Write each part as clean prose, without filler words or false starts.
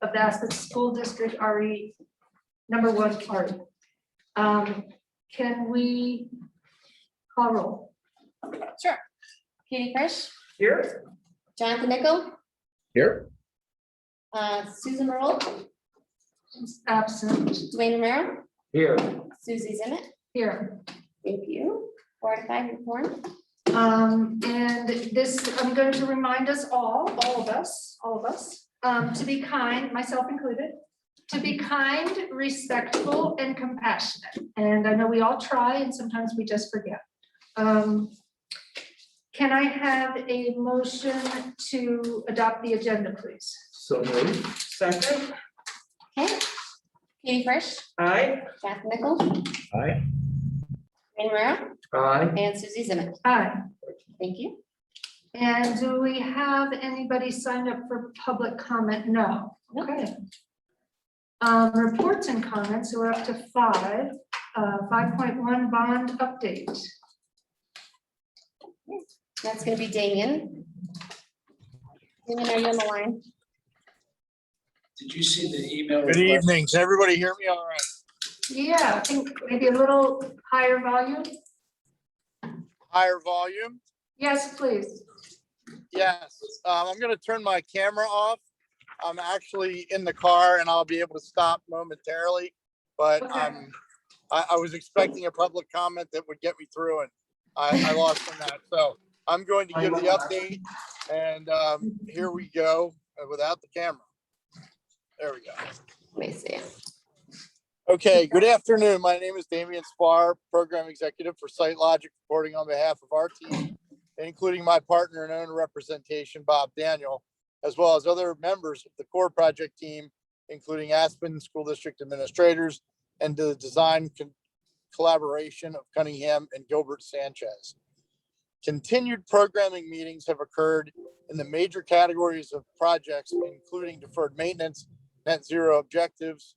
of the Aspen School District RE #1 party. Can we call roll? Sure. Katie Frisch, Here. Jonathan Nickel, Here. Susan Merle, Absent. Dwayne Romero, Here. Susie Zimmett. Here. Thank you. 4 to 5 report. And this, I'm going to remind us all of us, to be kind, myself included, to be kind, respectful, and compassionate. And I know we all try, and sometimes we just forget. Can I have a motion to adopt the agenda, please? So moved. Second. Okay. Katie Frisch, Aye. Jonathan Nickel, Aye. Dwayne Romero, Aye. and Susie Zimmett. Aye. Thank you. And do we have anybody signed up for public comment? No. Okay. Reports and comments, so we're up to 5. 5.1 bond update. That's going to be Damien. Damien, are you on the line? Did you see the email? Good evening. Can everybody hear me all right? Yeah, I think maybe a little higher volume. Higher volume? Yes, please. Yes. I'm going to turn my camera off. I'm actually in the car and I'll be able to stop momentarily, but Okay. I was expecting a public comment that would get me through and I lost on that. So I'm going to give the update and here we go without the camera. There we go. Let me see. Okay, good afternoon. My name is Damian Spar, Program Executive for SiteLogic, reporting on behalf of our team, including my partner and owner representation, Bob Daniel, as well as other members of the core project team, including Aspen School District administrators and the design collaboration of Cunningham and Gilbert Sanchez. Continued programming meetings have occurred in the major categories of projects, including deferred maintenance, net zero objectives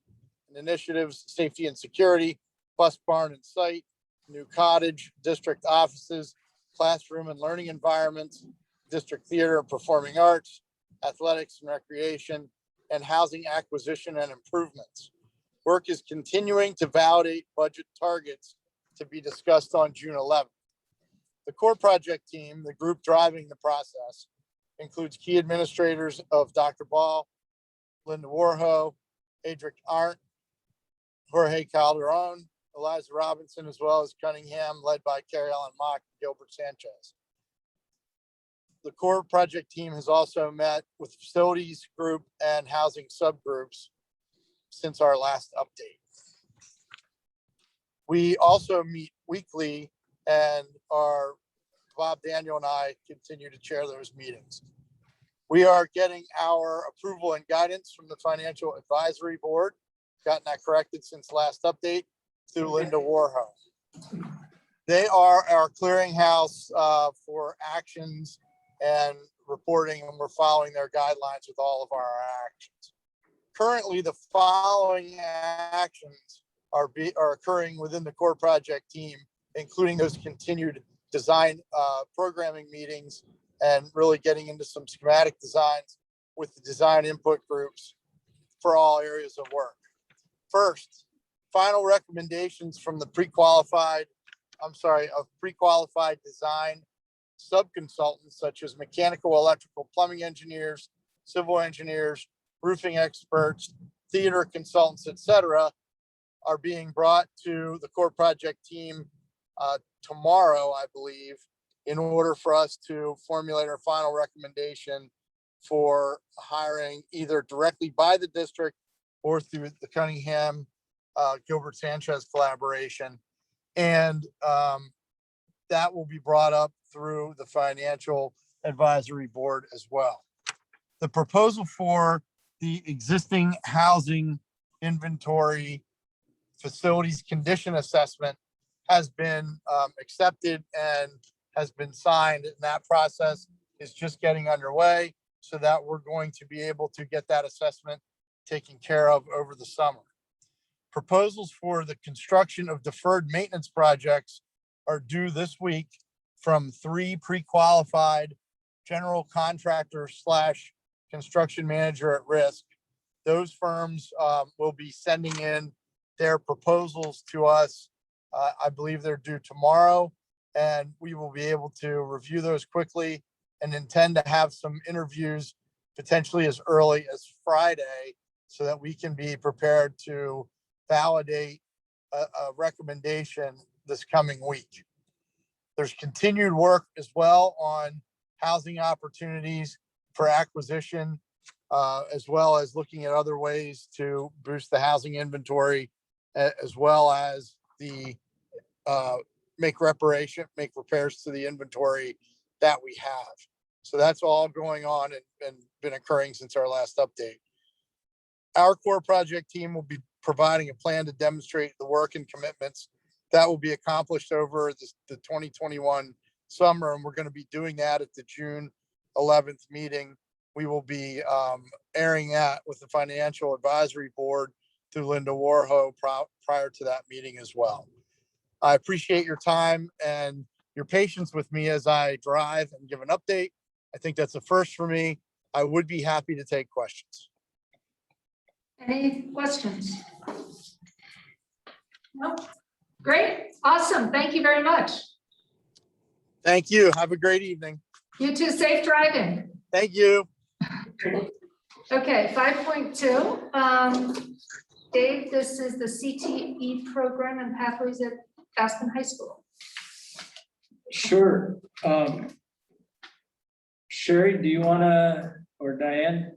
and initiatives, safety and security, bus barn and site, new cottage, district offices, classroom and learning environments, district theater and performing arts, athletics and recreation, and housing acquisition and improvements. Work is continuing to validate budget targets to be discussed on June 11th. The core project team, the group driving the process, includes key administrators of Dr. Ball, Linda Warho, Adric Arndt, Jorge Calderon, Eliza Robinson, as well as Cunningham, led by Carrie Ellen Mock and Gilbert Sanchez. The core project team has also met with facilities group and housing subgroups since our last update. We also meet weekly and Bob Daniel and I continue to chair those meetings. We are getting our approval and guidance from the Financial Advisory Board, gotten that corrected since last update, through Linda Warho. They are our clearinghouse for actions and reporting, and we're following their guidelines with all of our actions. Currently, the following actions are occurring within the core project team, including those continued design programming meetings and really getting into some schematic designs with the design input groups for all areas of work. First, final recommendations from the pre-qualified design sub-consultants such as mechanical, electrical, plumbing engineers, civil engineers, roofing experts, theater consultants, etc., are being brought to the core project team tomorrow, I believe, in order for us to formulate our final recommendation for hiring either directly by the district or through the Cunningham Gilbert Sanchez collaboration. And that will be brought up through the Financial Advisory Board as well. The proposal for the existing housing inventory facilities condition assessment has been accepted and has been signed, and that process is just getting underway so that we're going to be able to get that assessment taken care of over the summer. Proposals for the construction of deferred maintenance projects are due this week from 3 pre-qualified general contractor / construction manager at risk Those firms will be sending in their proposals to us. I believe they're due tomorrow, and we will be able to review those quickly and intend to have some interviews potentially as early as Friday so that we can be prepared to validate a recommendation this coming week. There's continued work as well on housing opportunities for acquisition, as well as looking at other ways to boost the housing inventory, as well as the make repairs to the inventory that we have. So that's all going on and been occurring since our last update. Our core project team will be providing a plan to demonstrate the work and commitments that will be accomplished over the 2021 summer. And we're going to be doing that at the June 11th meeting. We will be airing that with the Financial Advisory Board through Linda Warho prior to that meeting as well. I appreciate your time and your patience with me as I drive and give an update. I think that's a first for me. I would be happy to take questions. Any questions? No? Great, awesome. Thank you very much. Thank you. Have a great evening. You too, safe driving. Thank you. Okay, 5.2. Dave, this is the CTE program and pathways at Aspen High School. Sure. Sherry, do you wanna, or Diane?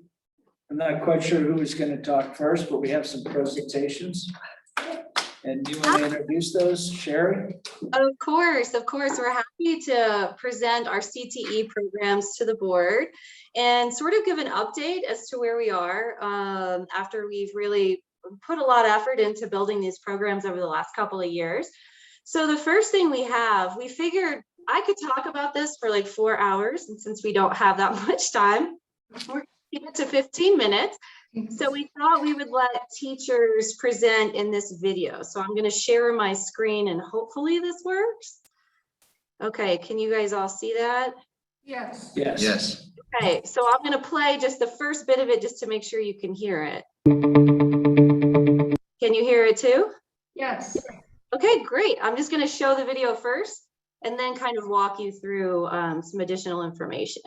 I'm not quite sure who is gonna talk first, but we have some presentations. And do you want to introduce those, Sherry? Of course. We're happy to present our CTE programs to the board and sort of give an update as to where we are after we've really put a lot of effort into building these programs over the last couple of years. So the first thing we figured I could talk about this for like 4 hours, and since we don't have that much time, we're going to keep it to 15 minutes. So we thought we would let teachers present in this video. So I'm going to share my screen and hopefully this works. Okay, can you guys all see that? Yes. Yes. Yes. Okay, so I'm going to play just the first bit of it just to make sure you can hear it. Can you hear it too? Yes. Okay, great. I'm just going to show the video first and then kind of walk you through some additional information.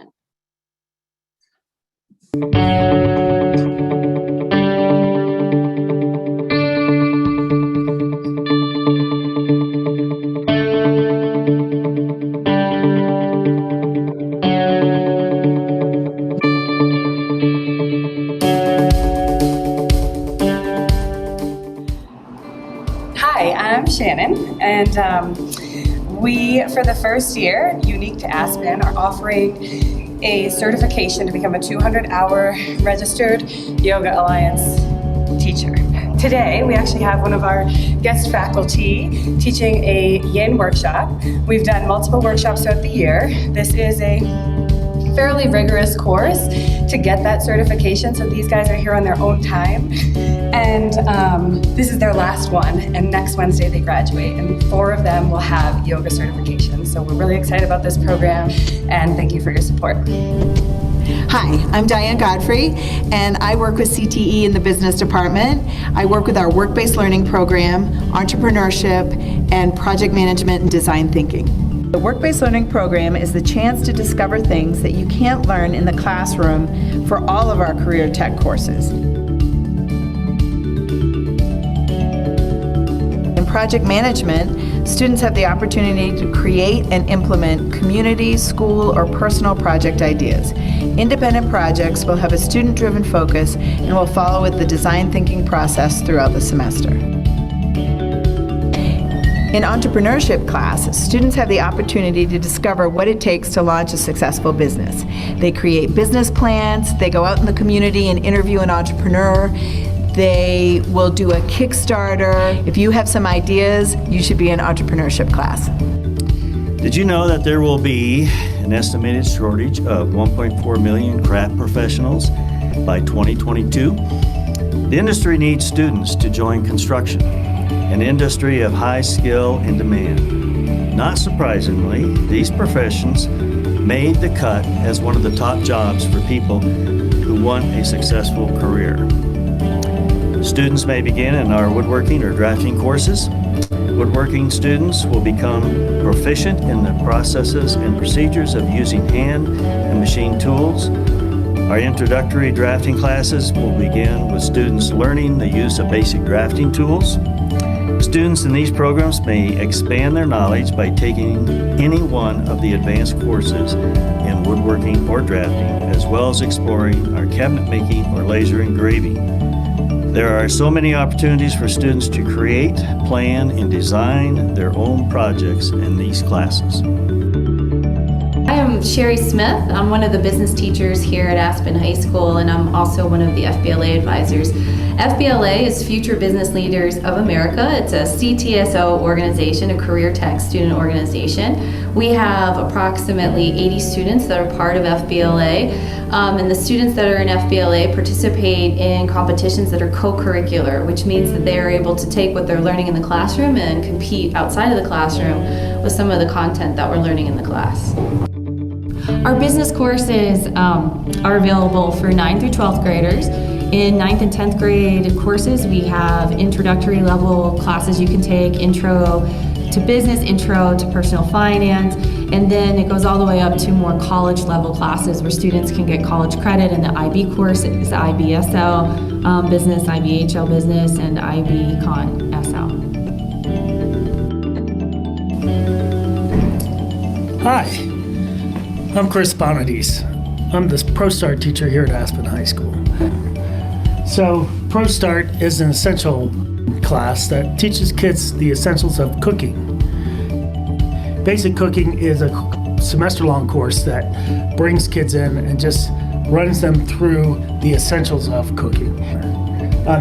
Hi, I'm Shannon, and we, for the first year, unique to Aspen, are offering a certification to become a 200-hour registered Yoga Alliance teacher. Today, we actually have one of our guest faculty teaching a yin workshop. We've done multiple workshops throughout the year. This is a fairly rigorous course to get that certification, so these guys are here on their own time. And this is their last one, and next Wednesday they graduate, and 4 of them will have yoga certification. So we're really excited about this program, and thank you for your support. Hi, I'm Diane Godfrey, and I work with CTE in the business department. I work with our work-based learning program, entrepreneurship, and project management and design thinking. The work-based learning program is the chance to discover things that you can't learn in the classroom for all of our career tech courses. In project management, students have the opportunity to create and implement community, school, or personal project ideas. Independent projects will have a student-driven focus and will follow with the design thinking process throughout the semester. In entrepreneurship class, students have the opportunity to discover what it takes to launch a successful business. They create business plans, they go out in the community and interview an entrepreneur, they will do a Kickstarter. If you have some ideas, you should be in entrepreneurship class. Did you know that there will be an estimated shortage of 1.4 million craft professionals by 2022? The industry needs students to join construction, an industry of high skill and demand. Not surprisingly, these professions made the cut as one of the top jobs for people who want a successful career. Students may begin in our woodworking or drafting courses. Woodworking students will become proficient in the processes and procedures of using hand and machine tools. Our introductory drafting classes will begin with students learning the use of basic drafting tools. Students in these programs may expand their knowledge by taking any one of the advanced courses in woodworking or drafting, as well as exploring our cabinet making or laser engraving. There are so many opportunities for students to create, plan, and design their own projects in these classes. I am Sherry Smith. I'm one of the business teachers here at Aspen High School, and I'm also one of the FBLA advisors. FBLA is Future Business Leaders of America. It's a CTSO organization, a career tech student organization. We have approximately 80 students that are part of FBLA, and the students that are in FBLA participate in competitions that are co-curricular, which means that they are able to take what they're learning in the classroom and compete outside of the classroom with some of the content that we're learning in the class. Our business courses are available for 9th through 12th graders. In 9th and 10th grade courses, we have introductory level classes you can take, intro to business, intro to personal finance, and then it goes all the way up to more college level classes where students can get college credit in the IB courses, IBSL business, IBHL business, and IB Con SL. Hi, I'm Chris Bonadies. I'm the ProStart teacher here at Aspen High School. So ProStart is an essential class that teaches kids the essentials of cooking. Basic cooking is a semester-long course that brings kids in and just runs them through the essentials of cooking.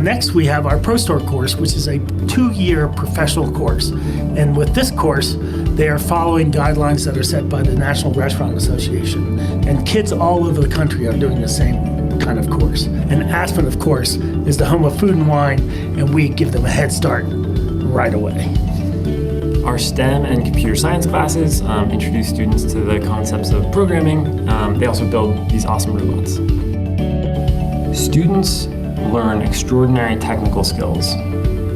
Next, we have our ProStart course, which is a 2-year professional course. And with this course, they are following guidelines that are set by the National Restaurant Association. And kids all over the country are doing the same kind of course. And Aspen, of course, is the home of food and wine, and we give them a head start right away. Our STEM and computer science classes introduce students to the concepts of programming. They also build these awesome robots. Students learn extraordinary technical skills,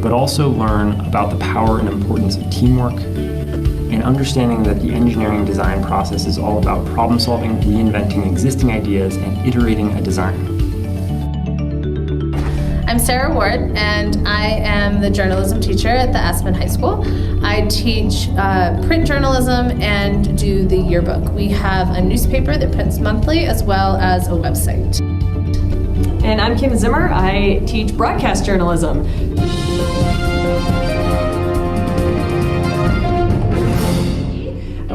but also learn about the power and importance of teamwork and understanding that the engineering design process is all about problem solving, reinventing existing ideas, and iterating a design. I'm Sarah Ward, and I am the journalism teacher at the Aspen High School. I teach print journalism and do the yearbook. We have a newspaper that prints monthly as well as a website. And I'm Kim Zimmer. I teach broadcast journalism.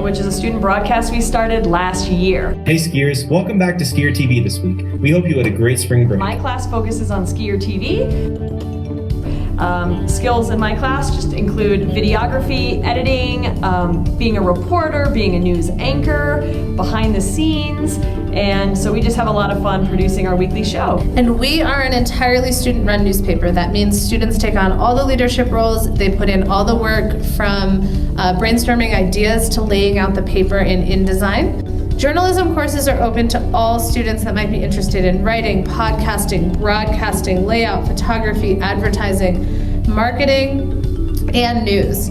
Which is a student broadcast we started last year. Hey skiers, welcome back to Skier TV this week. We hope you had a great spring break. My class focuses on Skier TV. Skills in my class just include videography, editing, being a reporter, being a news anchor, behind the scenes, and so we just have a lot of fun producing our weekly show. And we are an entirely student-run newspaper. That means students take on all the leadership roles, they put in all the work from brainstorming ideas to laying out the paper in InDesign. Journalism courses are open to all students that might be interested in writing, podcasting, broadcasting, layout, photography, advertising, marketing, and news.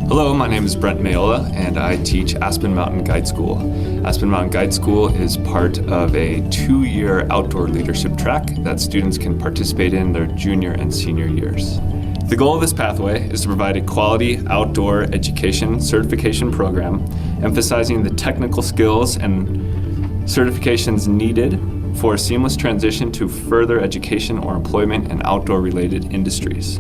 Hello, my name is Brent Mayola, and I teach Aspen Mountain Guide School. Aspen Mountain Guide School is part of a 2-year outdoor leadership track that students can participate in their junior and senior years. The goal of this pathway is to provide a quality outdoor education certification program, emphasizing the technical skills and certifications needed for a seamless transition to further education or employment in outdoor-related industries.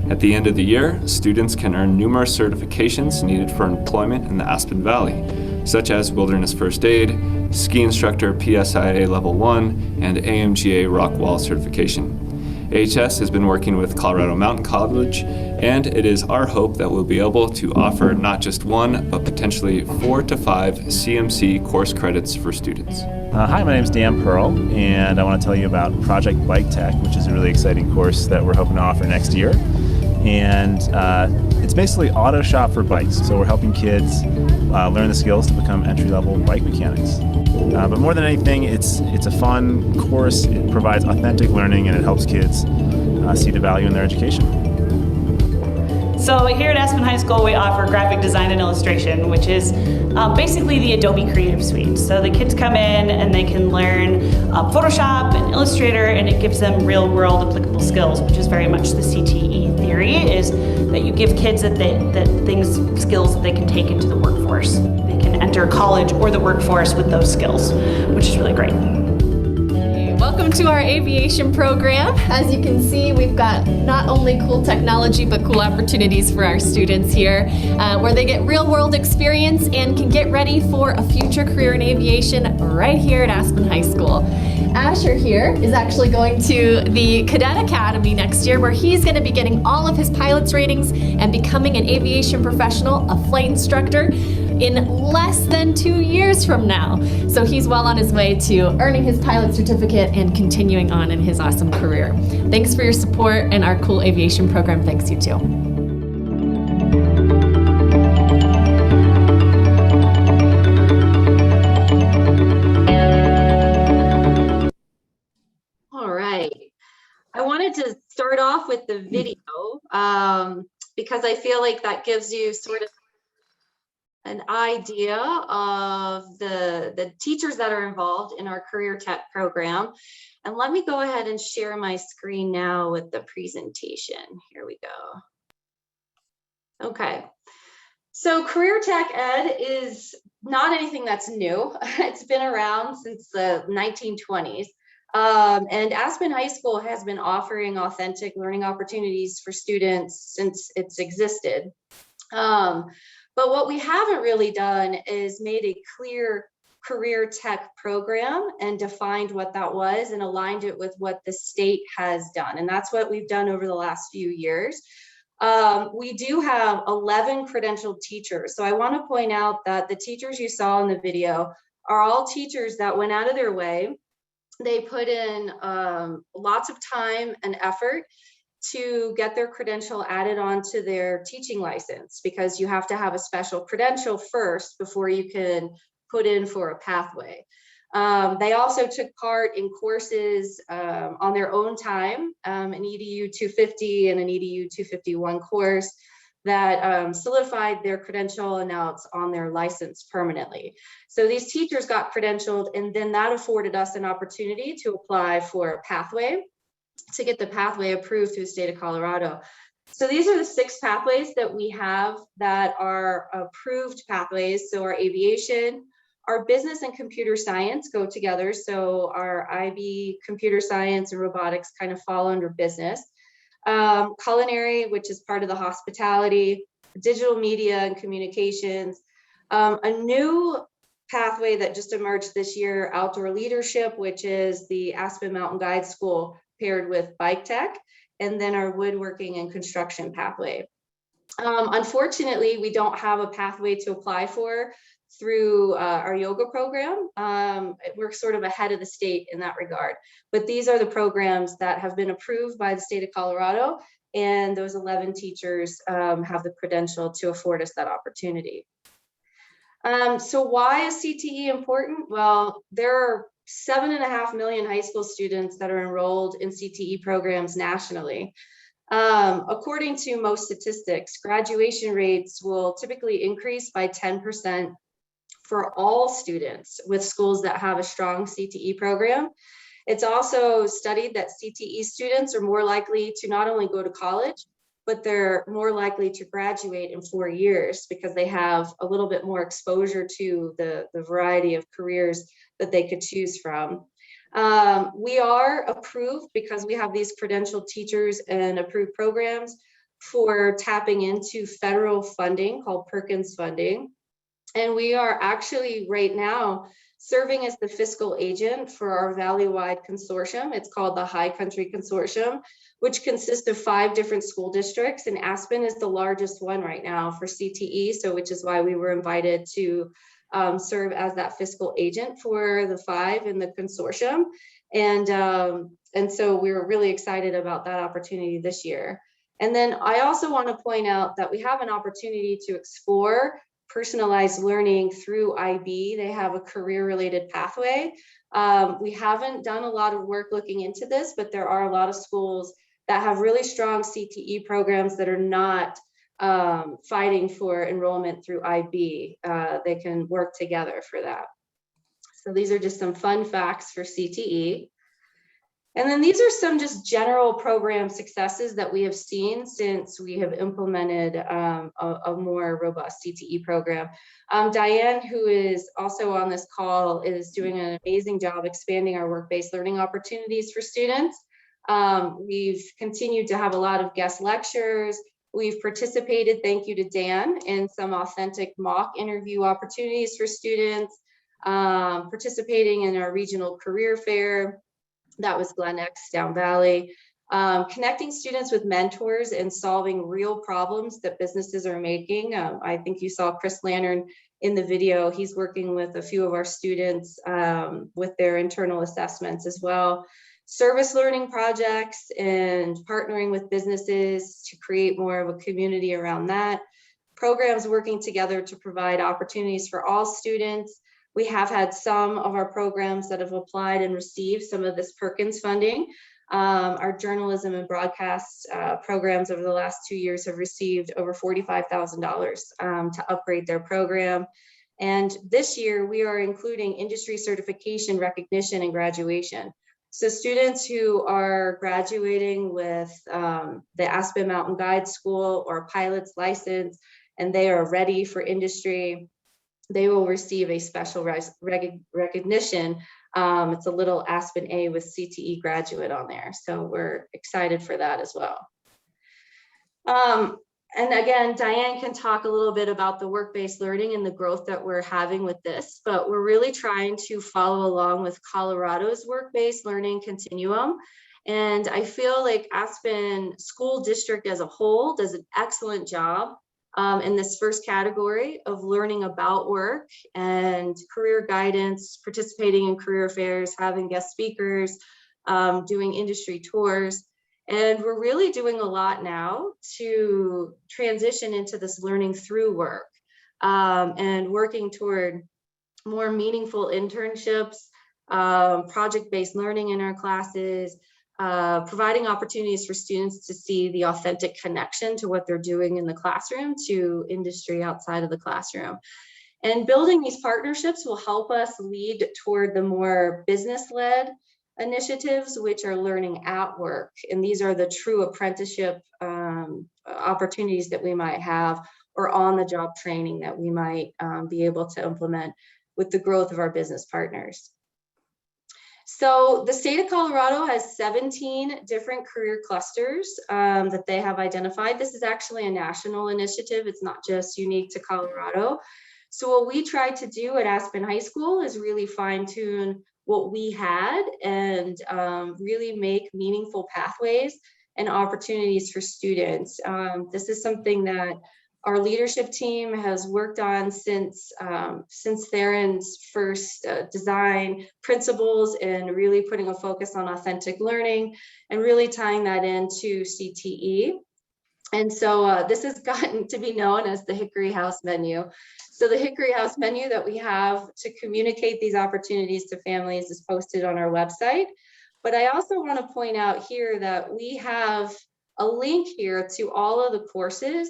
At the end of the year, students can earn numerous certifications needed for employment in the Aspen Valley, such as Wilderness First Aid, Ski Instructor PSIA Level 1, and AMGA Rock Wall certification. AHS has been working with Colorado Mountain College, and it is our hope that we'll be able to offer not just 1, but potentially 4 to 5 CMC course credits for students. Hi, my name is Dan Pearl, and I want to tell you about Project Bike Tech, which is a really exciting course that we're hoping to offer next year. And it's basically auto shop for bikes. So we're helping kids learn the skills to become entry-level bike mechanics. But more than anything, it's a fun course. It provides authentic learning, and it helps kids see the value in their education. So here at Aspen High School, we offer graphic design and illustration, which is basically the Adobe Creative Suite. So the kids come in and they can learn Photoshop and Illustrator, and it gives them real-world applicable skills, which is very much the CTE theory, is that you give kids skills that they can take into the workforce. They can enter college or the workforce with those skills, which is really great. Welcome to our aviation program. As you can see, we've got not only cool technology, but cool opportunities for our students here, where they get real-world experience and can get ready for a future career in aviation right here at Aspen High School. Asher here is actually going to the Cadet Academy next year, where he's going to be getting all of his pilot's ratings and becoming an aviation professional, a flight instructor, in less than 2 years from now. So he's well on his way to earning his pilot certificate and continuing on in his awesome career. Thanks for your support, and our cool aviation program thanks you too. All right. I wanted to start off with the video because I feel like that gives you sort of an idea of the teachers that are involved in our Career Tech program. And let me go ahead and share my screen now with the presentation. Here we go. Okay. So Career Tech Ed is not anything that's new. It's been around since the 1920s. And Aspen High School has been offering authentic learning opportunities for students since it's existed. But what we haven't really done is made a clear career tech program and defined what that was and aligned it with what the state has done. And that's what we've done over the last few years. We do have 11 credentialed teachers. So I want to point out that the teachers you saw in the video are all teachers that went out of their way. They put in lots of time and effort to get their credential added onto their teaching license, because you have to have a special credential first before you can put in for a pathway. They also took part in courses on their own time, an EDU 250 and an EDU 251 course that solidified their credential, and now it's on their license permanently. So these teachers got credentialed, and then that afforded us an opportunity to apply for a pathway, to get the pathway approved through the state of Colorado. So these are the 6 pathways that we have that are approved pathways. So our aviation, our business and computer science go together. So our IB, computer science and robotics kind of fall under business. Culinary, which is part of the hospitality, digital media and communications. A new pathway that just emerged this year, outdoor leadership, which is the Aspen Mountain Guide School paired with bike tech, and then our woodworking and construction pathway. Unfortunately, we don't have a pathway to apply for through our yoga program. We're sort of ahead of the state in that regard, but these are the programs that have been approved by the state of Colorado, and those 11 teachers have the credential to afford us that opportunity. So why is CTE important? Well, there are 7.5 million high school students that are enrolled in CTE programs nationally. According to most statistics, graduation rates will typically increase by 10% for all students with schools that have a strong CTE program. It's also studied that CTE students are more likely to not only go to college, but they're more likely to graduate in 4 years because they have a little bit more exposure to the variety of careers that they could choose from. We are approved because we have these credentialed teachers and approved programs for tapping into federal funding called Perkins funding. And we are actually right now serving as the fiscal agent for our valley-wide consortium. It's called the High Country Consortium, which consists of 5 different school districts, and Aspen is the largest one right now for CTE, so which is why we were invited to serve as that fiscal agent for the 5 in the consortium. And so we were really excited about that opportunity this year. And then I also want to point out that we have an opportunity to explore personalized learning through IB. They have a career-related pathway. We haven't done a lot of work looking into this, but there are a lot of schools that have really strong CTE programs that are not fighting for enrollment through IB. They can work together for that. So these are just some fun facts for CTE. And then these are some just general program successes that we have seen since we have implemented a more robust CTE program. Diane, who is also on this call, is doing an amazing job expanding our work-based learning opportunities for students. We've continued to have a lot of guest lectures. We've participated, thank you to Dan, in some authentic mock interview opportunities for students, participating in our regional career fair. That was Glen X Down Valley. Connecting students with mentors and solving real problems that businesses are making. I think you saw Chris Lantern in the video. He's working with a few of our students with their internal assessments as well. Service learning projects and partnering with businesses to create more of a community around that. Programs working together to provide opportunities for all students. We have had some of our programs that have applied and received some of this Perkins funding. Our journalism and broadcast programs over the last 2 years have received over $45,000 to upgrade their program. And this year we are including industry certification, recognition, and graduation. So students who are graduating with the Aspen Mountain Guide School or pilot's license, and they are ready for industry, they will receive a special recognition. It's a little Aspen A with CTE graduate on there. So we're excited for that as well. And again, Diane can talk a little bit about the work-based learning and the growth that we're having with this, but we're really trying to follow along with Colorado's work-based learning continuum. And I feel like Aspen School District as a whole does an excellent job in this first category of learning about work and career guidance, participating in career fairs, having guest speakers, doing industry tours. And we're really doing a lot now to transition into this learning through work and working toward more meaningful internships, project-based learning in our classes, providing opportunities for students to see the authentic connection to what they're doing in the classroom to industry outside of the classroom. And building these partnerships will help us lead toward the more business-led initiatives, which are learning at work. And these are the true apprenticeship opportunities that we might have, or on-the-job training that we might be able to implement with the growth of our business partners. So the state of Colorado has 17 different career clusters that they have identified. This is actually a national initiative. It's not just unique to Colorado. So what we tried to do at Aspen High School is really fine-tune what we had and really make meaningful pathways and opportunities for students. This is something that our leadership team has worked on since Theron's first design principles, and really putting a focus on authentic learning and really tying that into CTE. And so this has gotten to be known as the Hickory House menu. So the Hickory House menu that we have to communicate these opportunities to families is posted on our website. But I also want to point out here that we have a link here to all of the courses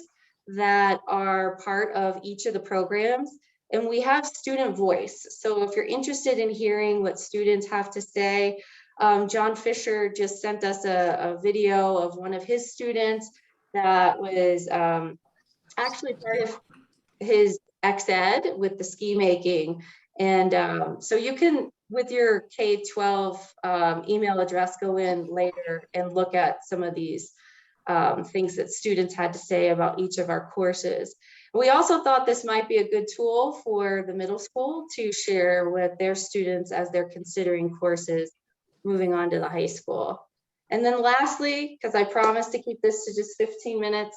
that are part of each of the programs, and we have student voice. So if you're interested in hearing what students have to say, John Fisher just sent us a video of one of his students that was actually part of his ex-ed with the ski making. And so you can, with your K-12 email address, go in later and look at some of these things that students had to say about each of our courses. We also thought this might be a good tool for the middle school to share with their students as they're considering courses moving on to the high school. And then lastly, because I promised to keep this to just 15 minutes,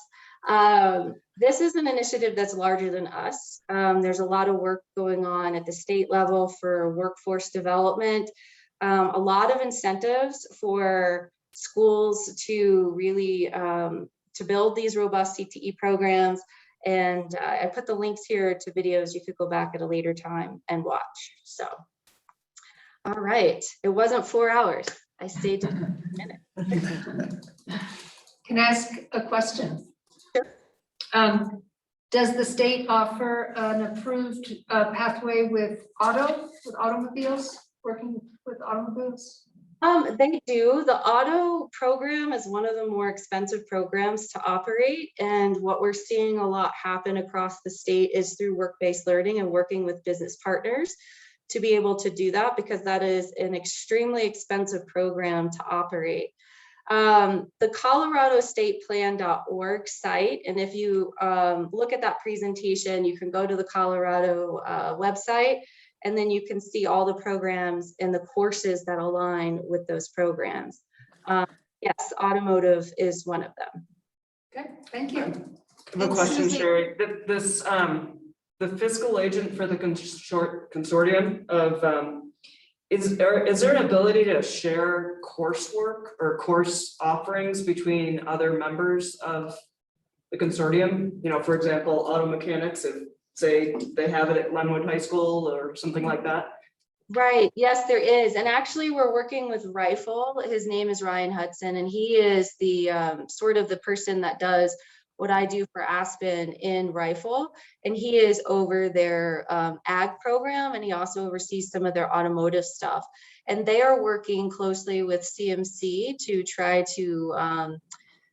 this is an initiative that's larger than us. There's a lot of work going on at the state level for workforce development, a lot of incentives for schools to really to build these robust CTE programs And I put the links here to videos you could go back at a later time and watch. So, all right, it wasn't 4 hours. I stayed to 10 minutes. Can I ask a question? Sure. Does the state offer an approved pathway with automobiles, working with automobiles? They do. The auto program is one of the more expensive programs to operate. And what we're seeing a lot happen across the state is through work-based learning and working with business partners to be able to do that, because that is an extremely expensive program to operate. The coloradostateplan.org site, and if you look at that presentation, you can go to the Colorado website, and then you can see all the programs and the courses that align with those programs. Yes, Automotive is one of them. Okay, thank you. I have a question, Sherry. The fiscal agent for the consortium of, is there an ability to share coursework or course offerings between other members of the consortium? You know, for example, auto mechanics, if say they have it at Glenwood High School or something like that? Right, yes, there is. And actually we're working with Rifle. His name is Ryan Hudson, and he is the sort of the person that does what I do for Aspen in Rifle. And he is over their ag program, and he also oversees some of their automotive stuff. And they are working closely with CMC to try to,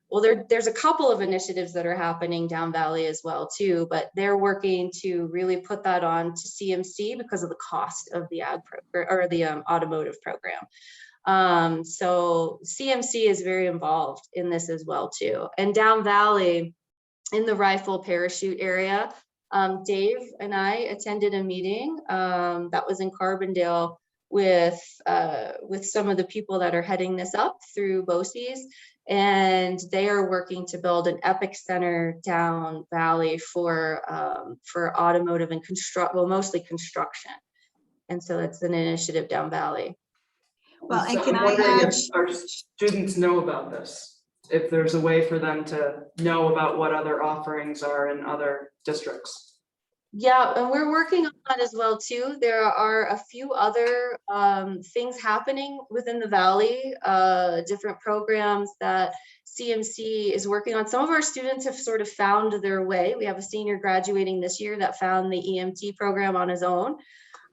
well, there's a couple of initiatives that are happening down Valley as well too, but they're working to really put that on to CMC because of the cost of the ag or the automotive program. So CMC is very involved in this as well too. And down Valley in the Rifle parachute area, Dave and I attended a meeting that was in Carbondale with some of the people that are heading this up through BOCES, and they are working to build an epic center down Valley for automotive and mostly construction. And so it's an initiative down Valley. Well, and can I add, if our students know about this, if there's a way for them to know about what other offerings are in other districts? Yeah, and we're working on that as well too. There are a few other things happening within the Valley, different programs that CMC is working on. Some of our students have sort of found their way. We have a senior graduating this year that found the EMT program on his own.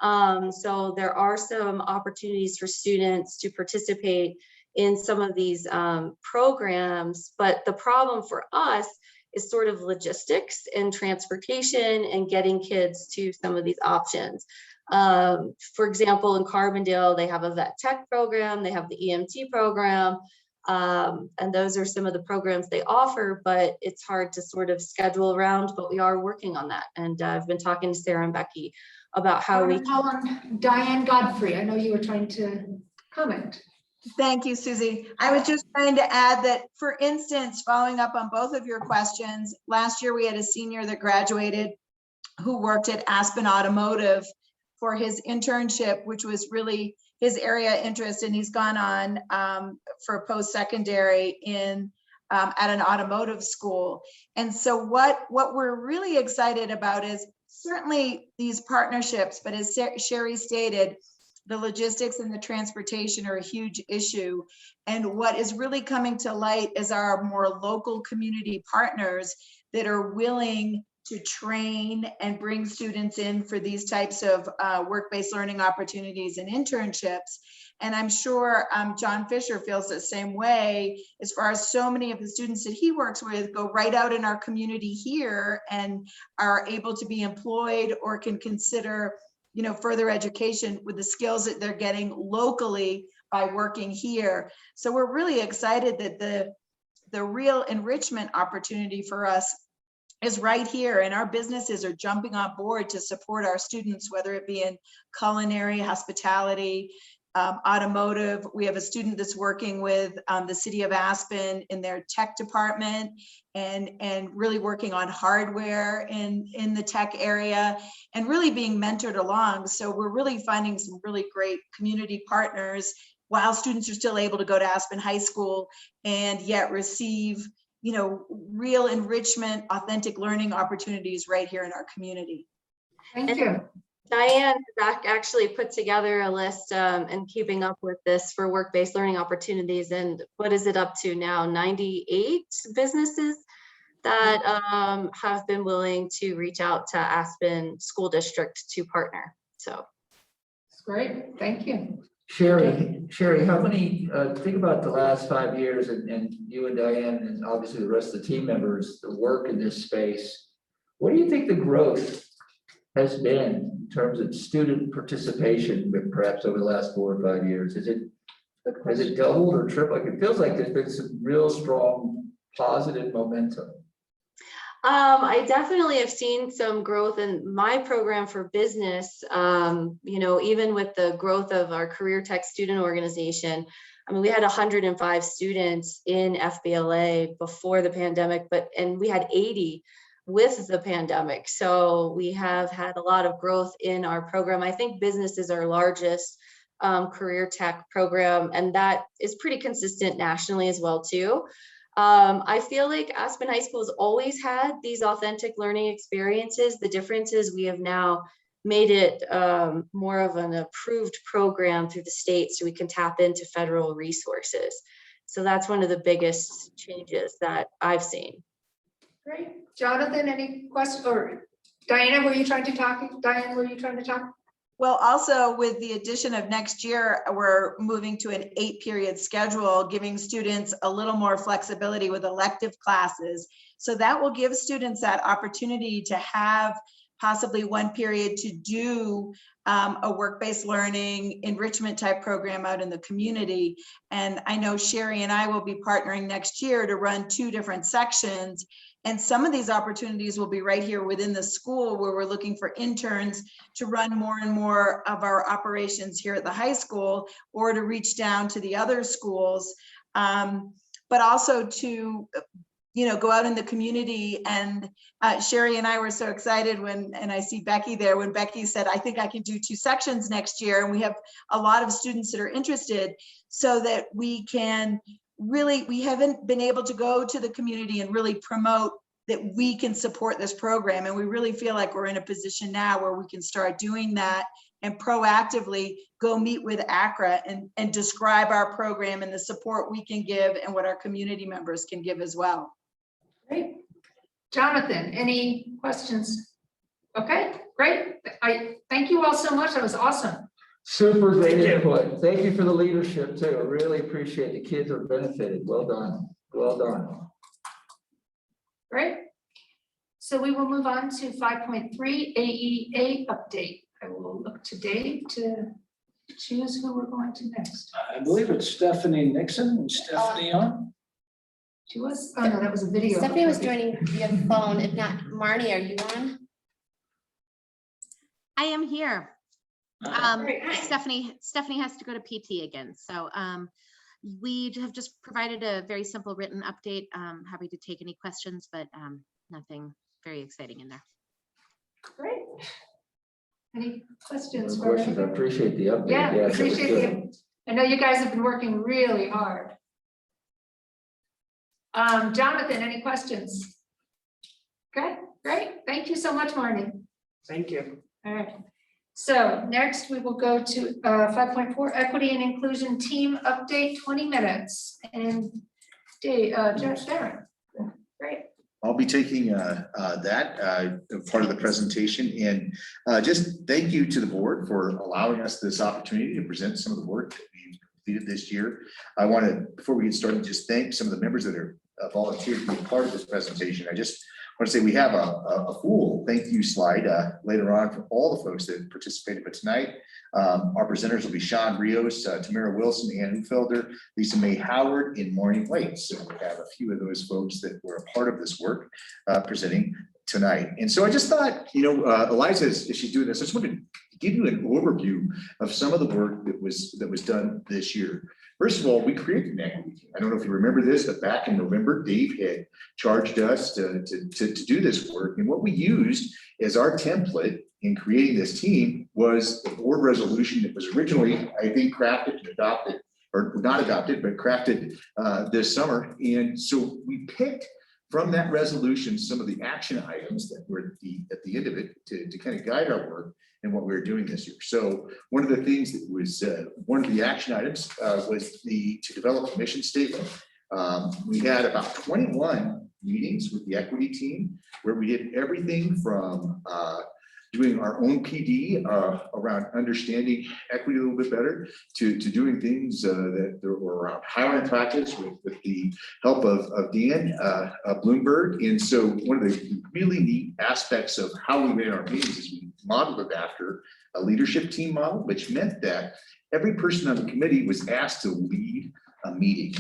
So there are some opportunities for students to participate in some of these programs, but the problem for us is sort of logistics and transportation and getting kids to some of these options. For example, in Carbondale, they have a vet tech program, they have the EMT program, and those are some of the programs they offer, but it's hard to sort of schedule around, but we are working on that. And I've been talking to Sarah and Becky about how we call on Diane Godfrey. I know you were trying to comment. Thank you, Susie. I was just trying to add that, for instance, following up on both of your questions, last year we had a senior that graduated who worked at Aspen Automotive for his internship, which was really his area of interest, and he's gone on for post-secondary in at an automotive school. And so what we're really excited about is certainly these partnerships, but as Sherry stated, the logistics and the transportation are a huge issue. And what is really coming to light is our more local community partners that are willing to train and bring students in for these types of work-based learning opportunities and internships. And I'm sure John Fisher feels the same way, as far as so many of the students that he works with go right out in our community here and are able to be employed or can consider, you know, further education with the skills that they're getting locally by working here. So we're really excited that the real enrichment opportunity for us is right here, and our businesses are jumping on board to support our students, whether it be in culinary, hospitality, automotive. We have a student that's working with the city of Aspen in their tech department and really working on hardware in the tech area and really being mentored along. So we're really finding some really great community partners while students are still able to go to Aspen High School and yet receive, real enrichment, authentic learning opportunities right here in our community. Thank you. Diane actually put together a list and keeping up with this for work-based learning opportunities. And what is it up to now? 98 businesses that have been willing to reach out to Aspen School District to partner. So That's great. Thank you. Sherry, how many, think about the last 5 years and you and Diane and obviously the rest of the team members, the work in this space. What do you think the growth has been in terms of student participation, but perhaps over the last 4 or 5 years? Has it doubled or tripled? Like, it feels like there's been some real strong positive momentum. I definitely have seen some growth in my program for business, even with the growth of our career tech student organization. I mean, we had 105 students in FBLA before the pandemic, and we had 80 with the pandemic. So we have had a lot of growth in our program. I think business is our largest career tech program, and that is pretty consistent nationally as well too. I feel like Aspen High School has always had these authentic learning experiences. The difference is we have now made it more of an approved program through the state so we can tap into federal resources. So that's one of the biggest changes that I've seen. Great. Jonathan, any questions? Or Diana, were you trying to talk? Diane, were you trying to talk? Well, also with the addition of next year, we're moving to an 8-period schedule, giving students a little more flexibility with elective classes. So that will give students that opportunity to have possibly 1 period to do a work-based learning enrichment type program out in the community. And I know Sherry and I will be partnering next year to run 2 different sections. And some of these opportunities will be right here within the school, where we're looking for interns to run more and more of our operations here at the high school, or to reach down to the other schools, but also to go out in the community. And Sherry and I were so excited and I see Becky there, when Becky said, I think I can do 2 sections next year. And we have a lot of students that are interested, so that we can really, we haven't been able to go to the community and really promote that we can support this program. And we really feel like we're in a position now where we can start doing that and proactively go meet with ACRA and describe our program and the support we can give and what our community members can give as well. Great. Jonathan, any questions? Okay, great. I thank you all so much. That was awesome. Super great input. Thank you for the leadership too. I really appreciate the kids are benefited. Well done. Well done. Great. So we will move on to 5.3 AEA update. I will look to Dave to choose who we're going to next. I believe it's Stephanie Nixon. Is Stephanie on? She was, oh no, that was a video. Stephanie was joining via phone. If not, Marnie, are you on? I am here. Stephanie has to go to PT again. So we have just provided a very simple written update. Happy to take any questions, but nothing very exciting in there. Great. Any questions? No questions. I appreciate the update. Yeah, Yes, appreciate it. I know you guys have been working really hard. Jonathan, any questions? Okay, great. Thank you so much, Marnie. Thank you. All right. So next we will go to 5.4 equity and inclusion team update, 20 minutes. And Judge Darren. Great. I'll be taking that part of the presentation, and just thank you to the board for allowing us this opportunity to present some of the work that we've completed this year. I want to, before we get started, just thank some of the members that are volunteered to be part of this presentation. I just want to say we have a full thank you slide later on for all the folks that participated, but tonight our presenters will be Sean Rios, Tamara Wilson, Ann Ufelder, Lisa Mae Howard, and Maureen White. So we have a few of those folks that were a part of this work presenting tonight. And so I just thought, Eliza, as she's doing this, I just wanted to give you an overview of some of the work that was done this year. First of all, we created an equity team. I don't know if you remember this, but back in November, Dave had charged us to do this work. And what we used as our template in creating this team was the board resolution that was originally, I think, crafted and adopted or not adopted, but crafted this summer. And so we picked from that resolution some of the action items that were at the end of it to kind of guide our work and what we were doing this year. So one of the things that was one of the action items was to develop a mission statement. We had about 21 meetings with the equity team where we did everything from doing our own PD around understanding equity a little bit better to doing things that were around hiring practice with the help of Dan Bloomberg. And so one of the really neat aspects of how we ran our meetings is we modeled it after a leadership team model, which meant that every person on the committee was asked to lead a meeting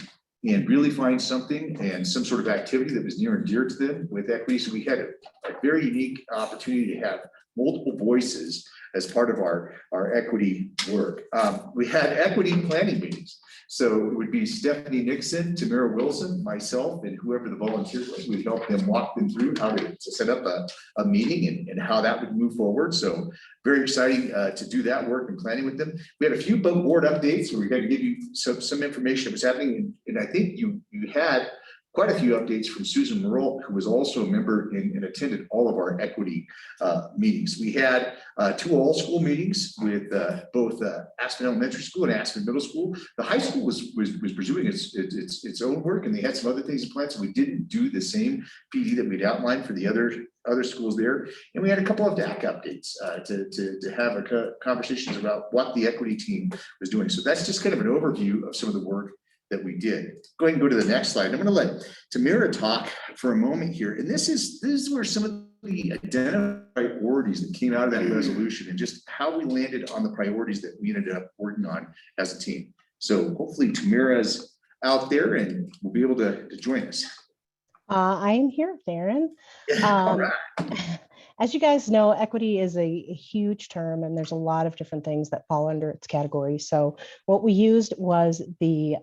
and really find something and some sort of activity that was near and dear to them with equity. So we had a very unique opportunity to have multiple voices as part of our equity work. We had equity planning meetings. So it would be Stephanie Nixon, Tamara Wilson, myself, and whoever the volunteers was. We'd help them walk them through how to set up a meeting and how that would move forward. So very exciting to do that work and planning with them. We had a few board updates where we got to give you some information that was happening. And I think you had quite a few updates from Susan Merle, who was also a member and attended all of our equity meetings. We had 2 all-school meetings with both Aspen Elementary School and Aspen Middle School. The high school was pursuing its own work, and they had some other things in plan, so we didn't do the same PD that we'd outlined for the other schools there. And we had a couple of DAC updates to have conversations about what the equity team was doing. So that's just kind of an overview of some of the work that we did. Go ahead and go to the next slide. I'm going to let Tamara talk for a moment here. And this is where some of the identified priorities that came out of that resolution and just how we landed on the priorities that we ended up working on as a team. So hopefully Tamara's out there and will be able to join us. I am here, Darren. All right. As you guys know, equity is a huge term, and there's a lot of different things that fall under its category. So what we used was the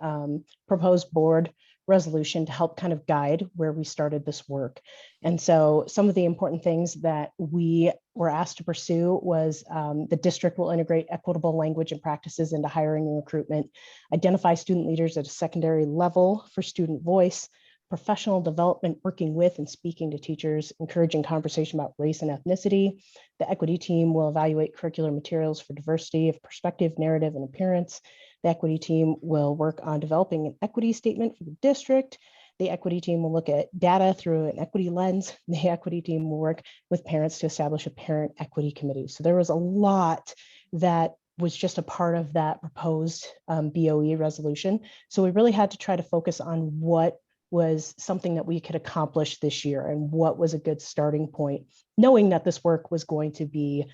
proposed board resolution to help kind of guide where we started this work. And so some of the important things that we were asked to pursue was the district will integrate equitable language and practices into hiring and recruitment, identify student leaders at a secondary level for student voice, professional development, working with and speaking to teachers, encouraging conversation about race and ethnicity. The equity team will evaluate curricular materials for diversity of perspective, narrative, and appearance. The equity team will work on developing an equity statement for the district. The equity team will look at data through an equity lens. The equity team will work with parents to establish a parent equity committee. So there was a lot that was just a part of that proposed BOE resolution. So we really had to try to focus on what was something that we could accomplish this year and what was a good starting point, knowing that this work was going to be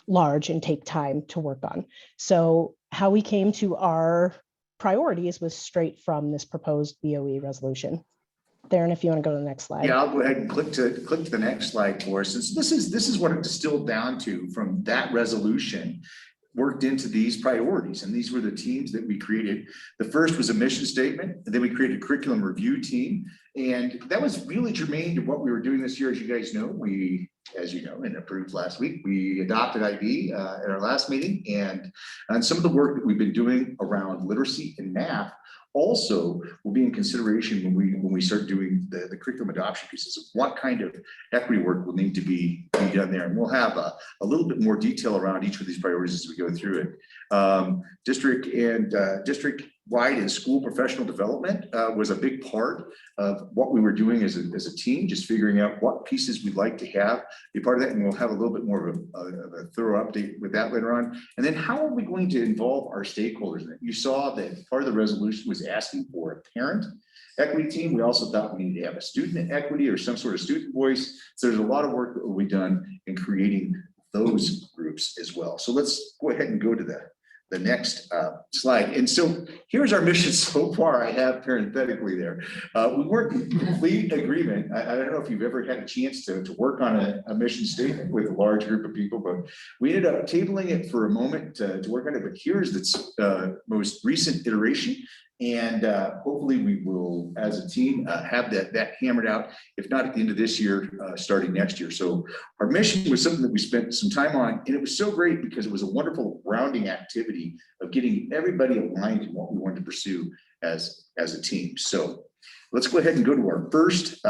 large and take time to work on. So how we came to our priorities was straight from this proposed BOE resolution. Darren, if you want to go to the next slide. Yeah, I'll go ahead and click to the next slide for us. Since this is what it distilled down to from that resolution, worked into these priorities. And these were the teams that we created. The first was a mission statement, and then we created a curriculum review team. And that was really germane to what we were doing this year. As you guys know, as you know, and approved last week, we adopted IB at our last meeting. And some of the work that we've been doing around literacy and math also will be in consideration when we start doing the curriculum adoption pieces of what kind of equity work will need to be done there. And we'll have a little bit more detail around each of these priorities as we go through it. District-wide and school professional development was a big part of what we were doing as a team, just figuring out what pieces we'd like to have be part of that. And we'll have a little bit more of a thorough update with that later on. And then how are we going to involve our stakeholders in it? You saw that part of the resolution was asking for a parent equity team. We also thought we needed to have a student equity or some sort of student voice. So there's a lot of work that will be done in creating those groups as well. So let's go ahead and go to the next slide. And so here's our mission so far. I have parenthetically there. We weren't in complete agreement. I don't know if you've ever had a chance to work on a mission statement with a large group of people, but we ended up tabling it for a moment to work on it. But here's the most recent iteration. And hopefully we will, as a team, have that hammered out, if not at the end of this year, starting next year. So our mission was something that we spent some time on, and it was so great because it was a wonderful rounding activity of getting everybody aligned in what we wanted to pursue as a team. So let's go ahead and go to our first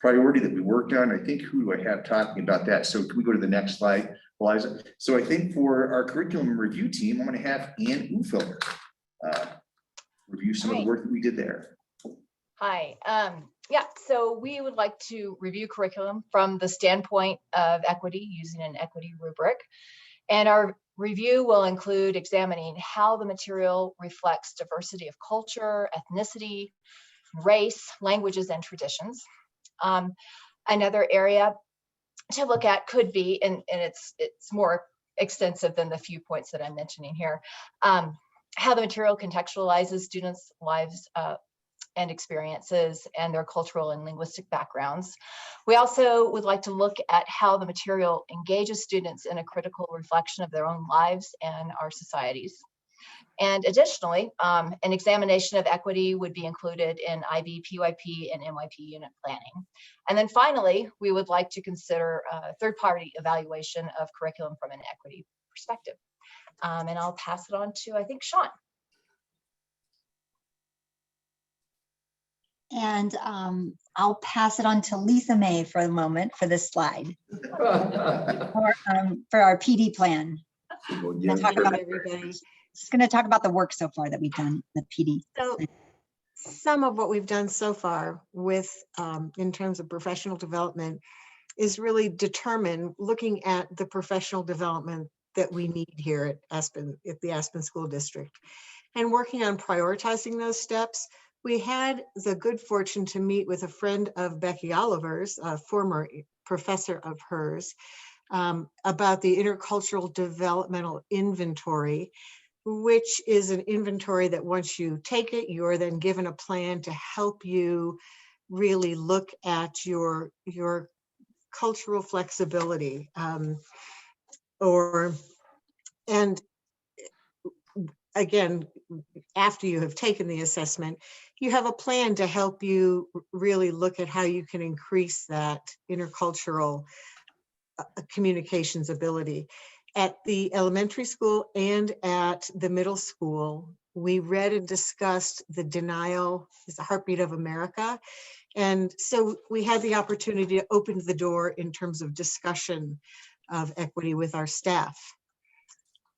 priority that we worked on. I think, who do I have talking about that? So can we go to the next slide, Eliza? So I think for our curriculum review team, I'm going to have Ann Uffelder review some of the work that we did there. Hi. Yeah, so we would like to review curriculum from the standpoint of equity using an equity rubric. And our review will include examining how the material reflects diversity of culture, ethnicity, race, languages, and traditions. Another area to look at could be, and it's more extensive than the few points that I'm mentioning here, how the material contextualizes students' lives and experiences and their cultural and linguistic backgrounds. We also would like to look at how the material engages students in a critical reflection of their own lives and our societies. And additionally, an examination of equity would be included in IB, PYP, and MYP unit planning. And then finally, we would like to consider third-party evaluation of curriculum from an equity perspective. And I'll pass it on to, I think, Sean. And I'll pass it on to Lisa May for a moment for this slide. for our PD plan. Yeah, talk about everybody. Just going to talk about the work so far that we've done, the PD. So some of what we've done so far with in terms of professional development is really looking at the professional development that we need here at the Aspen School District, and working on prioritizing those steps. We had the good fortune to meet with a friend of Becky Oliver's, a former professor of hers, about the Intercultural Developmental Inventory, which is an inventory that once you take it, you are then given a plan to help you really look at your cultural flexibility. And again, after you have taken the assessment, you have a plan to help you really look at how you can increase that intercultural communications ability. At the elementary school and at the middle school, we read and discussed The Denial is the Heartbeat of America. And so we had the opportunity to open the door in terms of discussion of equity with our staff.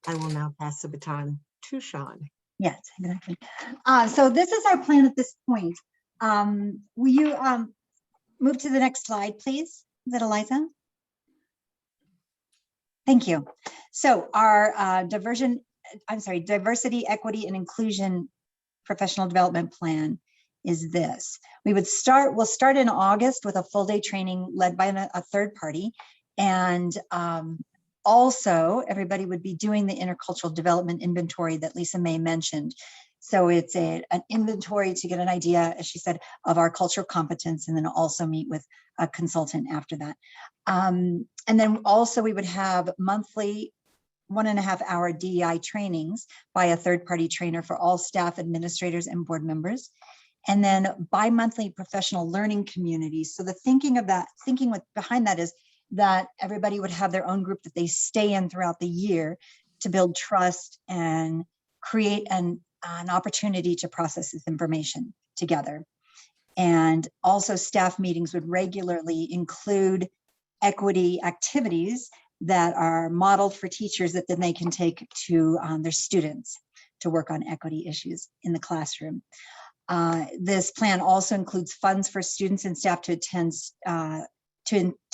I will now pass the baton to Sean. Yes, exactly. So this is our plan at this point. Will you move to the next slide, please? Is that Eliza? Thank you. So our diversity, equity, and inclusion professional development plan is this. We'll start in August with a full day training led by a third party. And also everybody would be doing the intercultural development inventory that Lisa May mentioned. So it's an inventory to get an idea, as she said, of our cultural competence, and then also meet with a consultant after that. And then also we would have monthly 1.5 hour DEI trainings by a third-party trainer for all staff, administrators, and board members. And then bi-monthly professional learning communities. So the thinking behind that is that everybody would have their own group that they stay in throughout the year to build trust and create an opportunity to process this information together. And also staff meetings would regularly include equity activities that are modeled for teachers that then they can take to their students to work on equity issues in the classroom. This plan also includes funds for students and staff to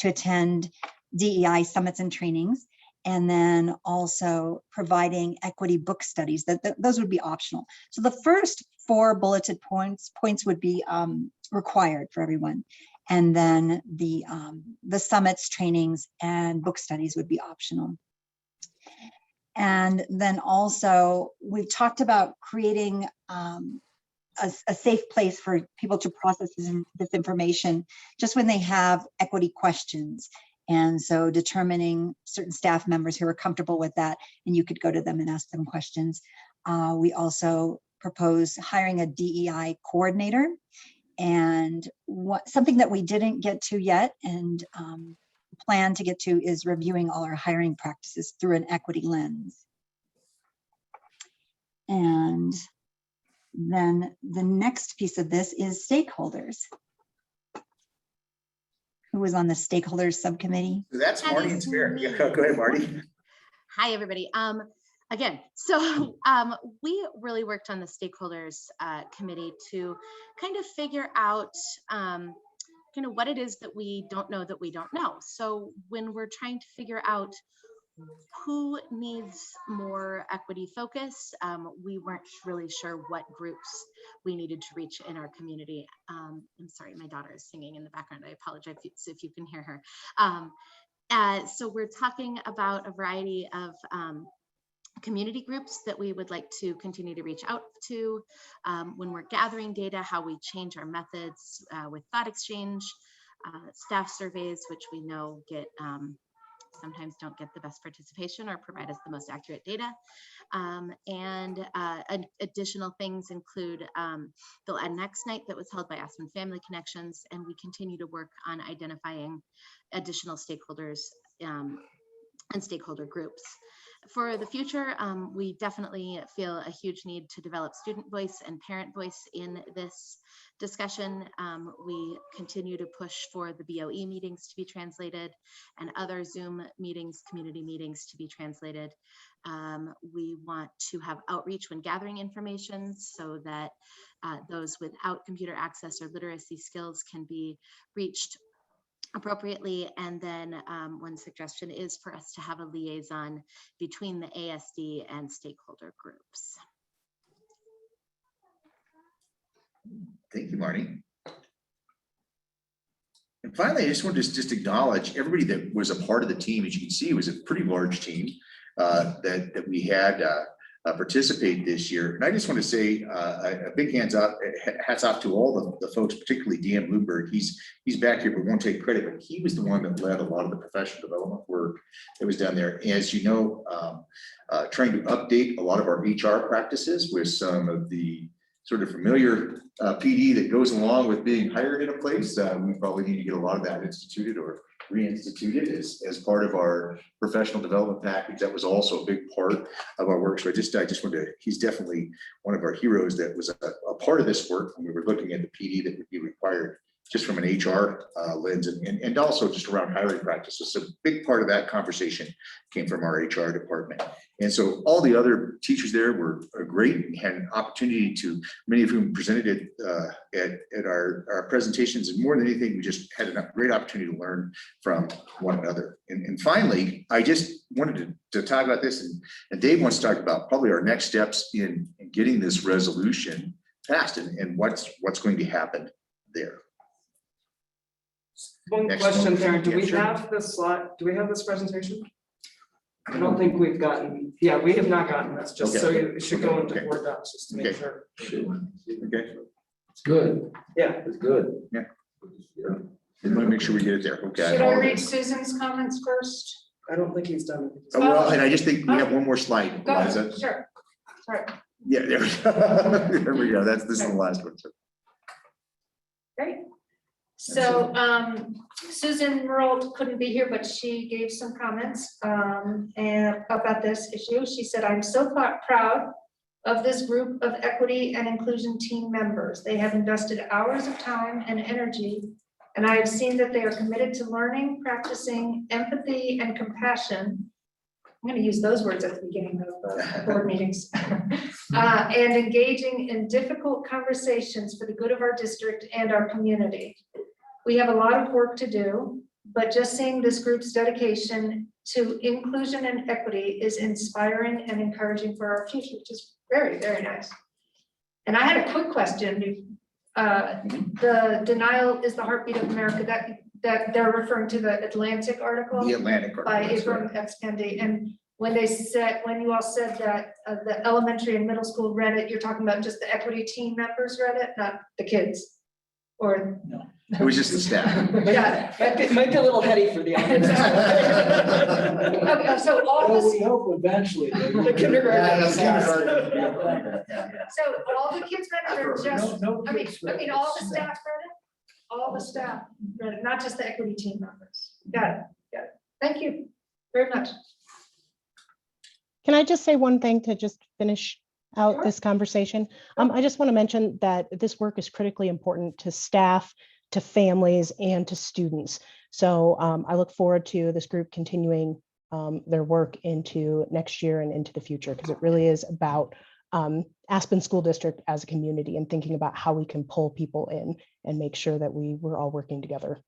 attend DEI summits and trainings, and then also providing equity book studies. Those would be optional. So the first 4 bulleted points would be required for everyone. And then the summits, trainings, and book studies would be optional. And then also we've talked about creating a safe place for people to process this information just when they have equity questions. And so determining certain staff members who are comfortable with that, and you could go to them and ask them questions. We also propose hiring a DEI coordinator, and something that we didn't get to yet and plan to get to is reviewing all our hiring practices through an equity lens. And then the next piece of this is stakeholders. Who was on the stakeholders subcommittee? That's Marty and Spear. Yeah, go ahead, Marty. Hi, everybody. Again, so we really worked on the stakeholders committee to kind of figure out kind of what it is that we don't know that we don't know. So when we're trying to figure out who needs more equity focus, we weren't really sure what groups we needed to reach in our community. I'm sorry, my daughter is singing in the background. I apologize if you can hear her. So we're talking about a variety of community groups that we would like to continue to reach out to when we're gathering data, how we change our methods with thought exchange, staff surveys, which we know get sometimes don't get the best participation or provide us the most accurate data. Additional things include the Latinx night that was held by Aspen Family Connections, and we continue to work on identifying additional stakeholders and stakeholder groups. For the future, we definitely feel a huge need to develop student voice and parent voice in this discussion. We continue to push for the BOE meetings to be translated and other Zoom meetings, community meetings to be translated. We want to have outreach when gathering information so that those without computer access or literacy skills can be reached appropriately. And then one suggestion is for us to have a liaison between the ASD and stakeholder groups. Thank you, Marty. And finally, I just wanted to just acknowledge everybody that was a part of the team. As you can see, it was a pretty large team that we had participate this year. And I just want to say a big hats off to all the folks, particularly Dan Bloomberg. He's back here, but won't take credit, but he was the one that led a lot of the professional development work that was done there. As you know, trying to update a lot of our HR practices with some of the sort of familiar PD that goes along with being hired in a place. We probably need to get a lot of that instituted or reinstituted as part of our professional development package. That was also a big part of our work. So I just wanted to, he's definitely one of our heroes that was a part of this work when we were looking at the PD that would be required just from an HR lens and also just around hiring practices. So a big part of that conversation came from our HR department. And so all the other teachers there were great and had an opportunity to, many of whom presented at our presentations. And more than anything, we just had a great opportunity to learn from one another. And finally, I just wanted to talk about this, and Dave wants to talk about probably our next steps in getting this resolution passed and what's going to happen there. One question, Karen, do we have this slide? Do we have this presentation? I don't think we've gotten, yeah, we have not gotten this, just so you should go into Word docs just to make sure. Okay. It's good. Yeah. It's good. Yeah. We want to make sure we get it there. Okay. Should I read Susan's comments first? I don't think he's done it. Oh, well, and I just think we have one more slide, Go ahead. Liza. Sure. Sorry. Yeah, there we go. There we go. This is the last one. So. Great. So Susan Merle couldn't be here, but she gave some comments and about this issue. She said, "I'm so proud of this group of equity and inclusion team members. They have invested hours of time and energy, and I have seen that they are committed to learning, practicing empathy and compassion." I'm going to use those words at the beginning of board meetings. And engaging in difficult conversations for the good of our district and our community. We have a lot of work to do, but just seeing this group's dedication to inclusion and equity is inspiring and encouraging for our future, which is very, very nice. And I had a quick question. The denial is the heartbeat of America, that they're referring to the Atlantic article. The Atlantic article. By Abram X. Kendi. And when you all said that the elementary and middle school read it, you're talking about just the equity team members read it, not the kids? Or no? It was just the staff. Yeah. Might be a little heady for the audience. Okay, so all Well, the we hope eventually. The kindergarten. So all the kids read it, or just, No I mean, kids read it. all the staff read it? All the staff read it, not just the equity team members. Got it. Thank you very much. Can I just say one thing to just finish out this conversation. I just want to mention that this work is critically important to staff, to families, and to students. So I look forward to this group continuing their work into next year and into the future, because it really is about Aspen School District as a community and thinking about how we can pull people in and make sure that we're all working together.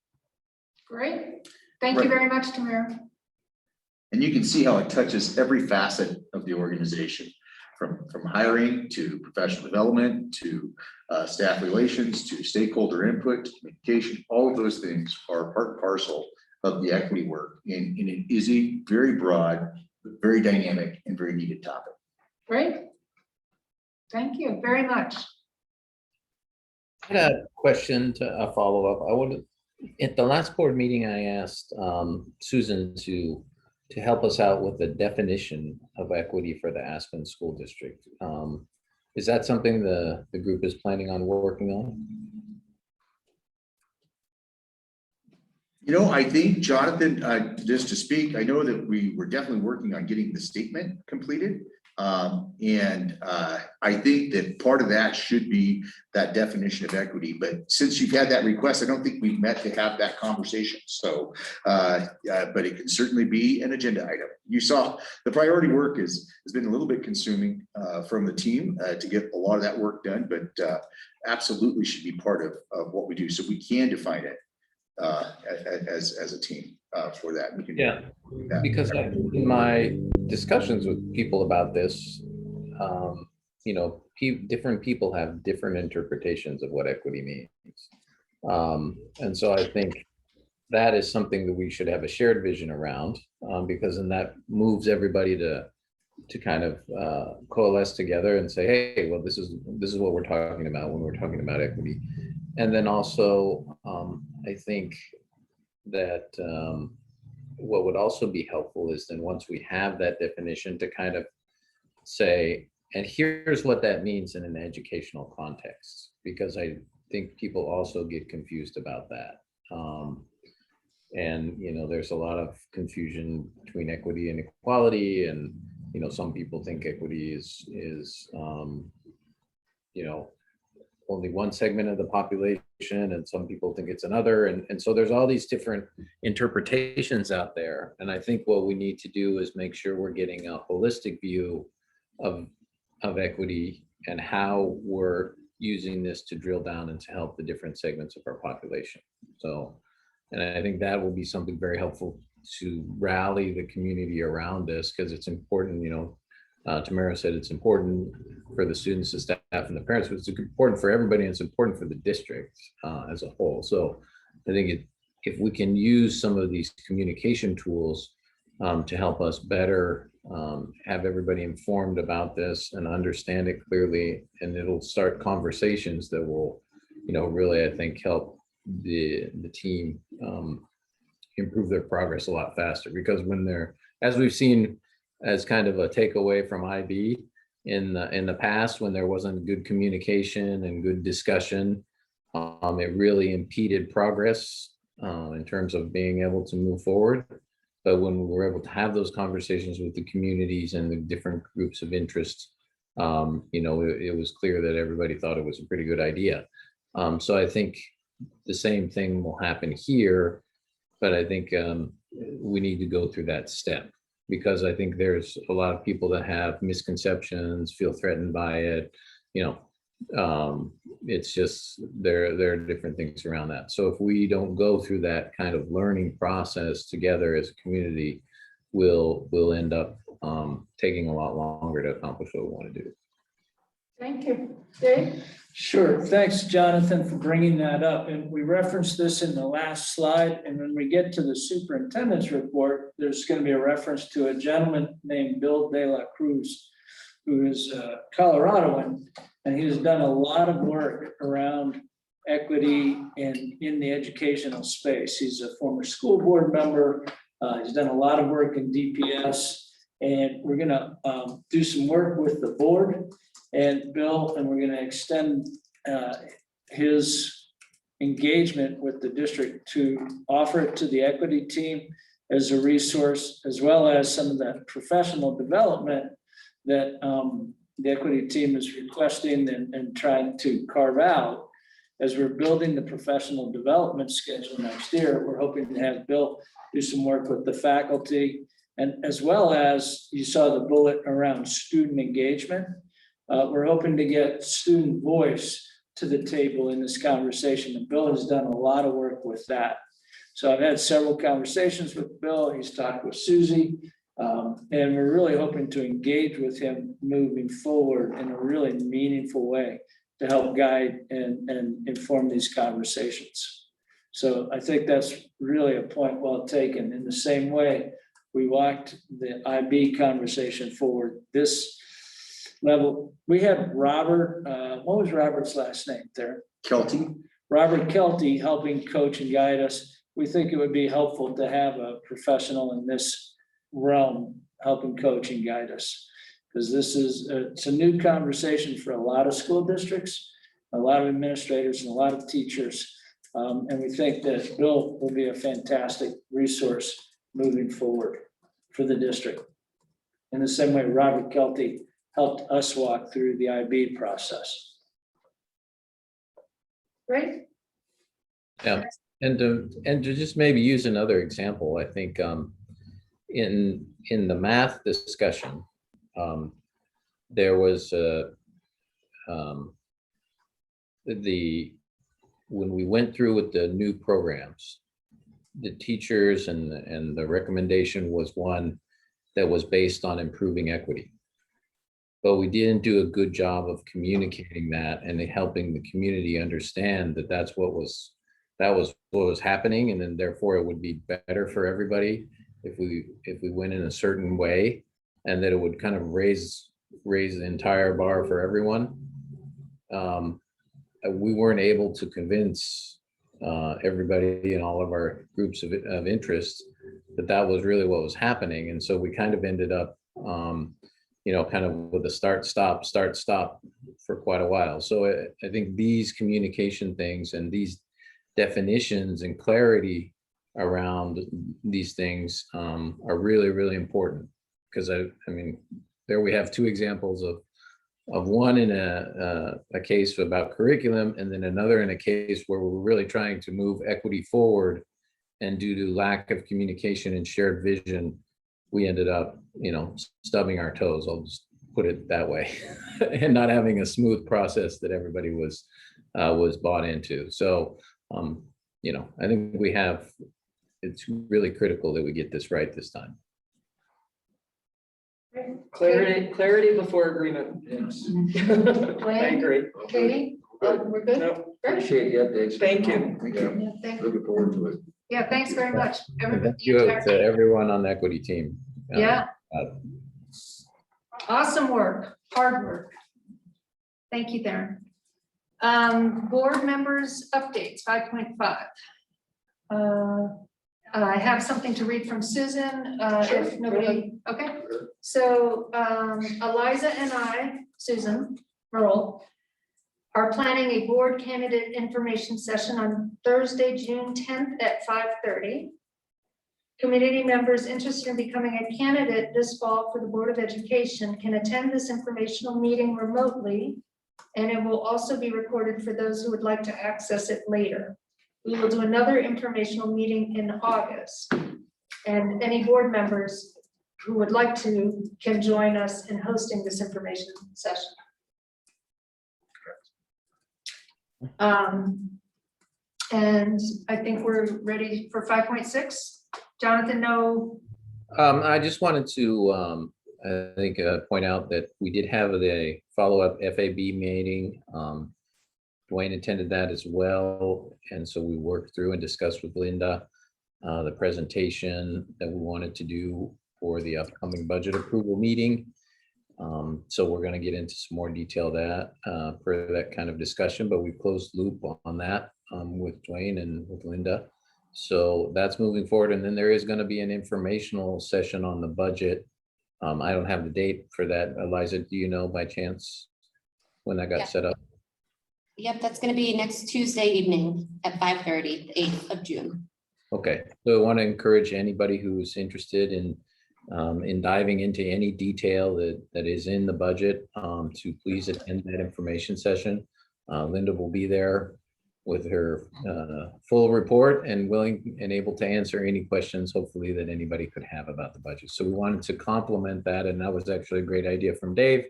Great. Thank you very much, Tamara. And you can see how it touches every facet of the organization, from hiring to professional development to staff relations to stakeholder input, to communication. All of those things are part and parcel of the equity work, and it is a very broad, very dynamic, and very needed topic. Great. Thank you very much. I had a question to follow up. I wanted, at the last board meeting, I asked Susan to help us out with the definition of equity for the Aspen School District. Is that something the group is planning on working on? You know, I think, Jonathan, just to speak, I know that we were definitely working on getting the statement completed. I think that part of that should be that definition of equity. But since you've had that request, I don't think we've met to have that conversation. So, but it can certainly be an agenda item. You saw the priority work has been a little bit consuming from the team to get a lot of that work done, but absolutely should be part of what we do. So we can define it as a team for that. We can because in my discussions with people about this, you know, different people have different interpretations of what equity means. And so I think that is something that we should have a shared vision around, because then that moves everybody to kind of coalesce together and say, hey, well, this is what we're talking about when we're talking about equity. And then also, I think that what would also be helpful is then once we have that definition to kind of say, and here's what that means in an educational context, because I think people also get confused about that. And, you know, there's a lot of confusion between equity and equality. And, you know, some people think equity is you know, only one segment of the population, and some people think it's another. And so there's all these different interpretations out there. And I think what we need to do is make sure we're getting a holistic view of equity and how we're using this to drill down and to help the different segments of our population. So, and I think that will be something very helpful to rally the community around this, because it's important, you know, Tamara said it's important for the students, the staff, and the parents, but it's important for everybody, and it's important for the district as a whole. So I think if we can use some of these communication tools to help us better have everybody informed about this and understand it clearly, and it'll start conversations that will, you know, really, I think, help the team improve their progress a lot faster. Because when they're, as we've seen as kind of a takeaway from IB in the past, when there wasn't good communication and good discussion, it really impeded progress in terms of being able to move forward. But when we were able to have those conversations with the communities and the different groups of interest, you know, it was clear that everybody thought it was a pretty good idea. So I think the same thing will happen here, but I think we need to go through that step, because I think there's a lot of people that have misconceptions, feel threatened by it. You know, it's just, there are different things around that. So if we don't go through that kind of learning process together as a community, we'll end up taking a lot longer to accomplish what we want to do. Thank you. Dave? Sure. Thanks, Jonathan, for bringing that up. And we referenced this in the last slide. And when we get to the superintendent's report, there's going to be a reference to a gentleman named Bill de la Cruz, who is a Coloradoan, and he has done a lot of work around equity and in the educational space. He's a former school board member. He's done a lot of work in DPS, and we're going to do some work with the board and Bill, and we're going to extend his engagement with the district to offer it to the equity team as a resource, as well as some of that professional development that the equity team is requesting and trying to carve out as we're building the professional development schedule next year. We're hoping to have Bill do some work with the faculty, and as well as you saw the bullet around student engagement. We're hoping to get student voice to the table in this conversation, and Bill has done a lot of work with that. So I've had several conversations with Bill. He's talked with Susie, and we're really hoping to engage with him moving forward in a really meaningful way to help guide and inform these conversations. So I think that's really a point well taken. In the same way, we walked the IB conversation forward. This level, we had Robert, what was Robert's last name there? Kelty. Robert Kelty helping coach and guide us. We think it would be helpful to have a professional in this realm helping coach and guide us. Because it's a new conversation for a lot of school districts, a lot of administrators, and a lot of teachers. And we think that Bill will be a fantastic resource moving forward for the district. In the same way, Robert Kelty helped us walk through the IB process. Great. Yeah, and to just maybe use another example, I think in the math discussion, there was when we went through with the new programs, the teachers and the recommendation was one that was based on improving equity. But we didn't do a good job of communicating that and helping the community understand that that was what was happening, and then therefore it would be better for everybody if we went in a certain way, and that it would kind of raise the entire bar for everyone. We weren't able to convince everybody in all of our groups of interest that was really what was happening, and so we kind of ended up kind of with a start stop for quite a while. So I think these communication things and these definitions and clarity around these things are really, really important, because I mean, there we have two examples of one in a case about curriculum, and then another in a case where we're really trying to move equity forward, and due to lack of communication and shared vision, we ended up, stubbing our toes. I'll just put it that way, and not having a smooth process that everybody was bought into. So, I think it's really critical that we get this right this time. Clarity before agreement. Yes. I agree. Katie, we're good? No, Appreciate the updates. Thank you. Yeah, Thank you. looking forward to it. Yeah, thanks very much. Everybody, Thank you to everyone on the equity team. Yeah. Awesome work, hard work. Thank you, Darren. Board members updates, 5.5. I have something to read from Susan, if nobody, okay. So Eliza and I, Susan Merle, are planning a board candidate information session on Thursday, June 10th at 5:30. Community members interested in becoming a candidate this fall for the Board of Education can attend this informational meeting remotely, and it will also be recorded for those who would like to access it later. We will do another informational meeting in August, and any board members who would like to can join us in hosting this information session. And I think we're ready for 5.6. Jonathan, no. I just wanted to, I think, point out that we did have the follow-up FAB meeting. Dwayne attended that as well. And so we worked through and discussed with Linda the presentation that we wanted to do for the upcoming budget approval meeting. So we're going to get into some more detail for that kind of discussion, but we've closed loop on that with Dwayne and with Linda. So that's moving forward. And then there is going to be an informational session on the budget. I don't have the date for that. Eliza, do you know by chance when that got set up? Yep, that's going to be next Tuesday evening at 5:30, the 8th of June. Okay, so I want to encourage anybody who's interested in in diving into any detail that is in the budget, to please attend that information session. Linda will be there with her full report and willing and able to answer any questions, hopefully, that anybody could have about the budget. So we wanted to complement that, and that was actually a great idea from Dave,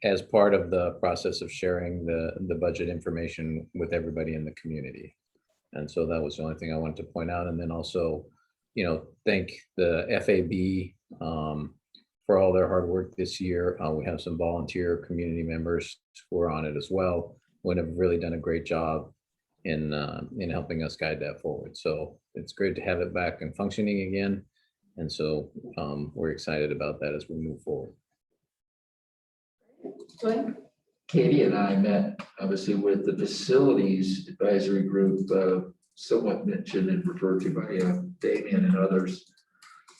as part of the process of sharing the budget information with everybody in the community. And so that was the only thing I wanted to point out. And then also, thank the FAB for all their hard work this year. We have some volunteer community members who are on it as well, who have really done a great job in helping us guide that forward. So it's great to have it back and functioning again. And so we're excited about that as we move forward. Katie and I met obviously with the facilities advisory group, somewhat mentioned and referred to by Damien and others.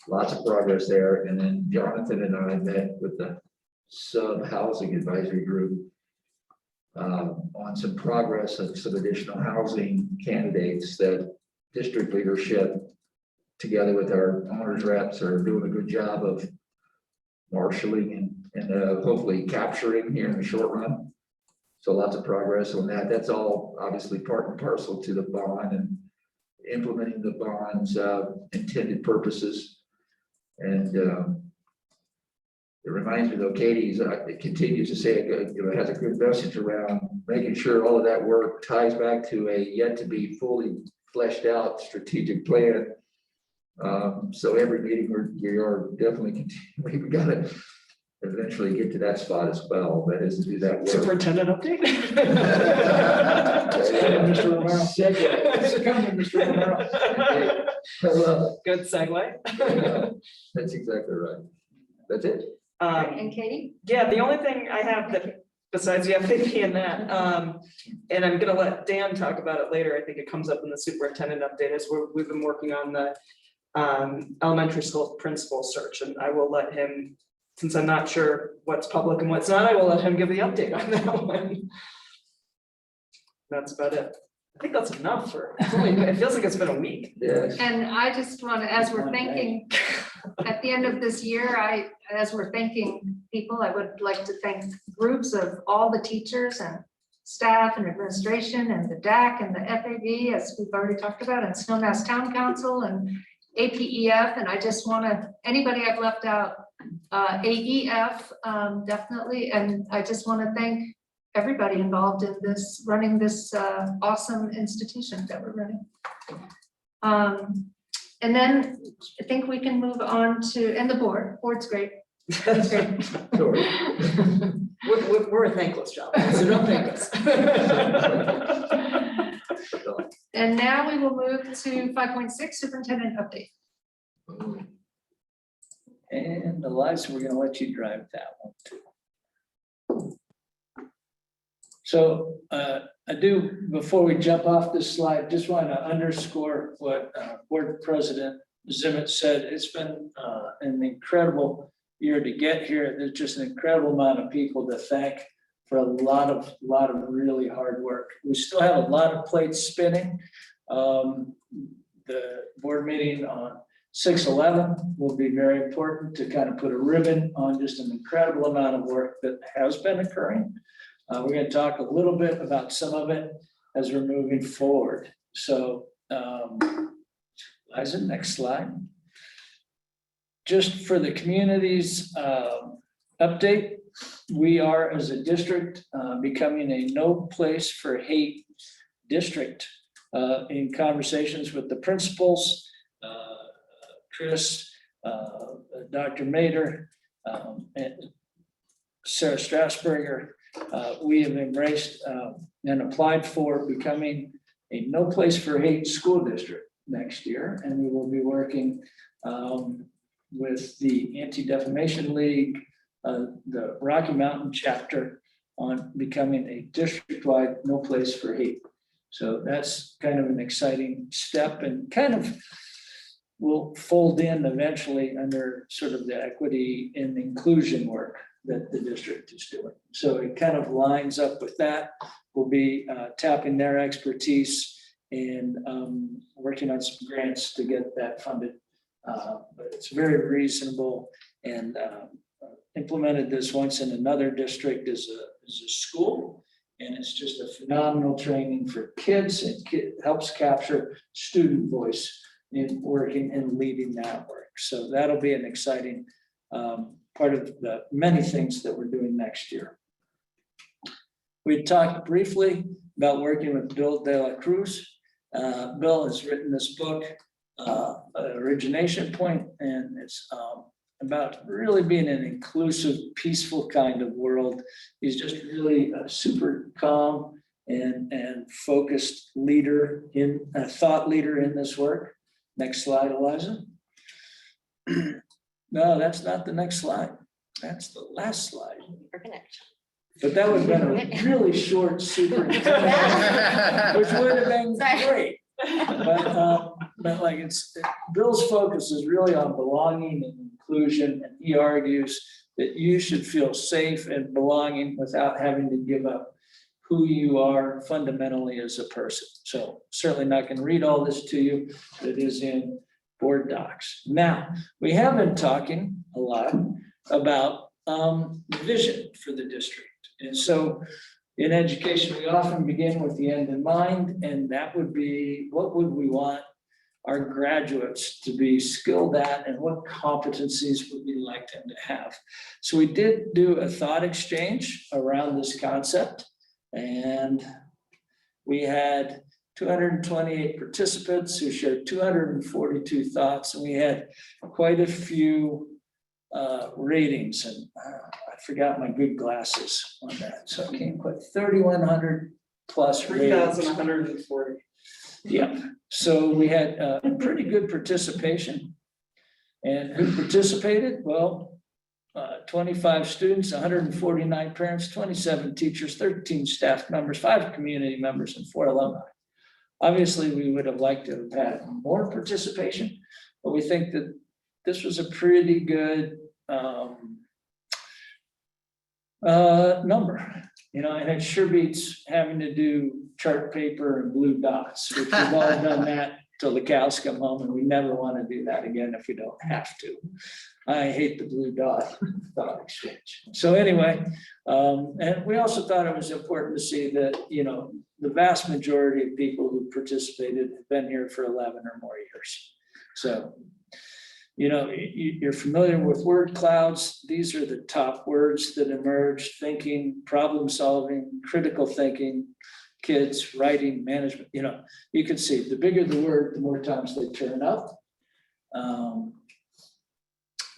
Lots of progress there. And then Jonathan and I met with the sub-housing advisory group on some progress of some additional housing candidates that district leadership, together with our owners reps, are doing a good job of marshaling and hopefully capturing here in the short run. So lots of progress on that. That's all obviously part and parcel to the bond and implementing the bond's intended purposes. And it reminds me though, Katie's continues to say it has a good message around making sure all of that work ties back to a yet to be fully fleshed out strategic plan. So every meeting we are definitely continuing. We got to eventually get to that spot as well. That is to do that work. Superintendent update. Mr. Romero. Mr. Romero. I love Good segue. it. That's exactly right. That's it. And Katie? Yeah, the only thing I have that besides the FAP and that, and I'm gonna let Dan talk about it later. I think it comes up in the superintendent update, is we've been working on the elementary school principal search, and I will let him, since I'm not sure what's public and what's not, I will let him give the update on that one. That's about it. I think that's enough for, it feels like it's been a week. Yes. And I just want to, as we're thinking, at the end of this year, as we're thanking people, I would like to thank groups of all the teachers and staff and administration and the DAC and the FAB, as we've already talked about, and Snowmass Town Council and APEF. And I just want to, anybody I've left out, AEF, definitely. And I just want to thank everybody involved in this, running this awesome institution that we're running. And then I think we can move on to, and the board's great. That's great. We're a thankless job, so don't thank us. And now we will move to 5.6, superintendent update. And Eliza, we're gonna let you drive that one too. So I do, before we jump off this slide, just want to underscore what Board President Zimmett said. It's been an incredible year to get here. There's just an incredible amount of people to thank for a lot of really hard work. We still have a lot of plates spinning. The board meeting on 6/11 will be very important to kind of put a ribbon on just an incredible amount of work that has been occurring. We're going to talk a little bit about some of it as we're moving forward. So, Liza, next slide. Just for the community's update, we are as a district becoming a no place for hate district. In conversations with the principals, Chris, Dr. Mader, and Sarah Strasburger, we have embraced and applied for becoming a no place for hate school district next year. And we will be working with the Anti-Defamation League, the Rocky Mountain chapter, on becoming a district-wide no place for hate. So that's kind of an exciting step, and kind of will fold in eventually under sort of the equity and inclusion work that the district is doing. So it kind of lines up with that. We'll be tapping their expertise and working on some grants to get that funded But it's very reasonable, and implemented this once in another district as a school. And it's just a phenomenal training for kids. It helps capture student voice in working and leading that work. So that'll be an exciting part of the many things that we're doing next year. We talked briefly about working with Bill de la Cruz. Bill has written this book, Origination Point, and it's about really being an inclusive, peaceful kind of world. He's just really a super calm and focused leader, a thought leader in this work. Next slide, Eliza. No, that's not the next slide. That's the last slide. But that would have been a really short superintendent, which would have been great. But like Bill's focus is really on belonging and inclusion, and he argues that you should feel safe and belonging without having to give up who you are fundamentally as a person. So certainly not going to read all this to you, but it is in board docs. Now, we have been talking a lot about vision for the district. And so in education, we often begin with the end in mind, and that would be, what would we want our graduates to be skilled at, and what competencies would we like them to have? So we did do a thought exchange around this concept, and we had 228 participants who shared 242 thoughts, and we had quite a few ratings, and I forgot my good glasses on that, so I came quite 3,100 plus ratings. 3,140. Yeah, so we had pretty good participation. And who participated? Well, 25 students, 149 parents, 27 teachers, 13 staff members, 5 community members, and 4 alumni. Obviously, we would have liked to have had more participation, but we think that this was a pretty good number, you know, and it sure beats having to do chart paper and blue dots, which we've all done that till the cows come home, and we never want to do that again if we don't have to. I hate the blue dot thought exchange. So anyway, and we also thought it was important to see that, you know, the vast majority of people who participated have been here for 11 or more years. So, you know, you're familiar with word clouds. These are the top words that emerge: thinking, problem solving, critical thinking, kids, writing, management. You know, you can see the bigger the word, the more times they turn up.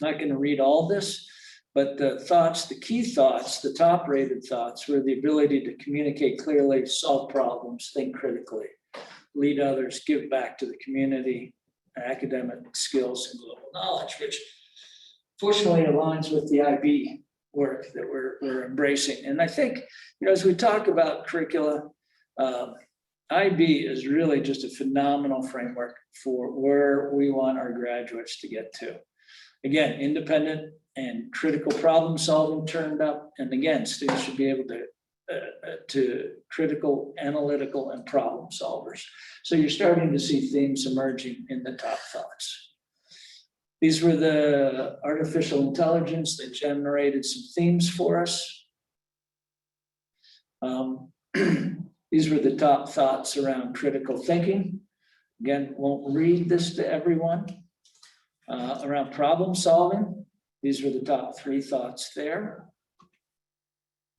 Not going to read all this, but the thoughts, the key thoughts, the top rated thoughts were the ability to communicate clearly, solve problems, think critically, lead others, give back to the community, academic skills, and global knowledge, which fortunately aligns with the IB work that we're embracing. And I think, you know, as we talk about curricula, IB is really just a phenomenal framework for where we want our graduates to get to. Again, independent and critical problem solving turned up. And again, students should be able to critical, analytical, and problem solvers. So you're starting to see themes emerging in the top thoughts. These were the artificial intelligence that generated some themes for us. These were the top thoughts around critical thinking. Again, won't read this to everyone. Around problem solving, these were the top 3 thoughts there.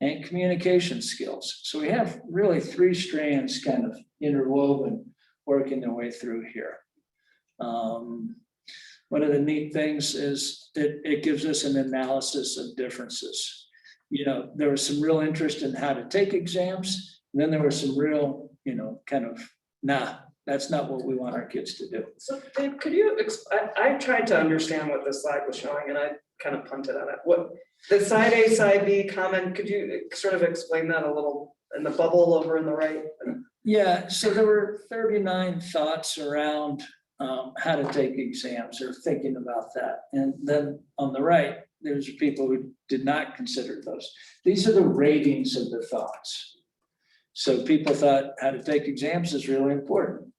And communication skills. So we have really 3 strands kind of interwoven, working their way through here. One of the neat things is it gives us an analysis of differences. You know, there was some real interest in how to take exams, and then there was some real, you know, kind of, nah, that's not what we want our kids to do. So Dave, could you, I tried to understand what this slide was showing, and I kind of punted on it. What the side A, side B comment, could you sort of explain that a little in the bubble over in the right? Yeah, so there were 39 thoughts around how to take exams or thinking about that. And then on the right, there's people who did not consider those. These are the ratings of the thoughts. So people thought how to take exams is really important.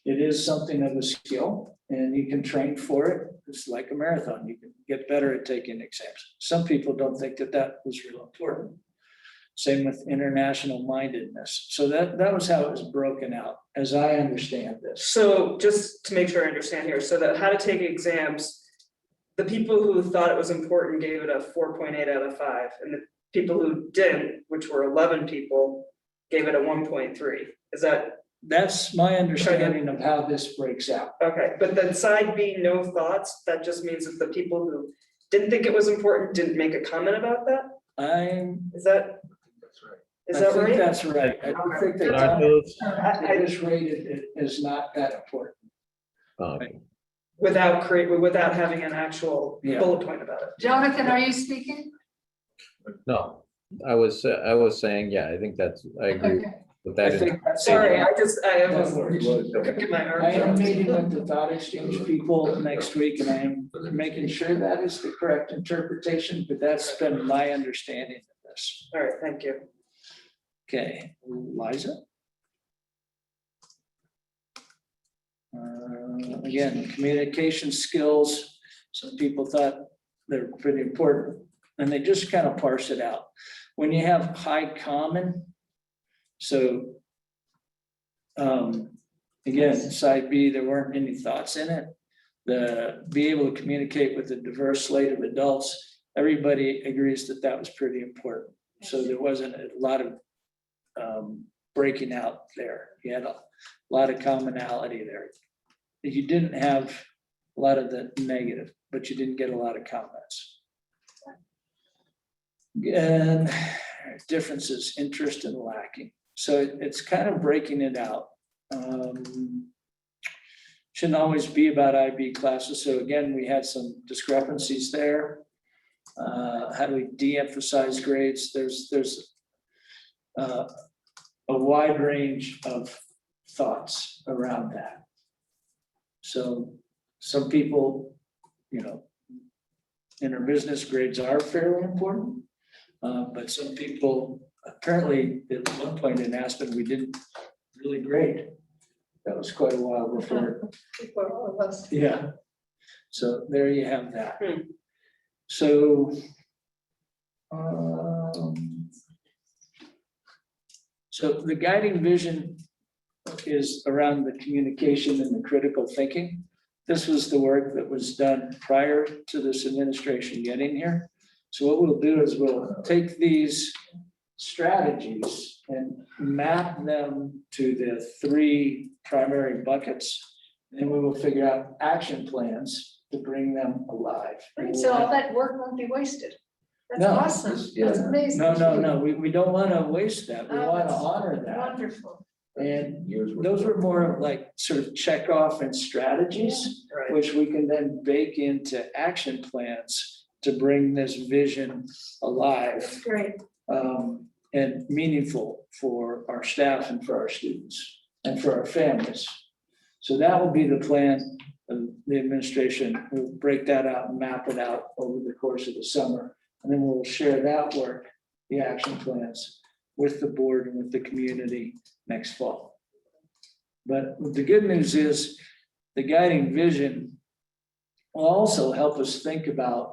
It is something of a skill. And you can train for it. It's like a marathon. You can get better at taking exams. Some people don't think that that was real important. Same with international mindedness. So that was how it was broken out, as I understand this. So just to make sure I understand here, so that how to take exams, the people who thought it was important gave it a 4.8 out of 5, and the people who didn't, which were 11 people, gave it a 1.3. Is that? That's my understanding of how this breaks out. Okay, but then side B, no thoughts, that just means that the people who didn't think it was important didn't make a comment about that? Is that? Is that I think right? that's right. I don't think they I just rated it as not that important. Without having an actual Yeah. bullet point about it. Jonathan, are you speaking? No, I was saying, yeah, I think I agree Okay. with that. I think that's- Sorry, I That works. was. My arms I am up. meeting with the thought exchange people next week, and I am making sure that is the correct interpretation, but that's been my understanding of this. All right, thank you. Okay, Liza? Again, communication skills, some people thought they're pretty important, and they just kind of parse it out. When you have high common, so again, side B, there weren't any thoughts in it. Be able to communicate with a diverse slate of adults, everybody agrees that that was pretty important. So there wasn't a lot of breaking out there. You had a lot of commonality there. You didn't have a lot of the negative, but you didn't get a lot of comments. And differences, interest and lacking. So it's kind of breaking it out. Shouldn't always be about IB classes. So again, we had some discrepancies there. How do we de-emphasize grades? There's a wide range of thoughts around that. So some people, in our business, grades are fairly important. But some people, apparently at one point in Aspen, we didn't really grade. That was quite a while before. Yeah. So there you have that. So the guiding vision is around the communication and the critical thinking. This was the work that was done prior to this administration getting here. So what we'll do is we'll take these strategies and map them to the 3 primary buckets. And we will figure out action plans to bring them alive. So all that work won't be wasted. That's No. awesome. That's amazing. No. We don't want to waste that. We Oh, want to that's honor that. Wonderful. And those were more of like sort of check off and strategies, Right. which we can then bake into action plans to bring this vision alive. Great. And meaningful for our staff and for our students and for our families. So that will be the plan of the administration. We'll break that out and map it out over the course of the summer. And then we'll share that work, the action plans, with the board and with the community next fall. But the good news is the guiding vision will also help us think about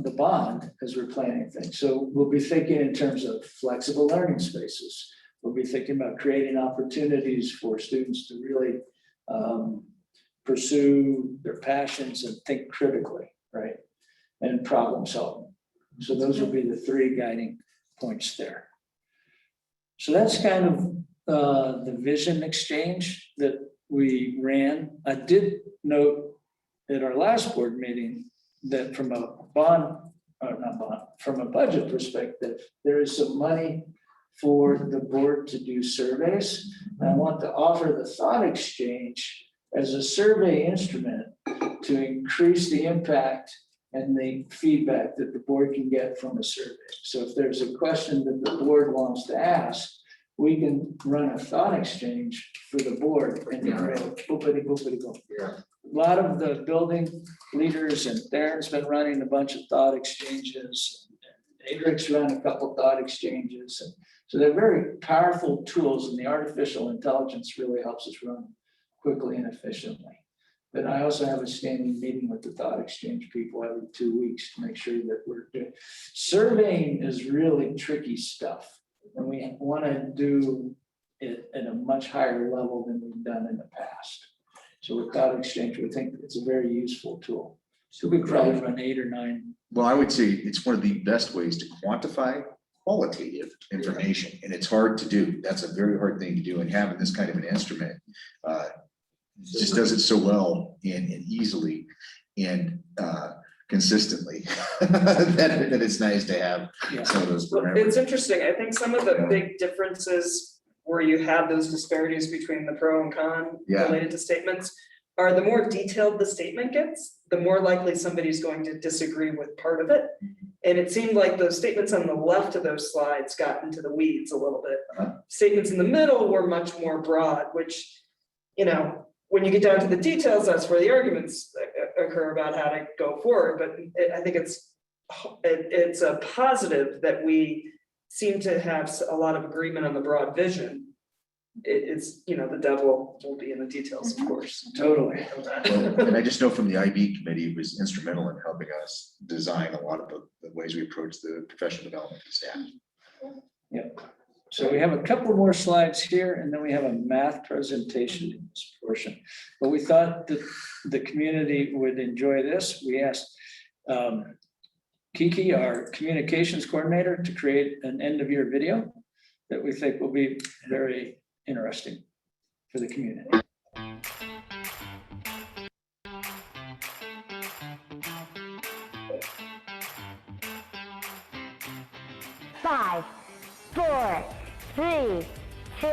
the bond as we're planning things. So we'll be thinking in terms of flexible learning spaces. We'll be thinking about creating opportunities for students to really pursue their passions and think critically, right? And problem solving. So those will be the 3 guiding points there. So that's kind of the vision exchange that we ran. I did note at our last board meeting that from a budget perspective, there is some money for the board to do surveys. And I want to offer the thought exchange as a survey instrument to increase the impact and the feedback that the board can get from a survey. So if there's a question that the board wants to ask, we can run a thought exchange for the board and go boopity boopity boop. Yeah. A lot of the building leaders, and Darren's been running a bunch of thought exchanges. Adric's run a couple thought exchanges. And so they're very powerful tools, and the artificial intelligence really helps us run quickly and efficiently. But I also have a standing meeting with the Thought Exchange people every 2 weeks to make sure that we're doing. Surveying is really tricky stuff. And we want to do it at a much higher level than we've done in the past. So with Thought Exchange, we think it's a very useful tool. So we probably run 8 or 9. Well, I would say it's one of the best ways to quantify qualitative information, and it's hard to do. That's a very hard thing to do, and having this kind of an instrument just does it so well and easily and consistently that it's nice to have some of those parameters. It's interesting. I think some of the big differences where you have those disparities between the pro and con related to statements are the more detailed the statement gets, the more likely somebody's going to disagree with part of it. And it seemed like those statements on the left of those slides got into the weeds a little bit. Statements in the middle were much more broad, which, you know, when you get down to the details, that's where the arguments occur about how to go forward. But I think it's a positive that we seem to have a lot of agreement on the broad vision. It's, you know, the devil will be in the details, of course. Totally. Well, and I just know from the IB committee, it was instrumental in helping us design a lot of the ways we approach the professional development of staff. Yep. So we have a couple more slides here, and then we have a math presentation in this portion. But we thought that the community would enjoy this. We asked Kiki, our communications coordinator, to create an end-of-year video that we think will be very interesting for the community. 5, 4, 3, 2,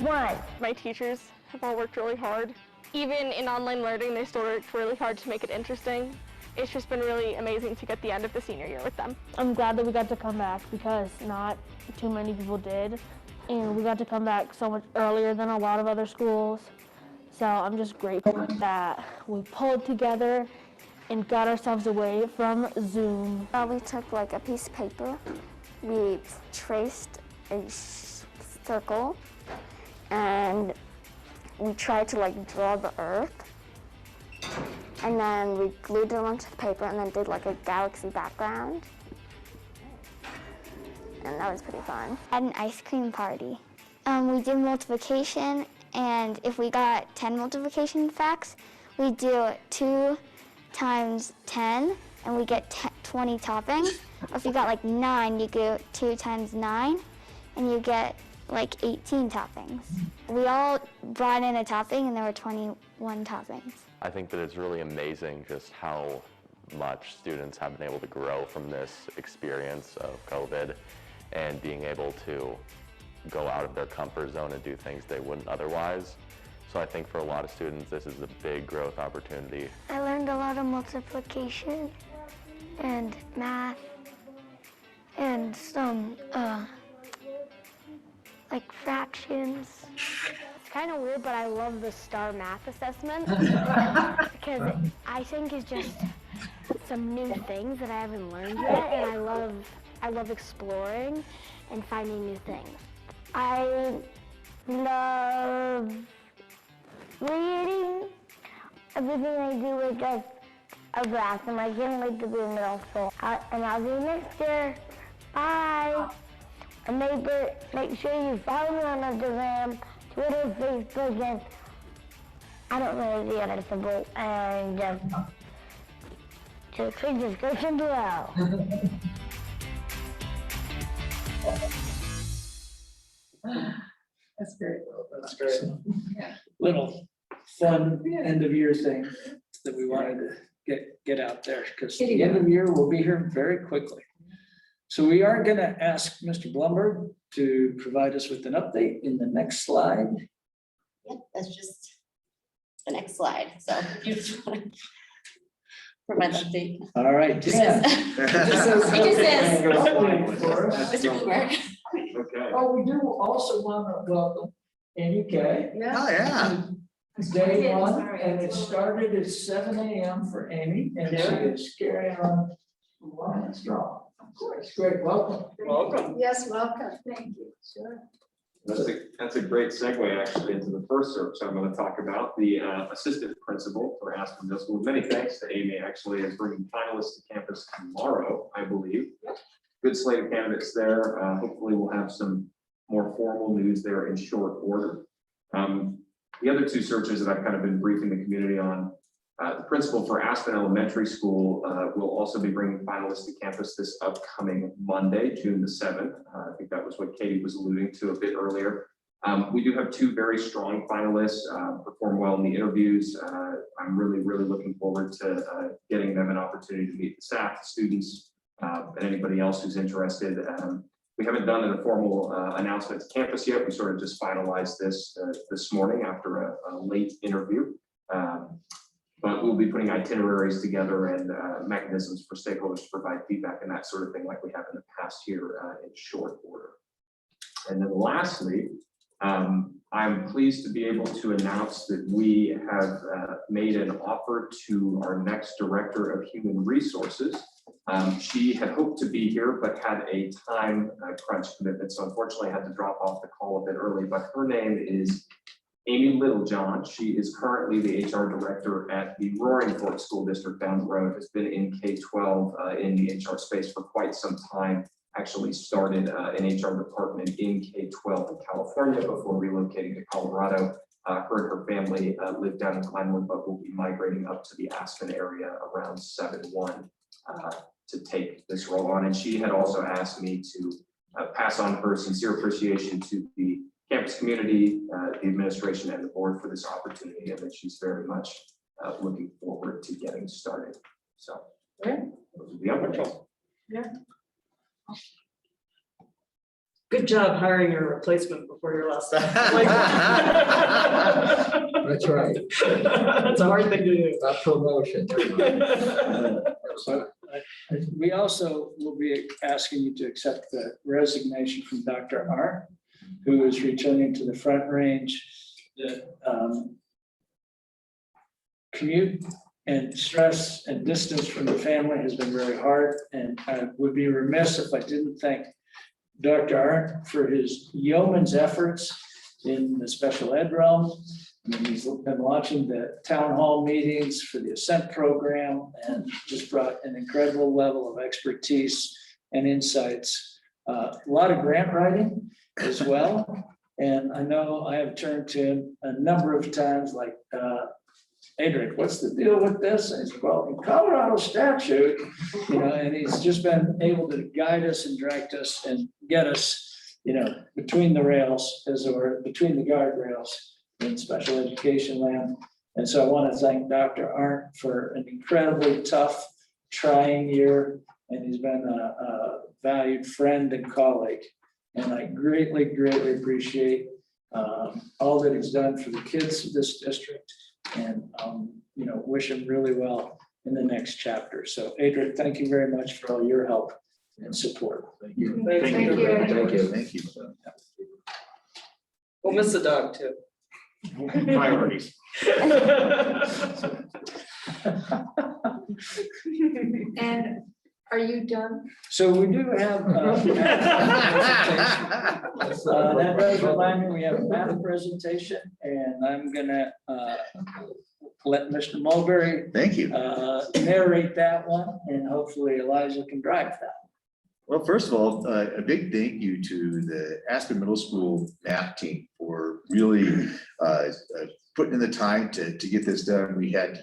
1. My teachers have all worked really hard. Even in online learning, they still worked really hard to make it interesting. It's just been really amazing to get the end of the senior year with them. I'm glad that we got to come back because not too many people did. And we got to come back so much earlier than a lot of other schools. So I'm just grateful that we pulled together and got ourselves away from Zoom. We took like a piece of paper, we traced a circle, and we tried to like draw the earth. And then we glued it onto the paper and then did like a galaxy background. And that was pretty fun. At an ice cream party. We did multiplication, and if we got 10 multiplication facts, we do 2 times 10, and we get 20 toppings. Or if you got like 9, you go 2 times 9, and you get like 18 toppings. We all brought in a topping, and there were 21 toppings. I think that it's really amazing just how much students have been able to grow from this experience of COVID and being able to go out of their comfort zone and do things they wouldn't otherwise. So I think for a lot of students, this is a big growth opportunity. I learned a lot of multiplication and math and some like fractions. It's kind of weird, but I love the STAR math assessment because I think it's just some new things that I haven't learned yet, and I love exploring and finding new things. I love reading. Everything I do is just a graph, and I can't wait to be in middle school. And I'll be next year. Bye. And make sure you follow me on Instagram, Twitter, Facebook, and I don't really do it simple, and just click the description below. That's great. That's great. Little fun end of year thing that we wanted to get out there because the end of year will be here very quickly. So we are going to ask Mr. Blumberg to provide us with an update in the next slide. Yep, that's just the next slide. So if you just want to provide an update. All right. It just says. Mr. Bloomberg. Okay. Oh, we do also want to welcome Amy Kay. Oh, yeah. Day one, and it started at 7 a.m. for Amy, and she is carrying on strong. Of course, great, welcome. Welcome. Yes, welcome. Thank you. Sure. That's a great segue actually into the first search I'm going to talk about, the assistant principal for Aspen Middle School. Many thanks to Amy, actually, is bringing finalists to campus tomorrow, I believe. Good slate of candidates there. Hopefully we'll have some more formal news there in short order. The other two searches that I've kind of been briefing the community on, the principal for Aspen Elementary School will also be bringing finalists to campus this upcoming Monday, June the 7th. I think that was what Katie was alluding to a bit earlier. We do have two very strong finalists, perform well in the interviews. I'm really looking forward to getting them an opportunity to meet the staff, the students, and anybody else who's interested. We haven't done a formal announcement to campus yet. We sort of just finalized this this morning after a late interview. But we'll be putting itineraries together and mechanisms for stakeholders to provide feedback and that sort of thing like we have in the past here in short order. And then lastly, I'm pleased to be able to announce that we have made an offer to our next Director of Human Resources. She had hoped to be here, but had a time crunch commitment, so unfortunately had to drop off the call a bit early, but her name is Amy Littlejohn. She is currently the HR director at the Roaring Fork School District down the road, has been in K-12 in the HR space for quite some time, actually started an HR department in K-12 in California before relocating to Colorado. Her and her family live down in Glenwood, but will be migrating up to the Aspen area around 7/1 to take this role on. And she had also asked me to pass on her sincere appreciation to the campus community, the administration, and the board for this opportunity, and that she's very much looking forward to getting started. So, those are the updates. Yeah. Good job hiring your replacement before your last. That's right. That's a hard thing to do. A promotion. We also will be asking you to accept the resignation from Dr. R, who is returning to the Front Range. The commute and stress and distance from the family has been very hard, and I would be remiss if I didn't thank Dr. Arndt for his yeoman's efforts in the special ed realm. I mean, he's been watching the town hall meetings for the Ascent program and just brought an incredible level of expertise and insights. A lot of grant writing as well. And I know I have turned to him a number of times, like, Adrian, what's the deal with this? And he's, well, in Colorado statute, and he's just been able to guide us and direct us and get us, between the rails, as it were, between the guardrails in special education land. And so I want to thank Dr. Arndt for an incredibly tough, trying year, and he's been a valued friend and colleague. And I greatly appreciate all that he's done for the kids of this district, and wish him really well in the next chapter. So Adrian, thank you very much for all your help and support. Thank you. Thank you. We'll miss the dog too. Priorities. And are you done? So we do have that does remind me, we have a math presentation, and I'm gonna let Mr. Mulberry. Thank you. Narrate that one, and hopefully Elijah can drive that. Well, first of all, a big thank you to the Aspen Middle School math team for really putting in the time to get this done. We had to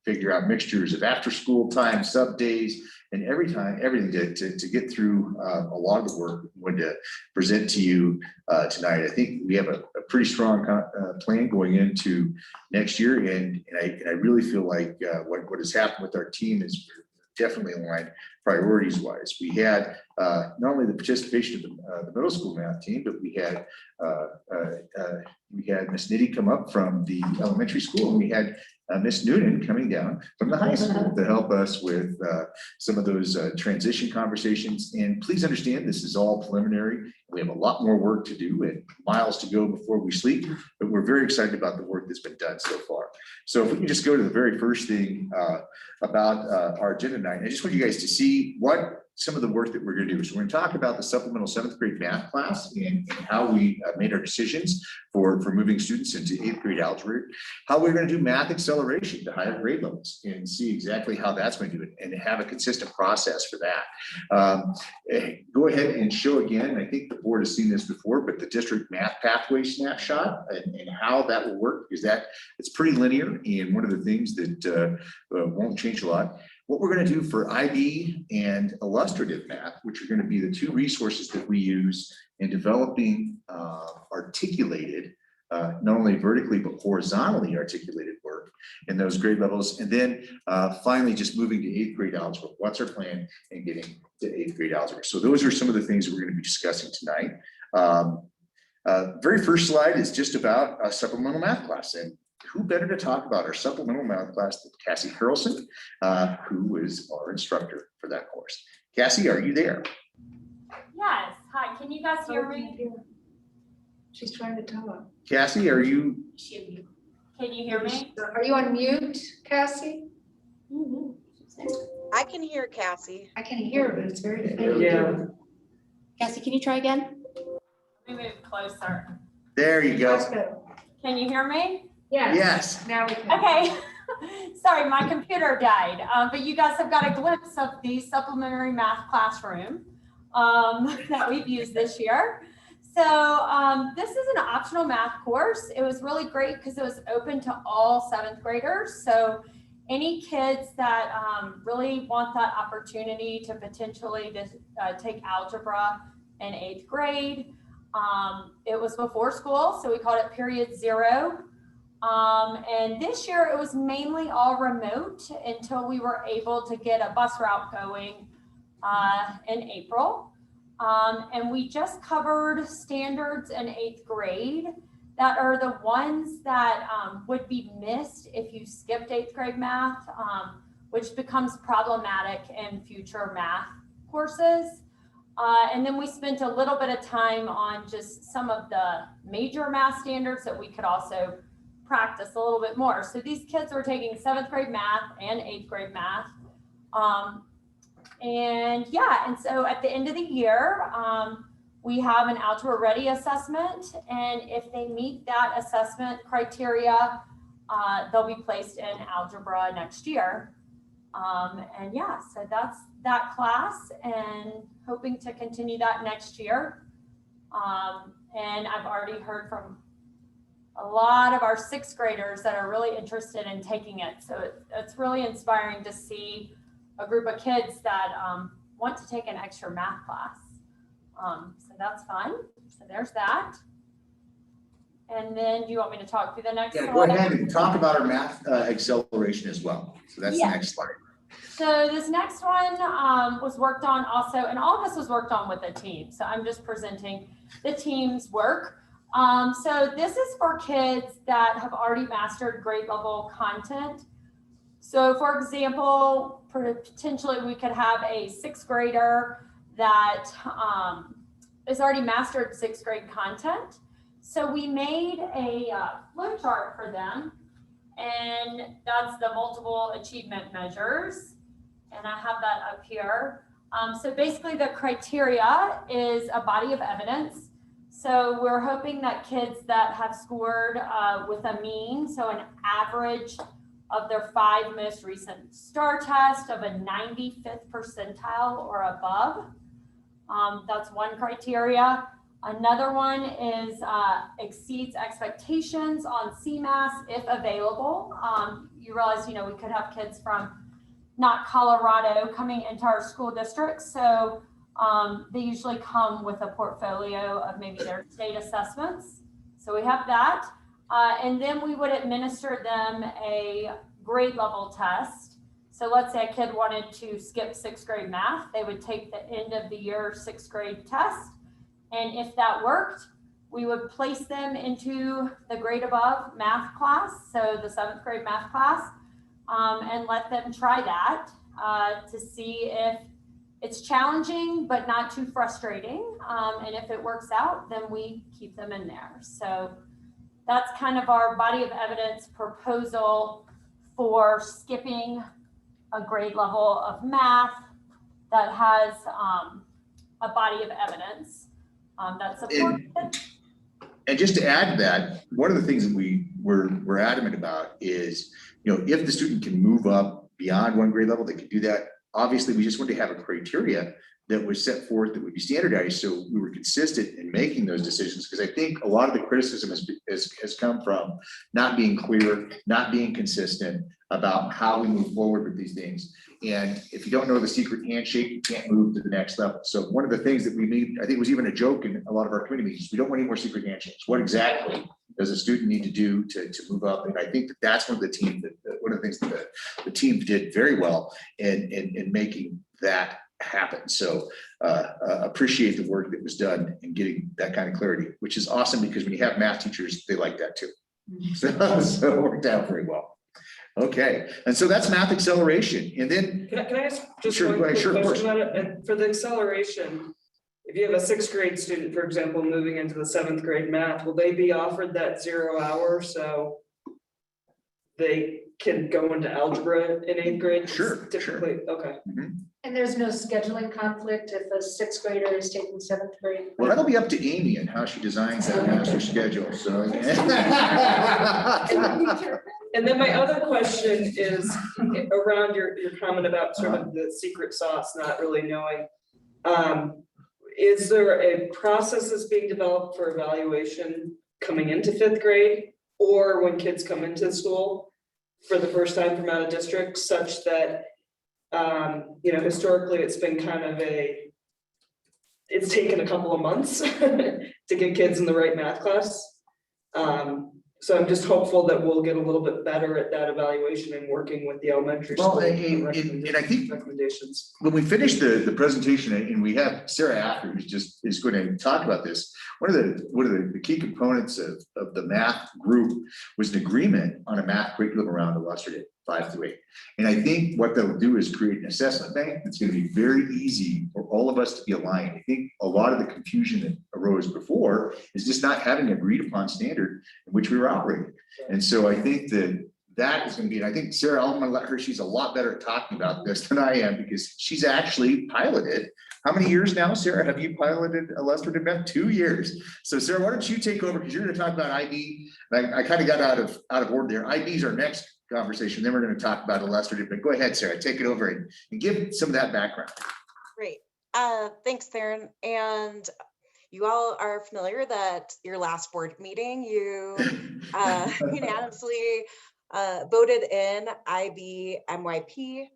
figure out mixtures of after school time, sub days, and everything to get through a lot of the work we wanted to present to you tonight. I think we have a pretty strong plan going into next year, and I really feel like what has happened with our team is definitely aligned priorities wise. We had not only the participation of the middle school math team, but we had Miss Nitty come up from the elementary school, and we had Miss Noonan coming down from the high school to help us with some of those transition conversations. And please understand, this is all preliminary. We have a lot more work to do and miles to go before we sleep, but we're very excited about the work that's been done so far. So if we can just go to the very first thing about our agenda tonight, I just want you guys to see what some of the work that we're going to do. So we're going to talk about the supplemental 7th grade math class and how we made our decisions for moving students into 8th grade algebra, how we're going to do math acceleration to higher grade levels and see exactly how that's going to do it and have a consistent process for that. Go ahead and show again. I think the board has seen this before, but the district math pathway snapshot and how that will work is that it's pretty linear. And one of the things that won't change a lot. What we're going to do for IB and illustrative math, which are going to be the 2 resources that we use in developing articulated, not only vertically, but horizontally articulated work in those grade levels. And then finally, just moving to 8th grade algebra. What's our plan in getting to 8th grade algebra? So those are some of the things that we're going to be discussing tonight. Very first slide is just about a supplemental math class. And who better to talk about our supplemental math class than Cassie Carlson, who is our instructor for that course. Cassie, are you there? Yes. Hi, can you guys hear me? She's trying to tell us. Cassie, are you? Can you hear me? Are you on mute, Cassie? I can hear Cassie. I can hear her, but it's very faint. Yeah. Cassie, can you try again? Let me move closer. There you go. Can you hear me? Yes. Yes. Now we can. Okay. Sorry, my computer died, but you guys have got a glimpse of the supplementary math classroom that we've used this year. So this is an optional math course. It was really great because it was open to all 7th graders. So any kids that really want that opportunity to potentially take algebra in 8th grade. It was before school, so we called it period 0. And this year it was mainly all remote until we were able to get a bus route going in April. And we just covered standards in 8th grade that are the ones that would be missed if you skipped 8th grade math, which becomes problematic in future math courses. And then we spent a little bit of time on just some of the major math standards that we could also practice a little bit more. So these kids were taking 7th grade math and 8th grade math. And so at the end of the year, we have an algebra ready assessment. And if they meet that assessment criteria, they'll be placed in algebra next year. So that's that class and hoping to continue that next year. And I've already heard from a lot of our 6th graders that are really interested in taking it. So it's really inspiring to see a group of kids that want to take an extra math class. So that's fun. So there's that. And then do you want me to talk through the next slide? Yeah, go ahead and talk about our math acceleration as well. So that's the next slide. So this next one was worked on also, and all of this was worked on with a team. So I'm just presenting the team's work. So this is for kids that have already mastered grade level content. So for example, potentially we could have a 6th grader that has already mastered 6th grade content. So we made a flow chart for them, and that's the multiple achievement measures. And I have that up here. So basically the criteria is a body of evidence. So we're hoping that kids that have scored with a mean, so an average of their 5 most recent STAR test of a 95th percentile or above. That's one criteria. Another one is exceeds expectations on CMAS if available. You realize, we could have kids from not Colorado coming into our school district. So they usually come with a portfolio of maybe their state assessments. So we have that. And then we would administer them a grade level test. So let's say a kid wanted to skip 6th grade math. They would take the end of the year 6th grade test. And if that worked, we would place them into the grade above math class. So the 7th grade math class, and let them try that to see if it's challenging, but not too frustrating. And if it works out, then we keep them in there. So that's kind of our body of evidence proposal for skipping a grade level of math that has a body of evidence that supports it. And just to add to that, one of the things that we're adamant about is, if the student can move up beyond one grade level, they can do that. Obviously, we just want to have a criteria that was set forth that would be standardized, so we were consistent in making those decisions. Because I think a lot of the criticism has come from not being clear, not being consistent about how we move forward with these things. And if you don't know the secret handshake, you can't move to the next level. So one of the things that we made, I think it was even a joke in a lot of our committee meetings, we don't want any more secret handshakes. What exactly does a student need to do to move up? And I think that that's one of the things that the team did very well in making that happen. So appreciate the work that was done in getting that kind of clarity, which is awesome, because when you have math teachers, they like that too. So it worked out very well. Okay, and so that's math acceleration. And then Can I ask just Sure, one go ahead. quick Sure, of question course. about it? And for the acceleration, if you have a 6th grade student, for example, moving into the 7th grade math, will they be offered that 0 hour so they can go into algebra in 8th grade? Sure. Typically, okay. And there's no scheduling conflict if a 6th grader is taking 7th grade? Well, that'll be up to Amy and how she designs that master schedule. So. And then my other question is around your comment about sort of the secret sauce, not really knowing. Is there a process that's being developed for evaluation coming into 5th grade, or when kids come into school for the first time from out of district, such that historically it's been kind of it's taken a couple of months to get kids in the right math class. So I'm just hopeful that we'll get a little bit better at that evaluation and working with the elementary school. And I think recommendations. when we finish the presentation, and we have Sarah after, who is going to talk about this, one of the key components of the math group was an agreement on a math curriculum around illustrative 5 through 8. And I think what they'll do is create an assessment bank that's going to be very easy for all of us to be aligned. I think a lot of the confusion that arose before is just not having an agreed upon standard in which we were operating. And so I think that is going to be, and I think Sarah, I'm going to let her, she's a lot better at talking about this than I am, because she's actually piloted. How many years now, Sarah, have you piloted illustrative math? 2 years. So Sarah, why don't you take over, because you're going to talk about IB. I kind of got out of order there. IB is our next conversation. Then we're going to talk about illustrative, but go ahead, Sarah, take it over and give some of that background. Great. Thanks, Theron. And you all are familiar that your last board meeting, you unanimously voted in IB MYP,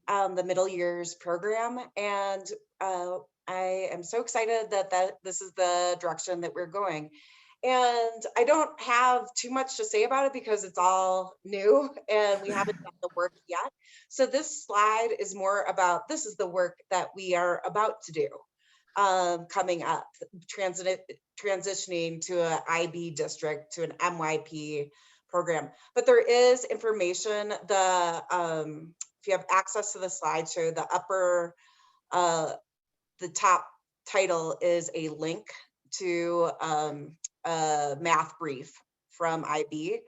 the middle years program. And I am so excited that this is the direction that we're going. And I don't have too much to say about it because it's all new and we haven't done the work yet. So this slide is more about, this is the work that we are about to do coming up, transitioning to an IB district to an MYP program. But there is information, if you have access to the slideshow, the upper, the top title is a link to a math brief from IB.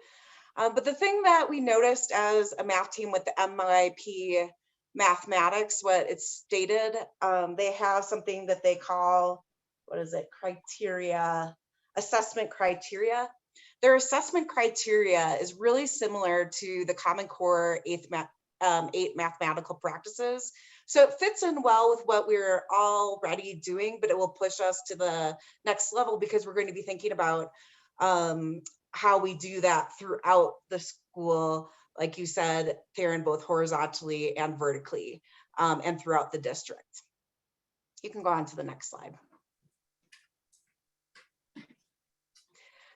But the thing that we noticed as a math team with the MYP mathematics, what it's stated, they have something that they call, assessment criteria. Their assessment criteria is really similar to the Common Core 8 mathematical practices. So it fits in well with what we're already doing, but it will push us to the next level because we're going to be thinking about how we do that throughout the school, like you said, Theron, both horizontally and vertically, and throughout the district. You can go on to the next slide.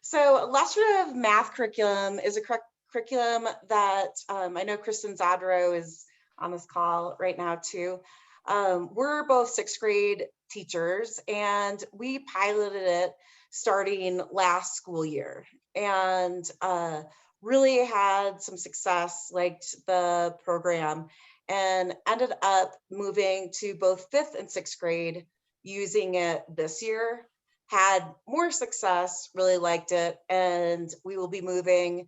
So illustrative math curriculum is a curriculum that I know Kristen Zadro is on this call right now too. We're both 6th grade teachers and we piloted it starting last school year and really had some success, liked the program, and ended up moving to both 5th and 6th grade using it this year. Had more success, really liked it, and we will be moving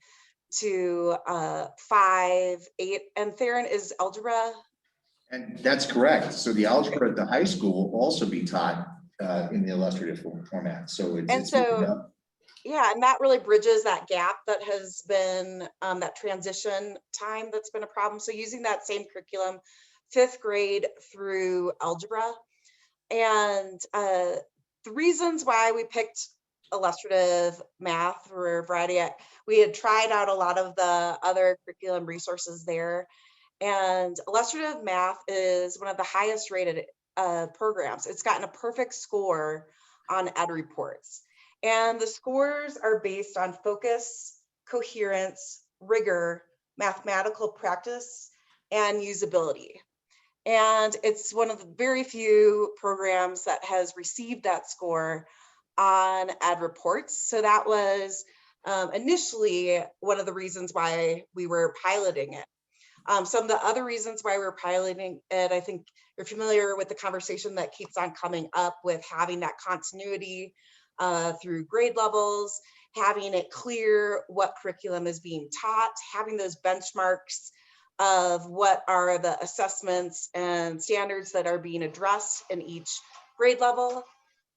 to 5, 8, and Theron is algebra. And that's correct. So the algebra at the high school will also be taught in the illustrative format. So it's. And it's moving so, up. yeah, and that really bridges that gap that has been that transition time that's been a problem. So using that same curriculum, 5th grade through algebra. And the reasons why we picked illustrative math were a variety. We had tried out a lot of the other curriculum resources there. And illustrative math is one of the highest rated programs. It's gotten a perfect score on Ed Reports. And the scores are based on focus, coherence, rigor, mathematical practice, and usability. And it's one of the very few programs that has received that score on Ed Reports. So that was initially one of the reasons why we were piloting it. Some of the other reasons why we're piloting it, I think you're familiar with the conversation that keeps on coming up with having that continuity through grade levels, having it clear what curriculum is being taught, having those benchmarks of what are the assessments and standards that are being addressed in each grade level.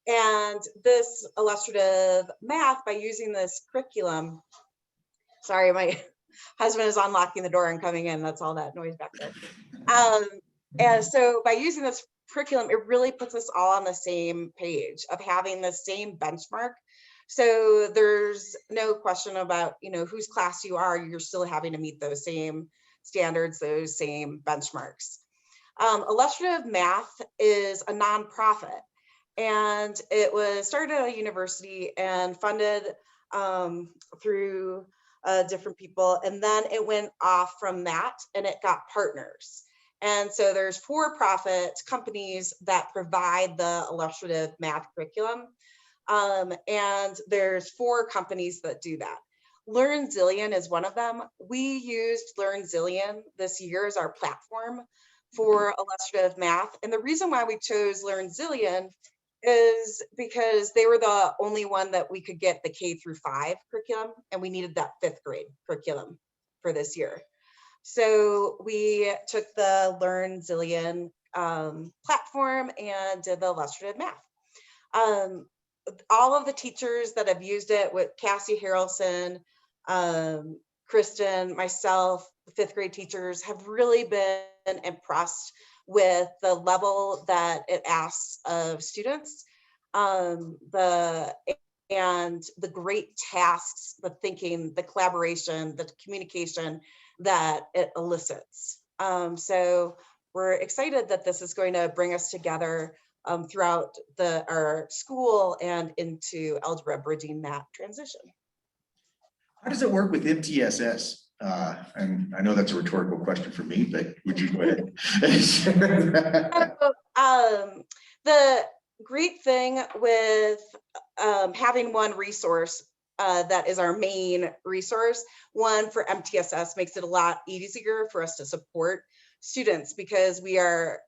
And this illustrative math, by using this curriculum, sorry, my husband is unlocking the door and coming in, that's all that noise back there. And so by using this curriculum, it really puts us all on the same page of having the same benchmark. So there's no question about, you know, whose class you are, you're still having to meet those same standards, those same benchmarks. Illustrative Math is a nonprofit, and it was started at a university and funded through different people. And then it went off from that and it got partners. And so there's for-profit companies that provide the illustrative math curriculum. And there's 4 companies that do that. Learn Zillion is one of them. We used Learn Zillion this year as our platform for illustrative math. And the reason why we chose Learn Zillion is because they were the only one that we could get the K-5 curriculum, and we needed that 5th grade curriculum for this year. So we took the Learn Zillion platform and did the illustrative math. All of the teachers that have used it, with Cassie Harrelson, Kristen, myself, the 5th grade teachers, have really been impressed with the level that it asks of students, and the great tasks, the thinking, the collaboration, the communication that it elicits. So we're excited that this is going to bring us together throughout our school and into algebra, bridging that transition. How does it work with MTSS? And I know that's a rhetorical question for me, but would you go ahead? The great thing with having one resource that is our main resource, one for MTSS, makes it a lot easier for us to support students, because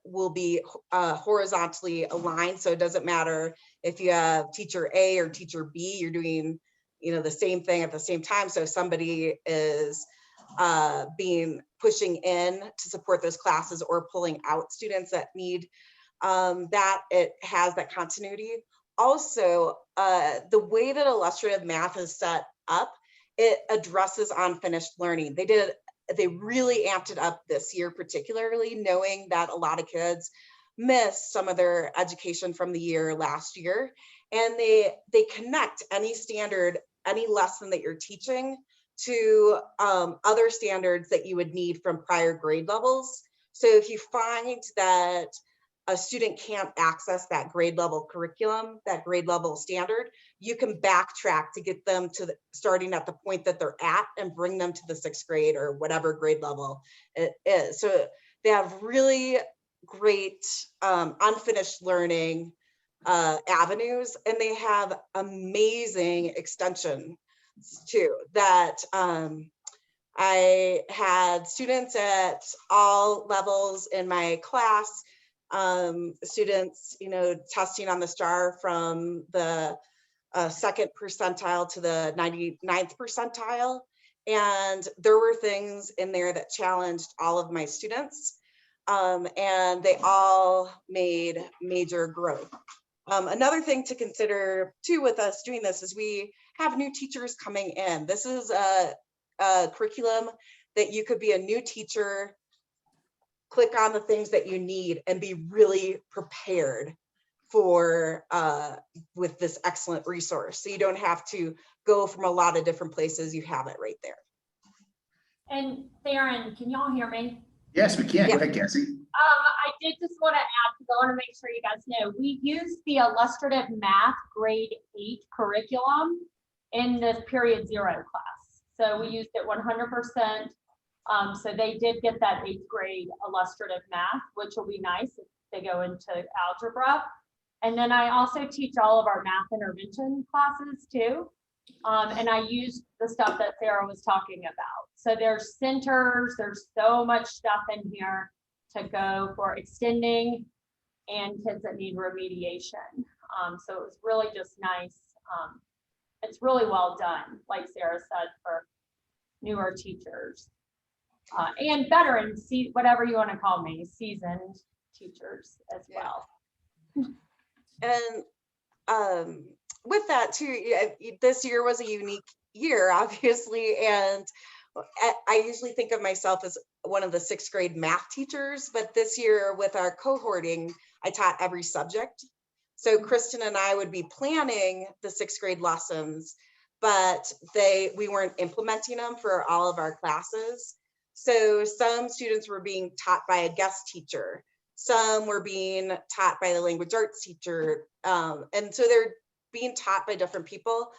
will be horizontally aligned. So it doesn't matter if you have teacher A or teacher B, you're doing, you know, the same thing at the same time. So if somebody is pushing in to support those classes or pulling out students that need that, it has that continuity. Also, the way that illustrative math is set up, it addresses unfinished learning. They really amped it up this year, particularly knowing that a lot of kids missed some of their education from the year last year. And they connect any standard, any lesson that you're teaching to other standards that you would need from prior grade levels. So if you find that a student can't access that grade level curriculum, that grade level standard, you can backtrack to get them to starting at the point that they're at and bring them to the 6th grade or whatever grade level it is. So they have really great unfinished learning avenues, and they have amazing extension too, that I had students at all levels in my class, students, you know, testing on the STAR from the 2nd percentile to the 99th percentile. And there were things in there that challenged all of my students. and they all made major growth. Another thing to consider too with us doing this is we have new teachers coming in. This is a curriculum that you could be a new teacher, click on the things that you need and be really prepared for with this excellent resource. So you don't have to go from a lot of different places. You have it right there. And Theron, can y'all hear me? Yes, we can. Go ahead, Cassie. I did just want to add, because I want to make sure you guys know, we use the illustrative math grade 8 curriculum in the period 0 class. So we used it 100%. So they did get that 8th grade illustrative math, which will be nice if they go into algebra. And then I also teach all of our math intervention classes too. And I use the stuff that Sarah was talking about. So there's centers, there's so much stuff in here to go for extending and kids that need remediation. So it was really just nice. It's really well done, like Sarah said, for newer teachers and veterans, whatever you want to call me, seasoned teachers as well. And with that too, this year was a unique year, obviously, and I usually think of myself as one of the 6th grade math teachers, but this year with our cohorting, I taught every subject. So Kristen and I would be planning the 6th grade lessons, but we weren't implementing them for all of our classes. So some students were being taught by a guest teacher. Some were being taught by the language arts teacher. And so they're being taught by different people.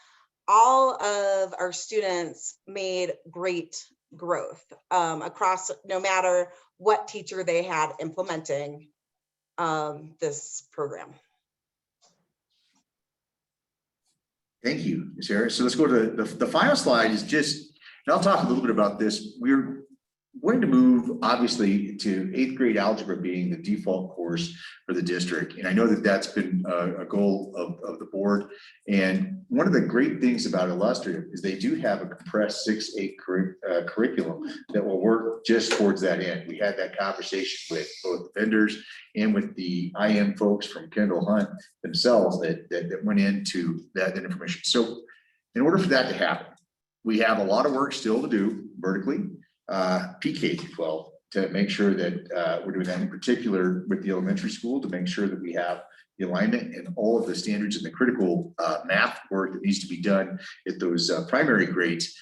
All of our students made great growth across, no matter what teacher they had implementing this program. Thank you, Sarah. So let's go to the final slide is just, and I'll talk a little bit about this. We're going to move obviously to 8th grade algebra being the default course for the district. And I know that that's been a goal of the board. And one of the great things about Illustrative is they do have a compressed 6-8 curriculum that will work just towards that end. We had that conversation with both vendors and with the IM folks from Kendall Hunt themselves that went into that information. So in order for that to happen, we have a lot of work still to do vertically. PK through 12 to make sure that we're doing that in particular with the elementary school to make sure that we have the alignment and all of the standards and the critical math work that needs to be done at those primary grades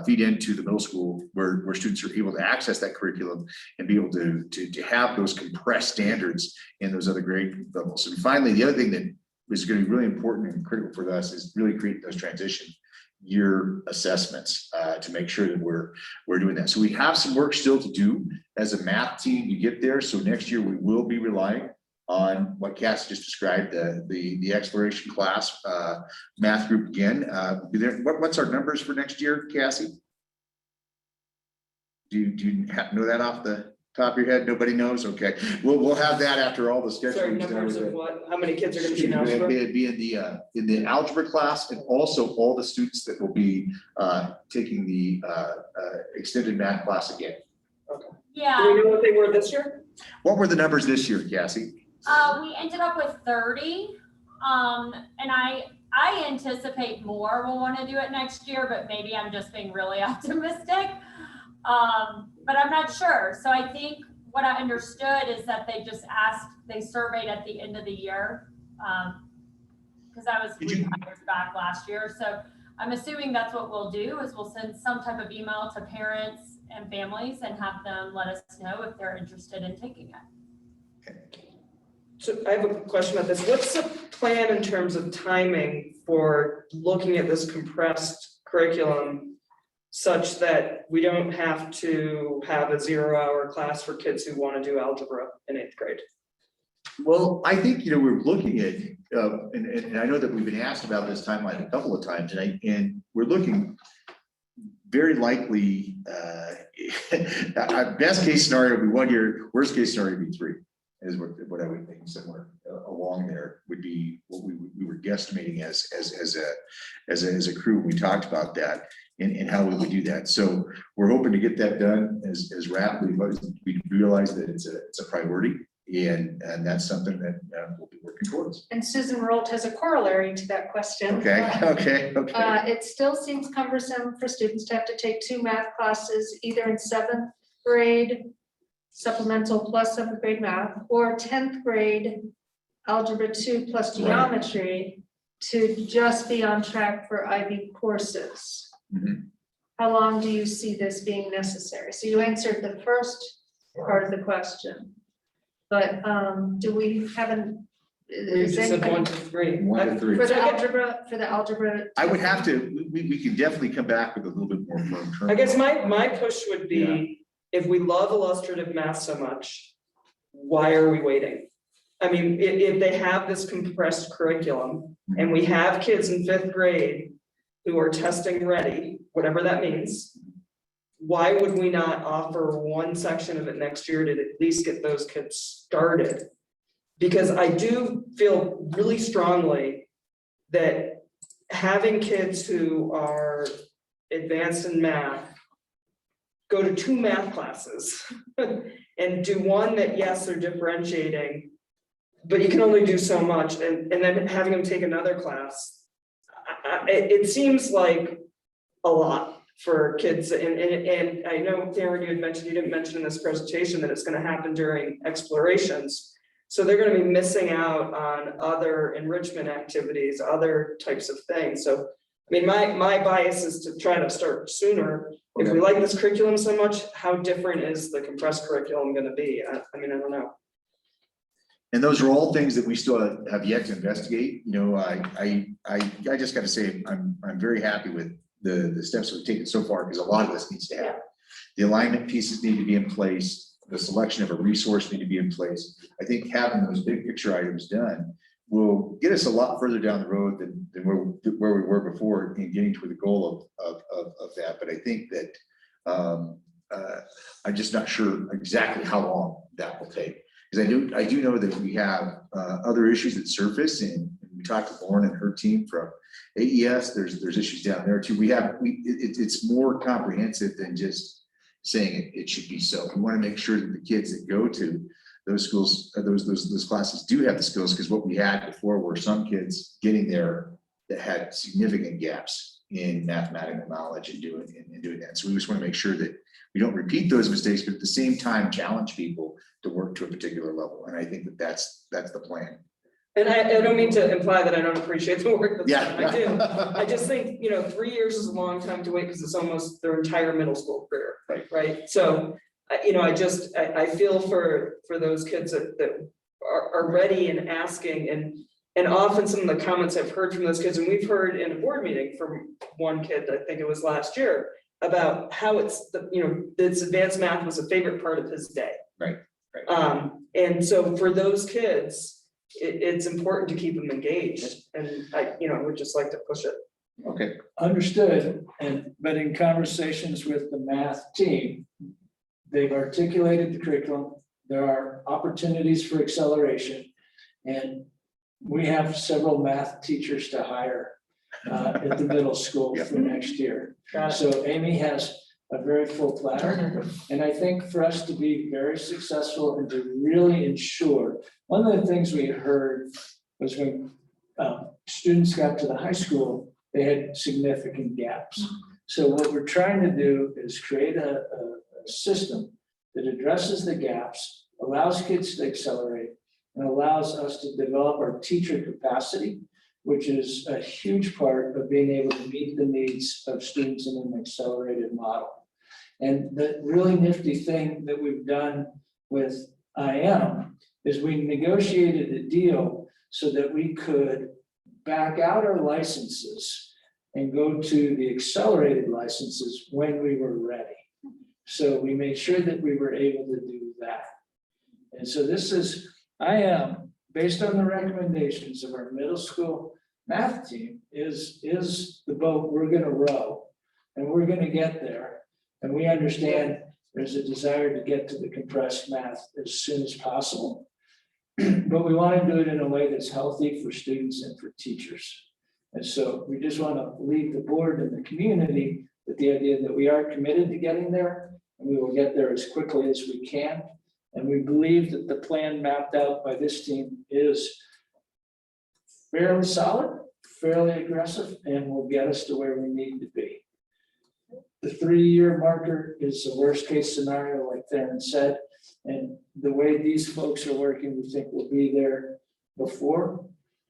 feed into the middle school where students are able to access that curriculum and be able to have those compressed standards in those other grade levels. And finally, the other thing that is going to be really important and critical for us is really creating those transition year assessments to make sure that we're doing that. So we have some work still to do as a math team to get there. So next year we will be relying on what Cassie just described, the exploration class math group again. What's our numbers for next year, Cassie? Do you know that off the top of your head? Nobody knows? Okay, we'll have that after all the scheduling. Sorry, numbers of what? How many kids are going to be in algebra? It'd be in the algebra class, and also all the students that will be taking the extended math class again. Okay. Yeah. Do we know what they were this year? What were the numbers this year, Cassie? We ended up with 30. And I anticipate more will want to do it next year, but maybe I'm just being really optimistic. But I'm not sure. So I think what I understood is that they just they surveyed at the end of the year. Because I was 3 hires back last year. So I'm assuming that's what we'll do is we'll send some type of email to parents and families and have them let us know if they're interested in taking it. So I have a question about this. What's the plan in terms of timing for looking at this compressed curriculum such that we don't have to have a 0-hour class for kids who want to do algebra in 8th grade? Well, I think, we're looking at, and I know that we've been asked about this timeline a couple of times, and we're looking very likely, best case scenario would be 1 year, worst case scenario would be 3, is what I would think somewhere along there would be what we were guesstimating as a crew. We talked about that. in how we would do that. So we're hoping to get that done as rapidly as we realize that it's a priority. And that's something that we'll be working towards. And Susan Rolt has a corollary to that question. Okay, okay. It still seems cumbersome for students to have to take 2 math classes, either in 7th grade supplemental plus 7th grade math, or 10th grade algebra 2 plus geometry to just be on track for IB courses. How long do you see this being necessary? So you answered the first part of the question, but do we have an? We just said 1 to 3. 1 to 3. For the algebra. I would have to, we can definitely come back with a little bit more firm term. I guess my push would be, if we love illustrative math so much, why are we waiting? I mean, if they have this compressed curriculum and we have kids in 5th grade who are testing ready, whatever that means, why would we not offer one section of it next year to at least get those kids started? Because I do feel really strongly that having kids who are advanced in math go to 2 math classes and do one that, yes, they're differentiating, but you can only do so much, and then having them take another class, it seems like a lot for kids. And I know, Darren, you had mentioned, you didn't mention in this presentation that it's going to happen during explorations. So they're going to be missing out on other enrichment activities, other types of things. So, I mean, my bias is to try to start sooner. If we like this curriculum so much, how different is the compressed curriculum going to be? I mean, I don't know. And those are all things that we still have yet to investigate. You know, I just got to say, I'm very happy with the steps we've taken so far, because a lot of this needs to happen. The alignment pieces need to be in place. The selection of a resource need to be in place. I think having those big picture items done will get us a lot further down the road than where we were before in getting to the goal of that. But I think that I'm just not sure exactly how long that will take. Because I do know that we have other issues that surface, and we talked to Lauren and her team from AES. There's issues down there too. It's more comprehensive than just saying it should be so. We want to make sure that the kids that go to those schools, those classes do have the skills, because what we had before were some kids getting there that had significant gaps in mathematical knowledge and doing that. So we just want to make sure that we don't repeat those mistakes, but at the same time challenge people to work to a particular level. And I think that that's the plan. And I don't mean to imply that I don't appreciate the work that's done. Yeah. I do. I just think, 3 years is a long time to wait, because it's almost their entire middle school career. Right. So, I feel for those kids that are ready and asking, and often some of the comments I've heard from those kids, and we've heard in a board meeting from one kid, I think it was last year, about how it's this advanced math was a favorite part of his day. Right. And so for those kids, it's important to keep them engaged, and I would just like to push it. Okay. Understood. But in conversations with the math team, they've articulated the curriculum. There are opportunities for acceleration, and we have several math teachers to hire at the middle school for next year. So Amy has a very full platter. And I think for us to be very successful and to really ensure, one of the things we heard was when students got to the high school, they had significant gaps. So what we're trying to do is create a system that addresses the gaps, allows kids to accelerate, and allows us to develop our teacher capacity, which is a huge part of being able to meet the needs of students in an accelerated model. And the really nifty thing that we've done with IM is we negotiated a deal so that we could back out our licenses and go to the accelerated licenses when we were ready. So we made sure that we were able to do that. And so this is IM, based on the recommendations of our middle school math team, is the boat we're going to row, and we're going to get there. And we understand there's a desire to get to the compressed math as soon as possible. But we want to do it in a way that's healthy for students and for teachers. And so we just want to leave the board and the community with the idea that we are committed to getting there, and we will get there as quickly as we can. And we believe that the plan mapped out by this team is fairly solid, fairly aggressive, and will get us to where we need to be. The 3-year marker is the worst case scenario, like Theron said, and the way these folks are working, we think we'll be there before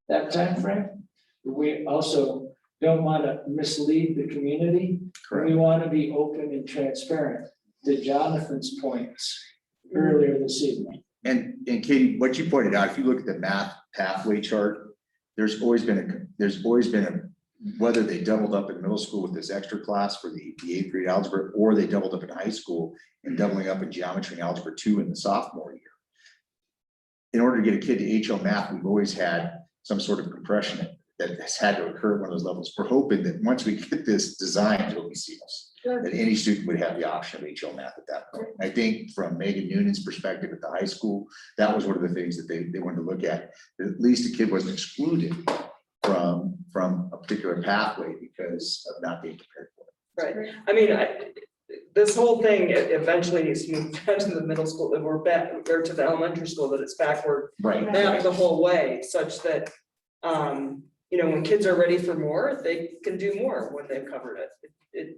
that time frame. We also don't want to mislead the community. We want to be open and transparent, to Jonathan's points earlier this evening. And Katie, what you pointed out, if you look at the math pathway chart, there's always been a, whether they doubled up in middle school with this extra class for the 8th grade algebra, or they doubled up in high school and doubling up in geometry and algebra 2 in the sophomore year. In order to get a kid to HO math, we've always had some sort of compression that has had to occur at one of those levels. We're hoping that once we get this designed, it'll be seamless, that any student would have the option of HO math at that point. I think from Megan Noonan's perspective at the high school, that was one of the things that they wanted to look at least a kid wasn't excluded from a particular pathway because of not being prepared for it. Right. I mean, this whole thing eventually needs to move down to the middle school, that we're back, or to the elementary school, that it's backward mapped the whole way, such that, you know, when kids are ready for more, they can do more when they've covered it.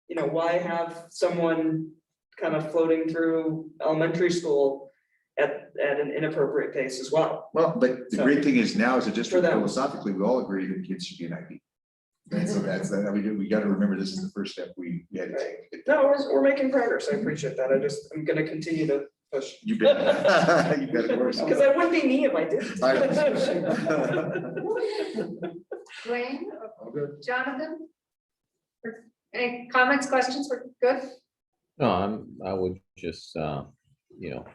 You know, why have someone kind of floating through elementary school at an inappropriate pace as well? Well, but the great thing is now as a district, them. philosophically, we all agree that kids should be an IB. And so that's, we got to remember this is the first step we had to take. No, we're making progress. I appreciate that. I'm gonna continue to push. You bet. You bet, of course. Because I wouldn't be me if I didn't. Dwayne, Jonathan? Any comments, questions? We're good? No, I would just, you know,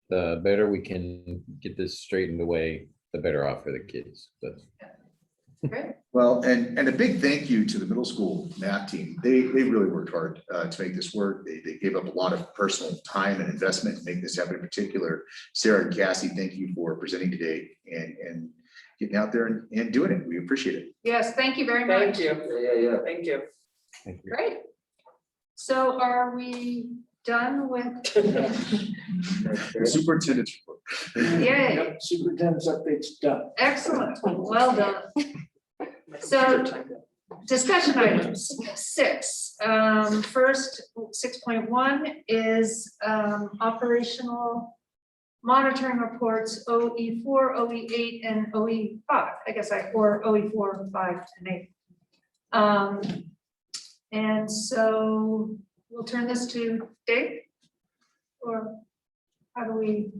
the better we can get this straightened away, the better off for the kids. That's Great. Well, and a big thank you to the middle school math team. They really worked hard to make this work. They gave up a lot of personal time and investment to make this happen. In particular, Sarah and Cassie, thank you for presenting today and getting out there and doing it. We appreciate it. Yes, thank you very much. Thank you. Thank you. Great. So are we done with? The superintendent's report. Yay. Yep, superintendent's update's done. Excellent. Well done. So discussion items, 6. First, 6.1 is operational monitoring reports, OE4, OE8, and OE5. I guess or OE4, 5, and 8. And so we'll turn this to Dave, or how do we?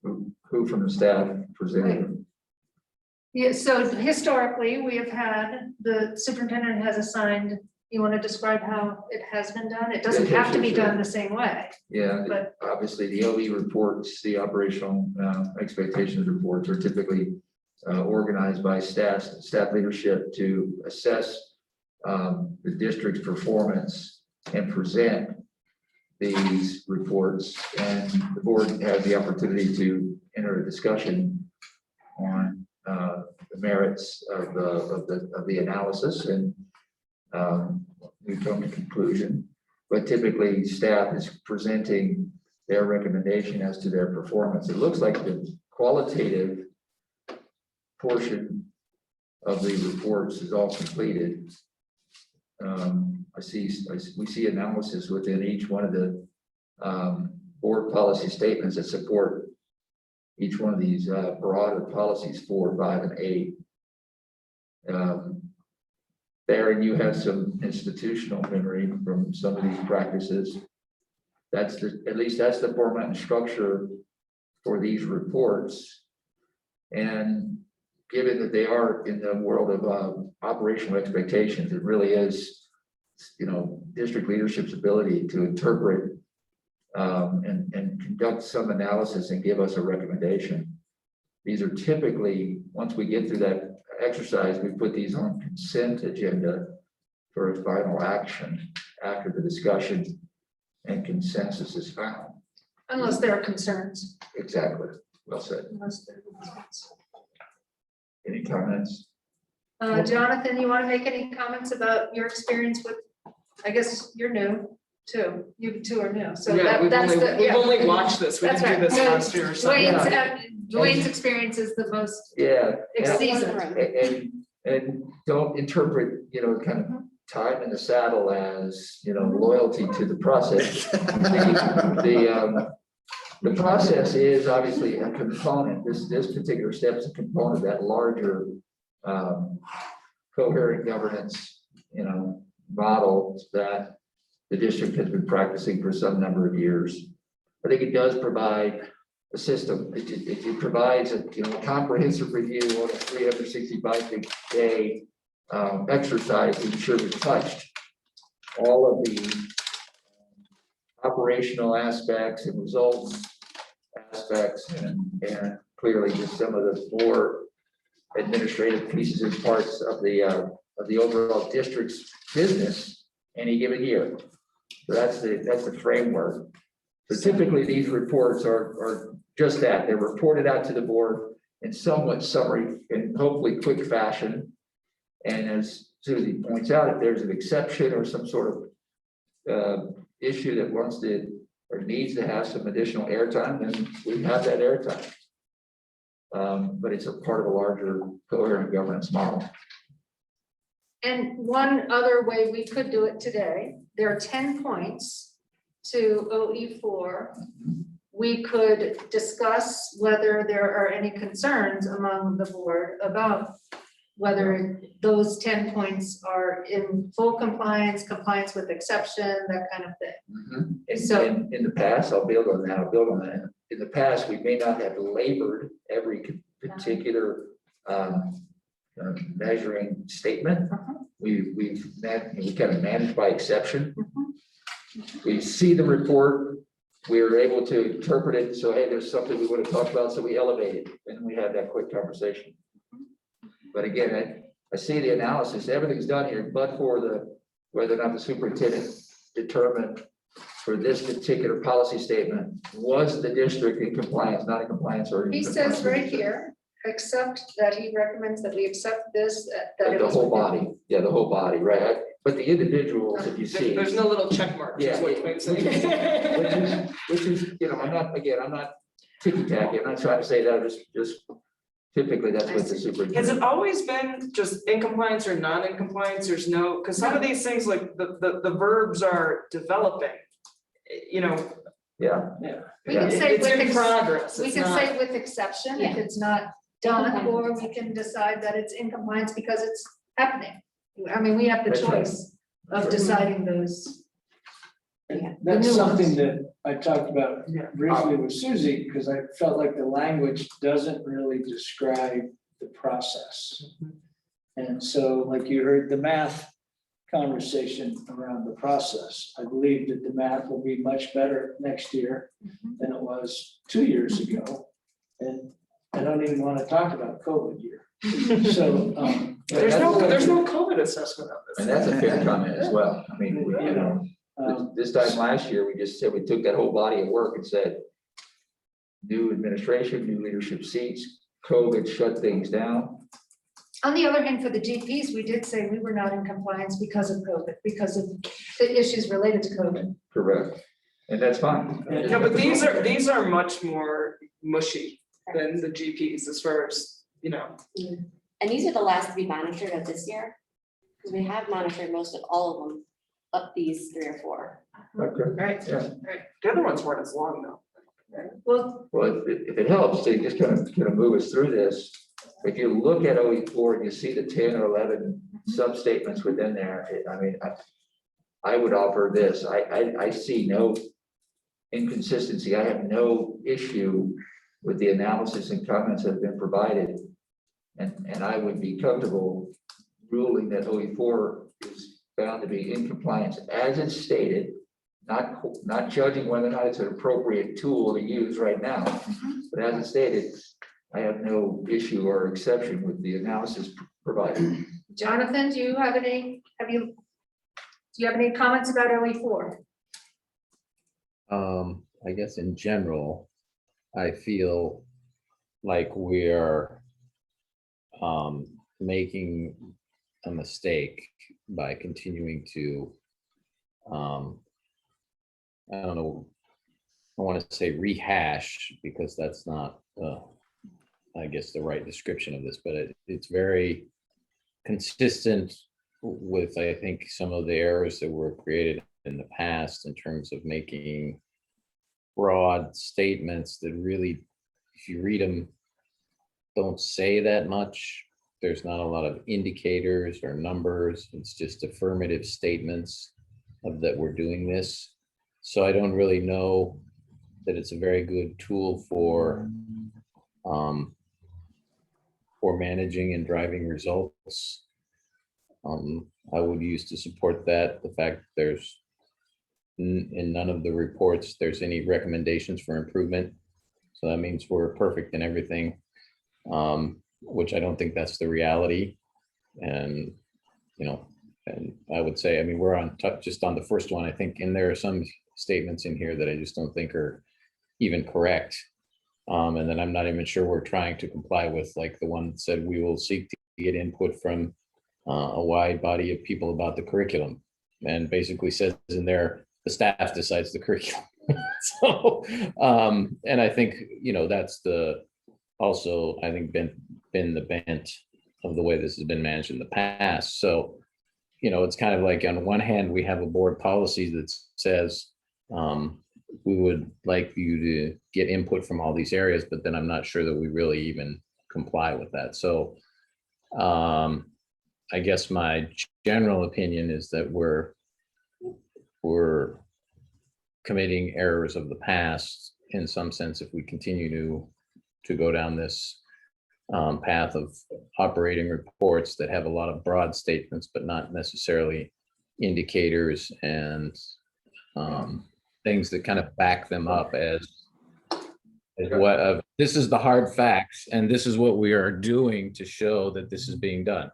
Who from the staff presented? Yeah, so historically, we have had, the superintendent has assigned, you want to describe how it has been done? It doesn't have to be done the same way. Yeah, but obviously the OE reports, the operational expectations reports are typically organized by staff leadership to assess the district's performance and present these reports, and the board has the opportunity to enter a discussion on the merits of the analysis, and we come to conclusion. But typically, staff is presenting their recommendation as to their performance. It looks like the qualitative portion of the reports is all completed. We see analysis within each one of the board policy statements that support each one of these broader policies, 4, 5, and 8. Theron, you have some institutional memory from some of these practices. At least that's the format and structure for these reports. And given that they are in the world of operational expectations, it really is, district leadership's ability to interpret and conduct some analysis and give us a recommendation. These are typically, once we get through that exercise, we put these on consent agenda for a final action after the discussion and consensus is found. Unless there are concerns. Exactly. Well said. Unless there are concerns. Any comments? Jonathan, you want to make any comments about your experience with, I guess you're new too. You two are new, so Yeah, that's the. we've yeah. only watched this. We That's didn't do right. this So last year or something. Dwayne's experience is the most Yeah. seasoned. And don't interpret, kind of time in the saddle as, loyalty to the process. The process is obviously a component, this particular step is a component of that larger coherent governance, model that the district has been practicing for some number of years. I think it does provide a system. It provides a comprehensive review on a 365-day exercise to ensure we've touched all of the operational aspects and results aspects and clearly just some of the more administrative pieces and parts of the overall district's business any given year. So that's the framework. So typically these reports are just that. They're reported out to the board in somewhat summary and hopefully quick fashion. And as Susie points out, if there's an exception or some sort of issue that wants to or needs to have some additional airtime, then we have that airtime. But it's a part of a larger coherent governance model. And one other way we could do it today, there are 10 points to OE4. We could discuss whether there are any concerns among the board about whether those 10 points are in full compliance with exception, that kind of thing. And So- in the past, I'll build on that. In the past, we may not have labored every particular measuring statement. We kind of managed by exception. We see the report, we were able to interpret it. So, hey, there's something we want to talk about. So we elevate it and we have that quick conversation. But again, I see the analysis, everything's done here, but for whether or not the superintendent determined for this particular policy statement, was the district in compliance, not in compliance, or? He says right here, except that he recommends that we accept this, that it The was whole body, yeah, the whole body, right? But the individuals that you see. There's no little check mark. Yeah, Is what Dwayne's saying. which is, I'm not ticky-tacky, I'm not trying to say that, just typically that's what the Has superintendent. it always been just in compliance or not in compliance? There's no, because some of these things like the verbs are developing, Yeah. We can say It's with in progress. We It's can not- say with exception if Yeah. it's not done, or we can decide that it's in compliance because it's happening. I mean, we have the That's right. choice of deciding those. That's The something nuance. that I talked about briefly with Susie, because I felt like the language doesn't really describe the process. And so, like you heard the math conversation around the process, I believe that the math will be much better next year than it was 2 years ago. And I don't even want to talk about COVID year. So, There's no COVID assessment of this. And that's a fair comment as well. I mean, this time last year, we just said, we took that whole body of work and said, new administration, new leadership seats, COVID shut things down. On the other hand, for the GPs, we did say we were not in compliance because of COVID, because of the issues related to COVID. Correct. And that's fine. Yeah, but these are much more mushy than the GPs as far as, And these are the last to be monitored of this year, because we have monitored most of all of them, up these 3 or 4. Okay. Right. Yeah. The other ones weren't as long though. Well, Well, if it helps to just kind of move us through this, if you look at OE4 and you see the 10 or 11 sub-statements within there, I would offer this. I see no inconsistency. I have no issue with the analysis and comments that have been provided. And I would be comfortable ruling that OE4 is found to be in compliance as it's stated, not judging whether or not it's an appropriate tool to use right now. But as it's stated, I have no issue or exception with the analysis provided. Jonathan, do you have any comments about OE4? I guess in general, I feel like we're making a mistake by continuing to, I don't know, I want to say rehash, because that's not, I guess, the right description of this, but it's very consistent with, I think, some of the errors that were created in the past in terms of making broad statements that really, if you read them, don't say that much. There's not a lot of indicators or numbers. It's just affirmative statements of that we're doing this. So I don't really know that it's a very good tool for managing and driving results. I would use to support that the fact that there's in none of the reports there's any recommendations for improvement. So that means we're perfect in everything, which I don't think that's the reality. And and I would say, I mean, we're on just on the first one, I think, and there are some statements in here that I just don't think are even correct. And then I'm not even sure we're trying to comply with, like the one that said we will seek to get input from a wide body of people about the curriculum, and basically says in there the staff decides the curriculum. So and I think that's also I think been the bent of the way this has been managed in the past. So it's kind of like, on one hand we have a board policy that says we would like you to get input from all these areas, but then I'm not sure that we really even comply with that. So I guess my general opinion is that we're committing errors of the past in some sense if we continue to go down this path of operating reports that have a lot of broad statements, but not necessarily indicators and things that kind of back them up as what this is the hard facts and this is what we are doing to show that this is being done.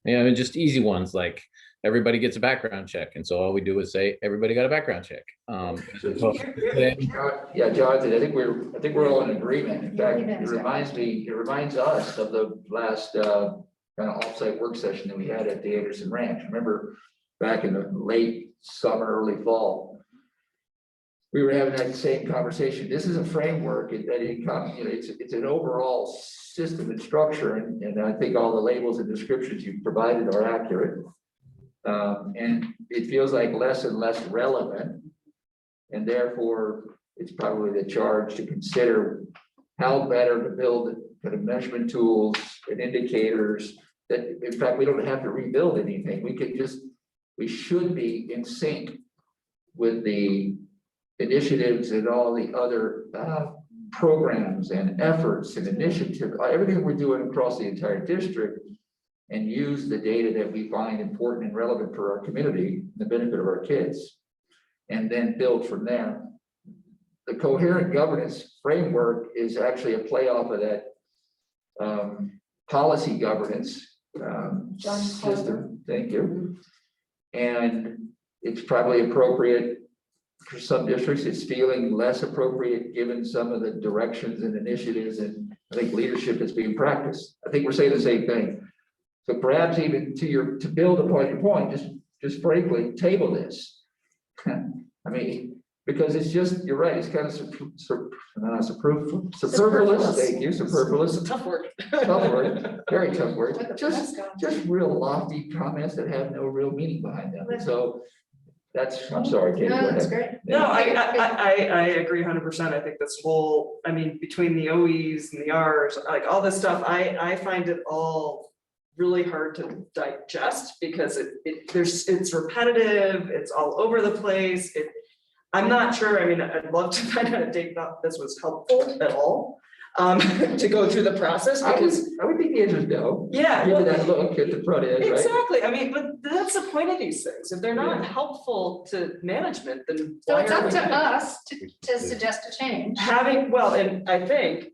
And just easy ones like everybody gets a background check, and so all we do is say everybody got a background check. Yeah, Jonathan, I think we're all in agreement. In fact, it reminds us of the last kind of offsite work session that we had at the Anderson Ranch. Remember back in the late summer, early fall, we were having that same conversation. This is a framework that it's an overall system and structure, and I think all the labels and descriptions you've provided are accurate. And it feels like less and less relevant, and therefore it's probably the charge to consider how better to build kind of measurement tools and indicators that, in fact, we don't have to rebuild anything. We should be in sync with the initiatives and all the other programs and efforts and initiatives, everything we're doing across the entire district, and use the data that we find important and relevant for our community, the benefit of our kids, and then build from there. The coherent governance framework is actually a play off of that policy governance system. Thank you. And it's probably appropriate for some districts. It's feeling less appropriate given some of the directions and initiatives and I think leadership that's being practiced. I think we're saying the same thing. So perhaps even to build upon your point, just frankly table this. I mean, because it's just, you're right, it's kind of superfluous. Thank you, superfluous. Tough word. Tough word, very tough word. Just real lofty comments that have no real meaning behind them. So I'm sorry, Kate. No, that's great. No, I agree 100%. I think this whole, I mean, between the OEs and the Rs, like all this stuff, I find it all really hard to digest because it's repetitive, it's all over the place. I'm not sure, I mean, I'd love to find out if Dave thought this was helpful at all, to go through the process, because I would think the answer is no. Yeah. Give it that look at the front end, right? Exactly. I mean, but that's the point of these things. If they're not helpful to management, then So why it's are up we to doing it? us to suggest a change. And I think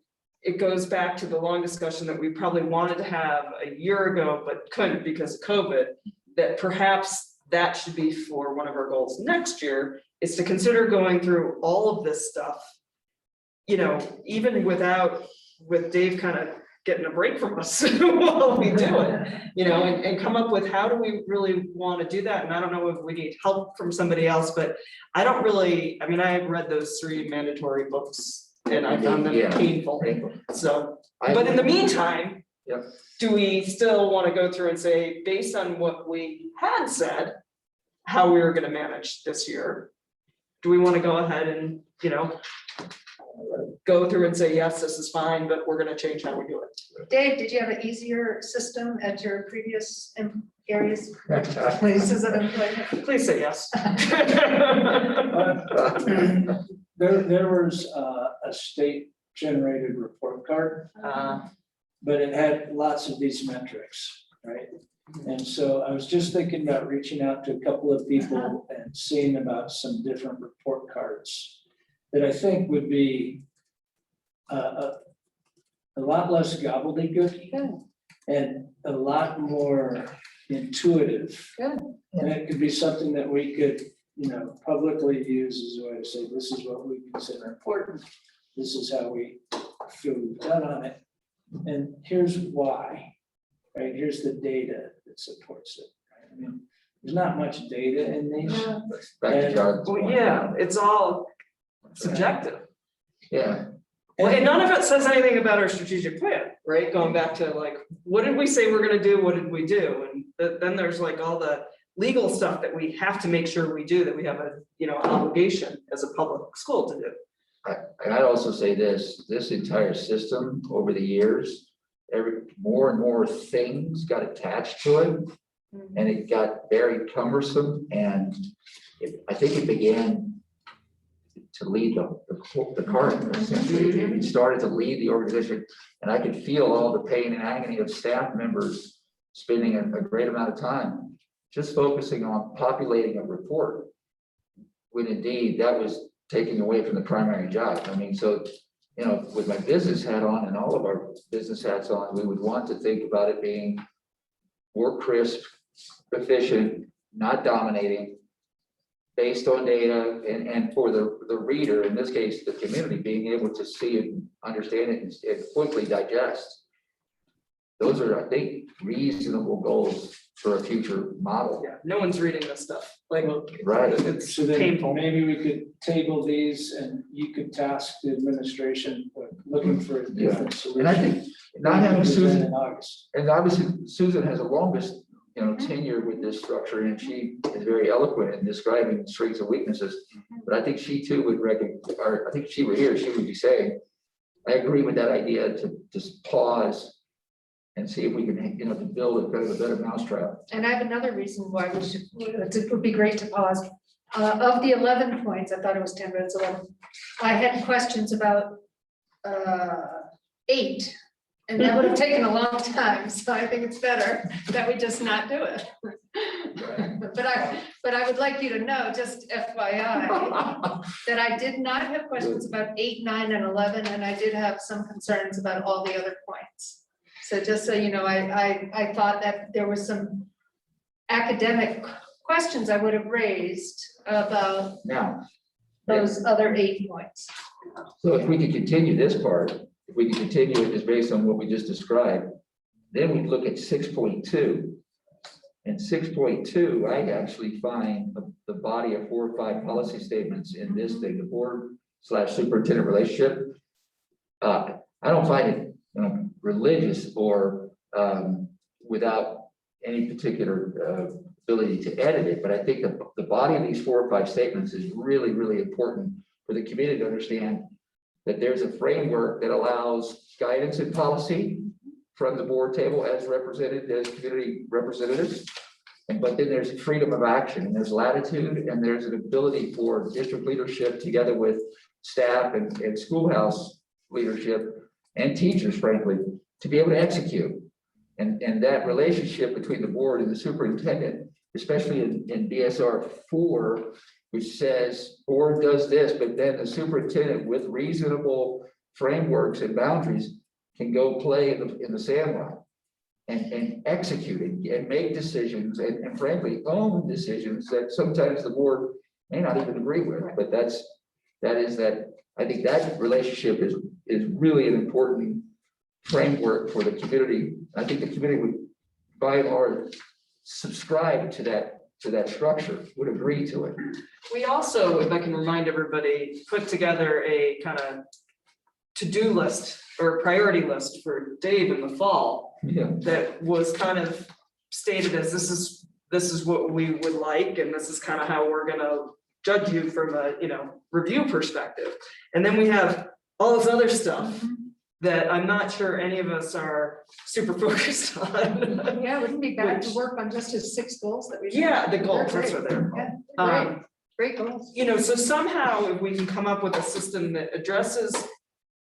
it goes back to the long discussion that we probably wanted to have a year ago, but couldn't because of COVID, that perhaps that should be for one of our goals next year, is to consider going through all of this stuff, even with Dave kind of getting a break from us while we do it, you know, and come up with how do we really want to do that? And I don't know if we need help from somebody else, but I don't really, I mean, I have read those 3 mandatory books and I found them Yeah. painful. So, I- but in the meantime, Yep. do we still want to go through and say, based on what we had said, how we were going to manage this year? Do we want to go ahead and, you know, go through and say, yes, this is fine, but we're going to change how we do it? Dave, did you have an easier system at your previous areas, places of employment? Please say yes. There was a state generated report card, but it had lots of these metrics, right? And so I was just thinking about reaching out to a couple of people and seeing about some different report cards that I think would be a lot less gobbledygook and a lot more intuitive. Good. And it could be something that we could, you know, publicly use as a way to say, this is what we consider important. This is how we feel we've done on it. And here's why, right? Here's the data that supports it. Right? I mean, there's not much data in these. Back to John's Well, point. yeah, it's all subjective. Yeah. Well, and none of it says anything about our strategic plan, right? Going back to like, what did we say we're gonna do? What did we do? And then there's like all the legal stuff that we have to make sure we do, that we have a, you know, obligation as a public school to do. And I'd also say this entire system over the years, more and more things got attached to it. And it got very cumbersome, and I think it began to lead the cart. Essentially. It started to lead the organization, and I could feel all the pain and agony of staff members spending a great amount of time just focusing on populating a report, when indeed that was taking away from the primary job. I mean, so, you know, with my business hat on and all of our business hats on, we would want to think about it being more crisp, efficient, not dominating, based on data, and for the reader, in this case, the community, being able to see it, understand it, and quickly digest. Those are, I think, reasonable goals for a future model. Yeah, no one's reading this stuff. Like, Right. It's So then painful. maybe we could table these and you could task the administration with looking for a different solution. And I think not having Maybe Susan, in August. and obviously Susan has the longest, you know, tenure with this structure, and she is very eloquent in describing strengths and weaknesses. But I think she too would or I think if she were here, she would be saying, I agree with that idea to just pause and see if we can, you know, to build a kind of a better mousetrap. And I have another reason why we should, it would be great to pause. Of the 11 points, I thought it was 10, but it's 11. I had questions about 8, and that would have taken a long time. So I think it's better that we just not do it. But I would like you to know, just FYI, that I did not have questions about 8, 9, and 11, and I did have some concerns about all the other points. So just so you know, I thought that there was some academic questions I would have raised about Now, those other 8 points. so if we could continue this part, if we could continue it just based on what we just described, then we'd look at 6.2. And 6.2, I actually find the body of 4 or 5 policy statements in this thing, the board/superintendent relationship. I don't find it, you know, religious or without any particular ability to edit it, but I think the body of these 4 or 5 statements is really, really important for the community to understand that there's a framework that allows guidance and policy from the board table as represented as community representatives. But then there's freedom of action, and there's latitude, and there's an ability for district leadership together with staff and schoolhouse leadership and teachers, frankly, to be able to execute. And that relationship between the board and the superintendent, especially in BSR 4, which says board does this, but then the superintendent with reasonable frameworks and boundaries can go play in the sandlot and execute it and make decisions and frankly own decisions that sometimes the board may not even agree with. But I think that relationship is really an important framework for the community. I think the community would, by and large, subscribe to that structure, would agree to it. We also, if I can remind everybody, put together a kind of to-do list or priority list for Dave in the fall. Yeah. That was kind of stated as this is what we would like, and this is kind of how we're gonna judge you from a, review perspective. And then we have all this other stuff that I'm not sure any of us are super focused on. Yeah, it wouldn't be bad to Which- work on just his 6 goals that we. Yeah, the goals, They're that's great. what they're Yeah, called. Great goals. So somehow if we can come up with a system that addresses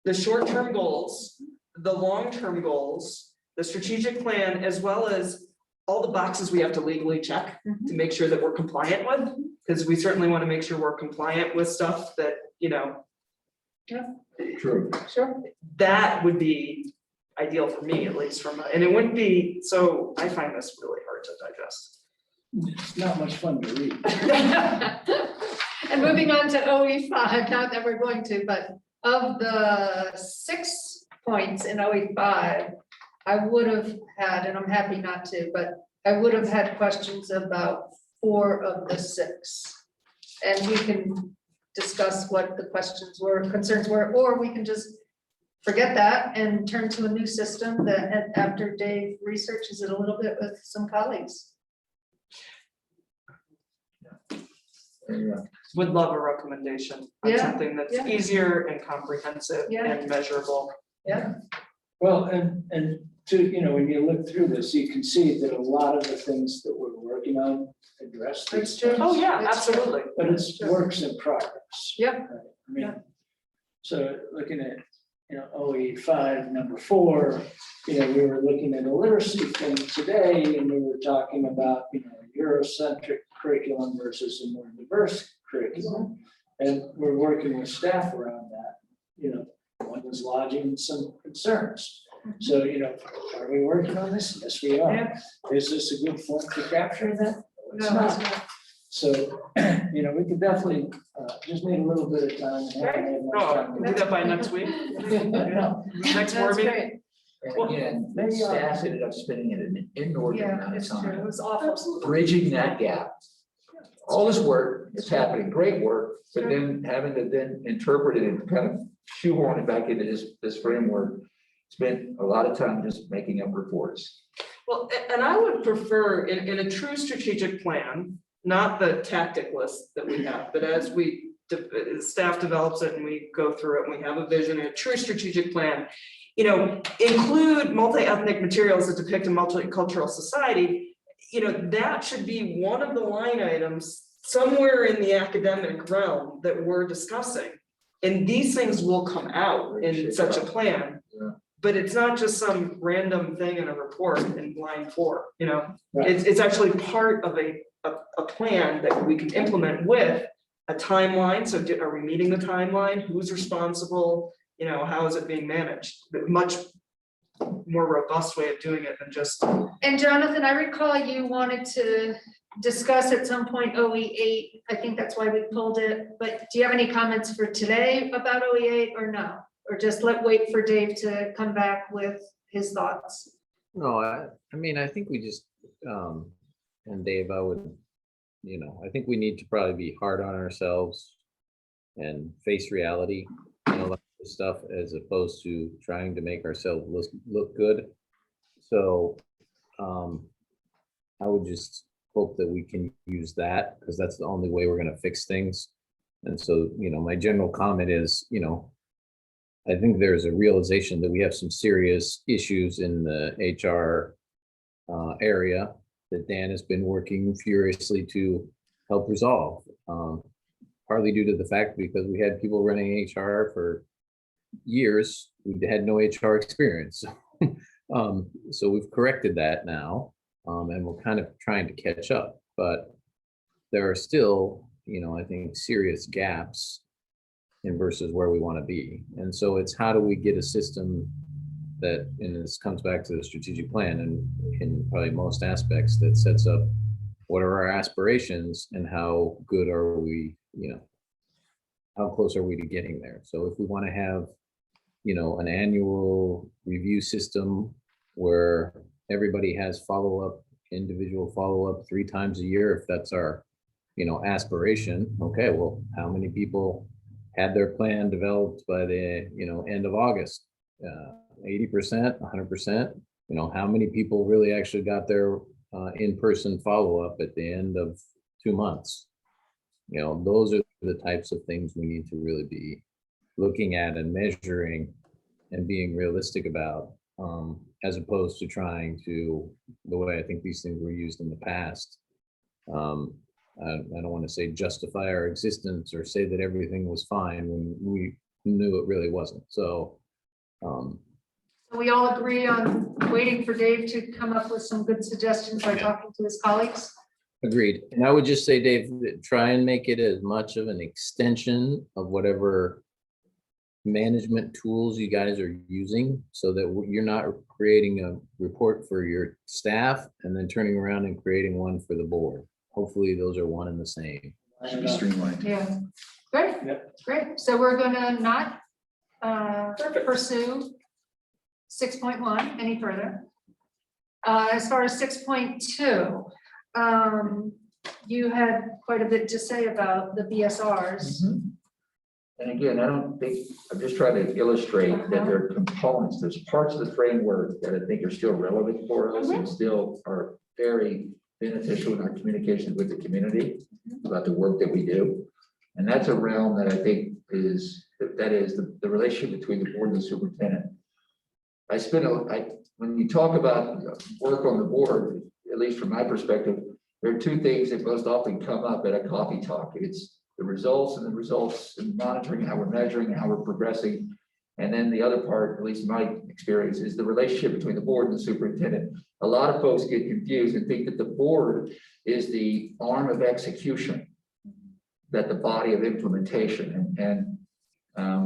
the short-term goals, the long-term goals, the strategic plan, as well as all the boxes we have to legally check to make sure that we're compliant with, because we certainly want to make sure we're compliant with stuff that, True. Sure. that would be ideal for me, at least and it wouldn't be, so I find this really hard to digest. It's not much fun to read. And moving on to OE5, not that we're going to, but of the 6 points in OE5, I would have had, and I'm happy not to, but I would have had questions about 4 of the 6. And we can discuss what the questions were, concerns were, or we can just forget that and turn to a new system that after Dave researches it a little bit with some colleagues. Would love a recommendation on Yeah, something that's yeah. easier and comprehensive Yeah. and measurable. Yeah. Well, and to, when you look through this, you can see that a lot of the things that we're working on address That's these true. things. Oh, yeah, It's true. absolutely. But it's works in progress. Yep. Right? I mean, Yeah. so looking at, OE5, number 4, we were looking at a literacy thing today, and we were talking about, Eurocentric curriculum versus a more diverse curriculum. And we're working with staff around that, one was lodging some concerns. So, are we working on this? Yes, we are. Yeah. Is this a good form to capture that? No, It's it's not. not. So, we could definitely, just need a little bit of time. and have a little more Oh, time. we can do that by next week. I know. Next board That's meeting. great. And again, the staff ended up spending an inordinate Yeah, amount of it's true. It time was awful. bridging that gap. All this work is happening, great work, but then having to then interpret it and kind of shoehorn it back into this framework. Spent a lot of time just making up reports. Well, and I would prefer in a true strategic plan, not the tactic list that we have, but as staff develops it and we go through it and we have a vision and a true strategic plan, include multi-ethnic materials that depict a multicultural society. That should be one of the line items somewhere in the academic realm that we're discussing. And these things will come out in such a plan. Yeah. But it's not just some random thing in a report in line 4, Right. it's actually part of a plan that we can implement with a timeline. So are we meeting the timeline? Who's responsible? How is it being managed? Much more robust way of doing it than just. And Jonathan, I recall you wanted to discuss at some point OE8. I think that's why we pulled it. But do you have any comments for today about OE8 or no? Or just wait for Dave to come back with his thoughts? No, I think we just, and Dave, I would, I think we need to probably be hard on ourselves and face reality, like this stuff, as opposed to trying to make ourselves look good. So I would just hope that we can use that, because that's the only way we're going to fix things. And so, my general comment is, I think there's a realization that we have some serious issues in the HR area that Dan has been working furiously to help resolve. Partly due to the fact because we had people running HR for years, we had no HR experience. So we've corrected that now, and we're kind of trying to catch up. But there are still, I think, serious gaps in versus where we want to be. And so it's how do we get a system that, and this comes back to the strategic plan and in probably most aspects, that sets up what are our aspirations and how good are we, how close are we to getting there? So if we want to have an annual review system where everybody has individual follow-up 3 times a year, if that's our, aspiration. Okay, well, how many people had their plan developed by the, end of August? 80%, 100%? How many people really actually got their in-person follow-up at the end of 2 months? Those are the types of things we need to really be looking at and measuring and being realistic about, as opposed to trying to, the way I think these things were used in the past. I don't want to say justify our existence or say that everything was fine when we knew it really wasn't. So we all agree on waiting for Dave to come up with some good suggestions by talking to his colleagues. agreed. And I would just say, Dave, try and make it as much of an extension of whatever management tools you guys are using, so that you're not creating a report for your staff and then turning around and creating one for the board. Hopefully those are one and the same. Should be streamlined. Yeah, great, great. So we're gonna not pursue 6.1 any further. As far as 6.2, you had quite a bit to say about the BSRs. And again, I don't think, I'm just trying to illustrate that there are components, there's parts of the framework that I think are still relevant for us and still are very beneficial in our communication with the community about the work that we do. And that's a realm that I think is the relationship between the board and the superintendent. When you talk about work on the board, at least from my perspective, there are 2 things that most often come up at a coffee talk. It's the results and monitoring how we're measuring, how we're progressing. And then the other part, at least in my experience, is the relationship between the board and the superintendent. A lot of folks get confused and think that the board is the arm of execution, that the body of implementation. And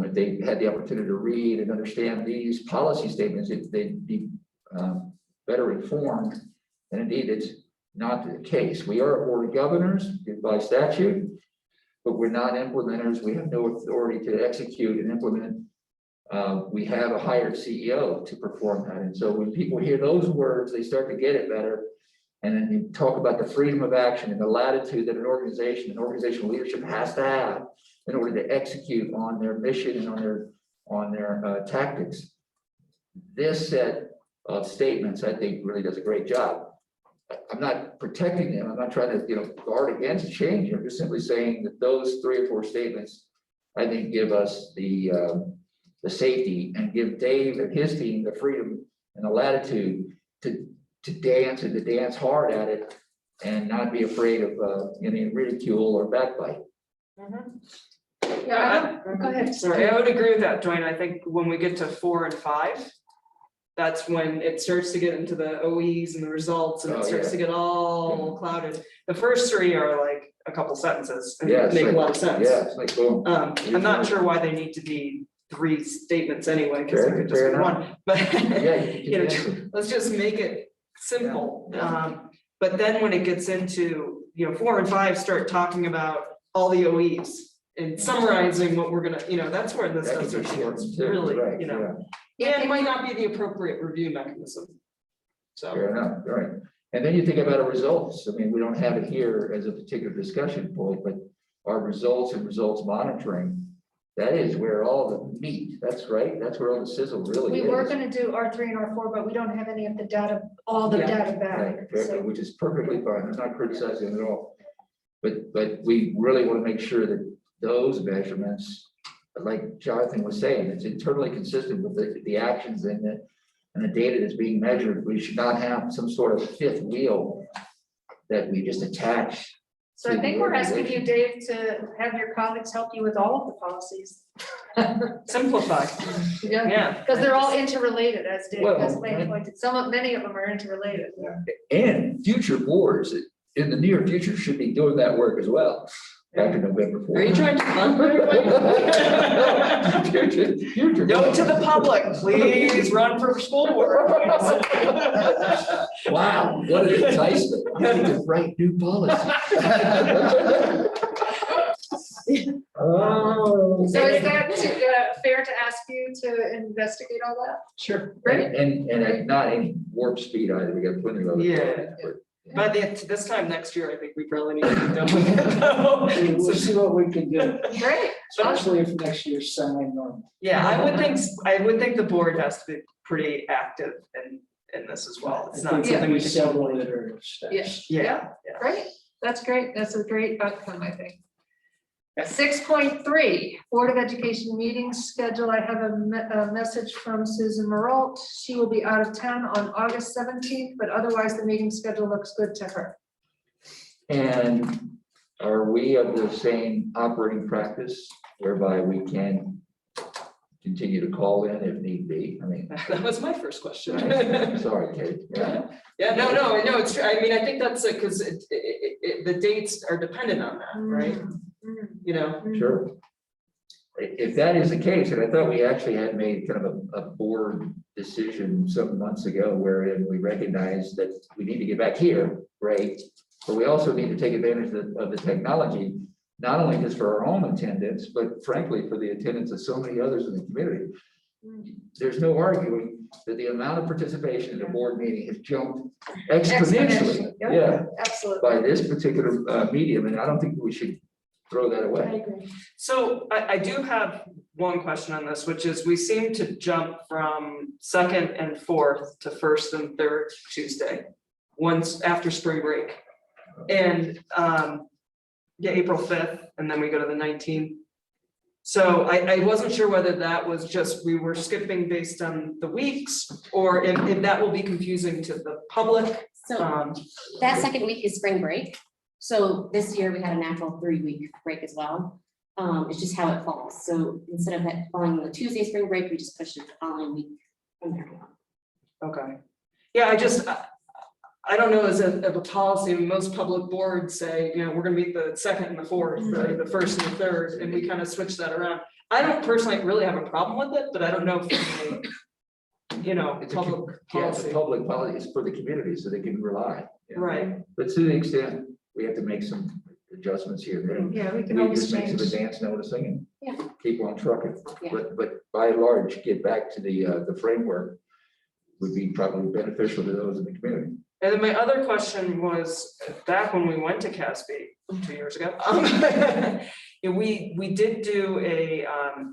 if they had the opportunity to read and understand these policy statements, they'd be better informed. And indeed, it's not the case. We are a board of governors by statute, but we're not implementers. We have no authority to execute and implement. We have a hired CEO to perform that. And so when people hear those words, they start to get it better. And then you talk about the freedom of action and the latitude that an organization and organizational leadership has to have in order to execute on their mission and on their tactics. This set of statements, I think, really does a great job. I'm not protecting them. I'm not trying to, guard against change. I'm just simply saying that those 3 or 4 statements, I think, give us the safety and give Dave and his team the freedom and the latitude to dance and to dance hard at it and not be afraid of any ridicule or backbite. Yeah, go ahead. Sorry, I would agree with that, Dwayne. I think when we get to 4 and 5, that's when it starts to get into the OEs and the results, and it starts to get all clouded. The first 3 are like a couple sentences and make a lot of sense. Yeah, it's like boom. I'm not sure why they need to be 3 statements anyway, because it could just be 1. But let's just make it simple. But then when it gets into 4 and 5, start talking about all the OEs and summarizing what we're gonna, that's where this stuff starts to get really, and it might not be the appropriate review mechanism. So fair enough, right. And then you think about our results. I mean, we don't have it here as a particular discussion point, but our results and results monitoring, that is where all the meat, that's right. That's where all the sizzle really is. We were gonna do R3 and R4, but we don't have any of the data, all the data back. Right, which is perfectly fine. I'm not criticizing it at all. But we really want to make sure that those measurements, like Jonathan was saying, it's internally consistent with the actions and the data that's being measured. We should not have some sort of 5th wheel that we just attach. So I think we're asking you, Dave, to have your colleagues help you with all of the policies. Simplify. Yeah, because they're all interrelated, as Dave has Well, pointed. Many of them are interrelated. And future boards in the near future should be doing that work as well. After November 4th. Are you trying to fund everybody? Note to the public, please run for school board. Wow, what an enticement. I need to write new policy. So is that fair to ask you to investigate all that? Sure. Great. And at not any warp speed either, we got plenty of other. Yeah. but- By this time next year, I think we probably need to be done with it though. We'll see what we can do, Great. especially if next year's semi-normal. Yeah, I would think the board has to be pretty active in this as well. It's not something we should. Several iterative steps. Yeah. Great, that's great, that's a great outcome, I think. 6.3, Board of Education meetings schedule. I have a message from Susan Maralt. She will be out of town on August 17th, but otherwise the meeting schedule looks good to her. And are we of the same operating practice whereby we can continue to call in if need be? I mean. That was my first question. Sorry, Kate. Yeah. Yeah, no, it's true. I mean, I think that's because the dates are dependent on that, right? You know? Sure. If that is the case, and I thought we actually had made kind of a board decision some months ago wherein we recognized that we need to get back here, right? But we also need to take advantage of the technology, not only just for our own attendance, but frankly, for the attendance of so many others in the community. There's no arguing that the amount of participation in a board meeting has jumped exponentially. Yeah, absolutely. by this particular medium, and I don't think we should throw that away. So I do have one question on this, which is we seem to jump from second and fourth to first and third Tuesday, once after spring break. And yeah, April 5th, and then we go to the 19th. So I wasn't sure whether that was just, we were skipping based on the weeks, or if that will be confusing to the public. So that second week is spring break. So this year we had a natural 3-week break as well. It's just how it falls. So instead of it falling on the Tuesday spring break, we just pushed it the following week from there on. Okay. Yeah, I don't know as a policy, most public boards say, you know, we're gonna meet the second and the fourth, right, the first and the third, and we kind of switch that around. I don't personally really have a problem with it, but I don't know if, you know, It's public it's a policy. public policy, it's for the community, so they can rely. You know? Right. But to the extent we have to make some adjustments here, then Yeah, we can we always just make some change. advance noticing Yeah. and keep on trucking. Yeah. But by and large, get back to the framework would be probably beneficial to those in the community. And then my other question was, back when we went to CASB 2 years ago, yeah, we did do a,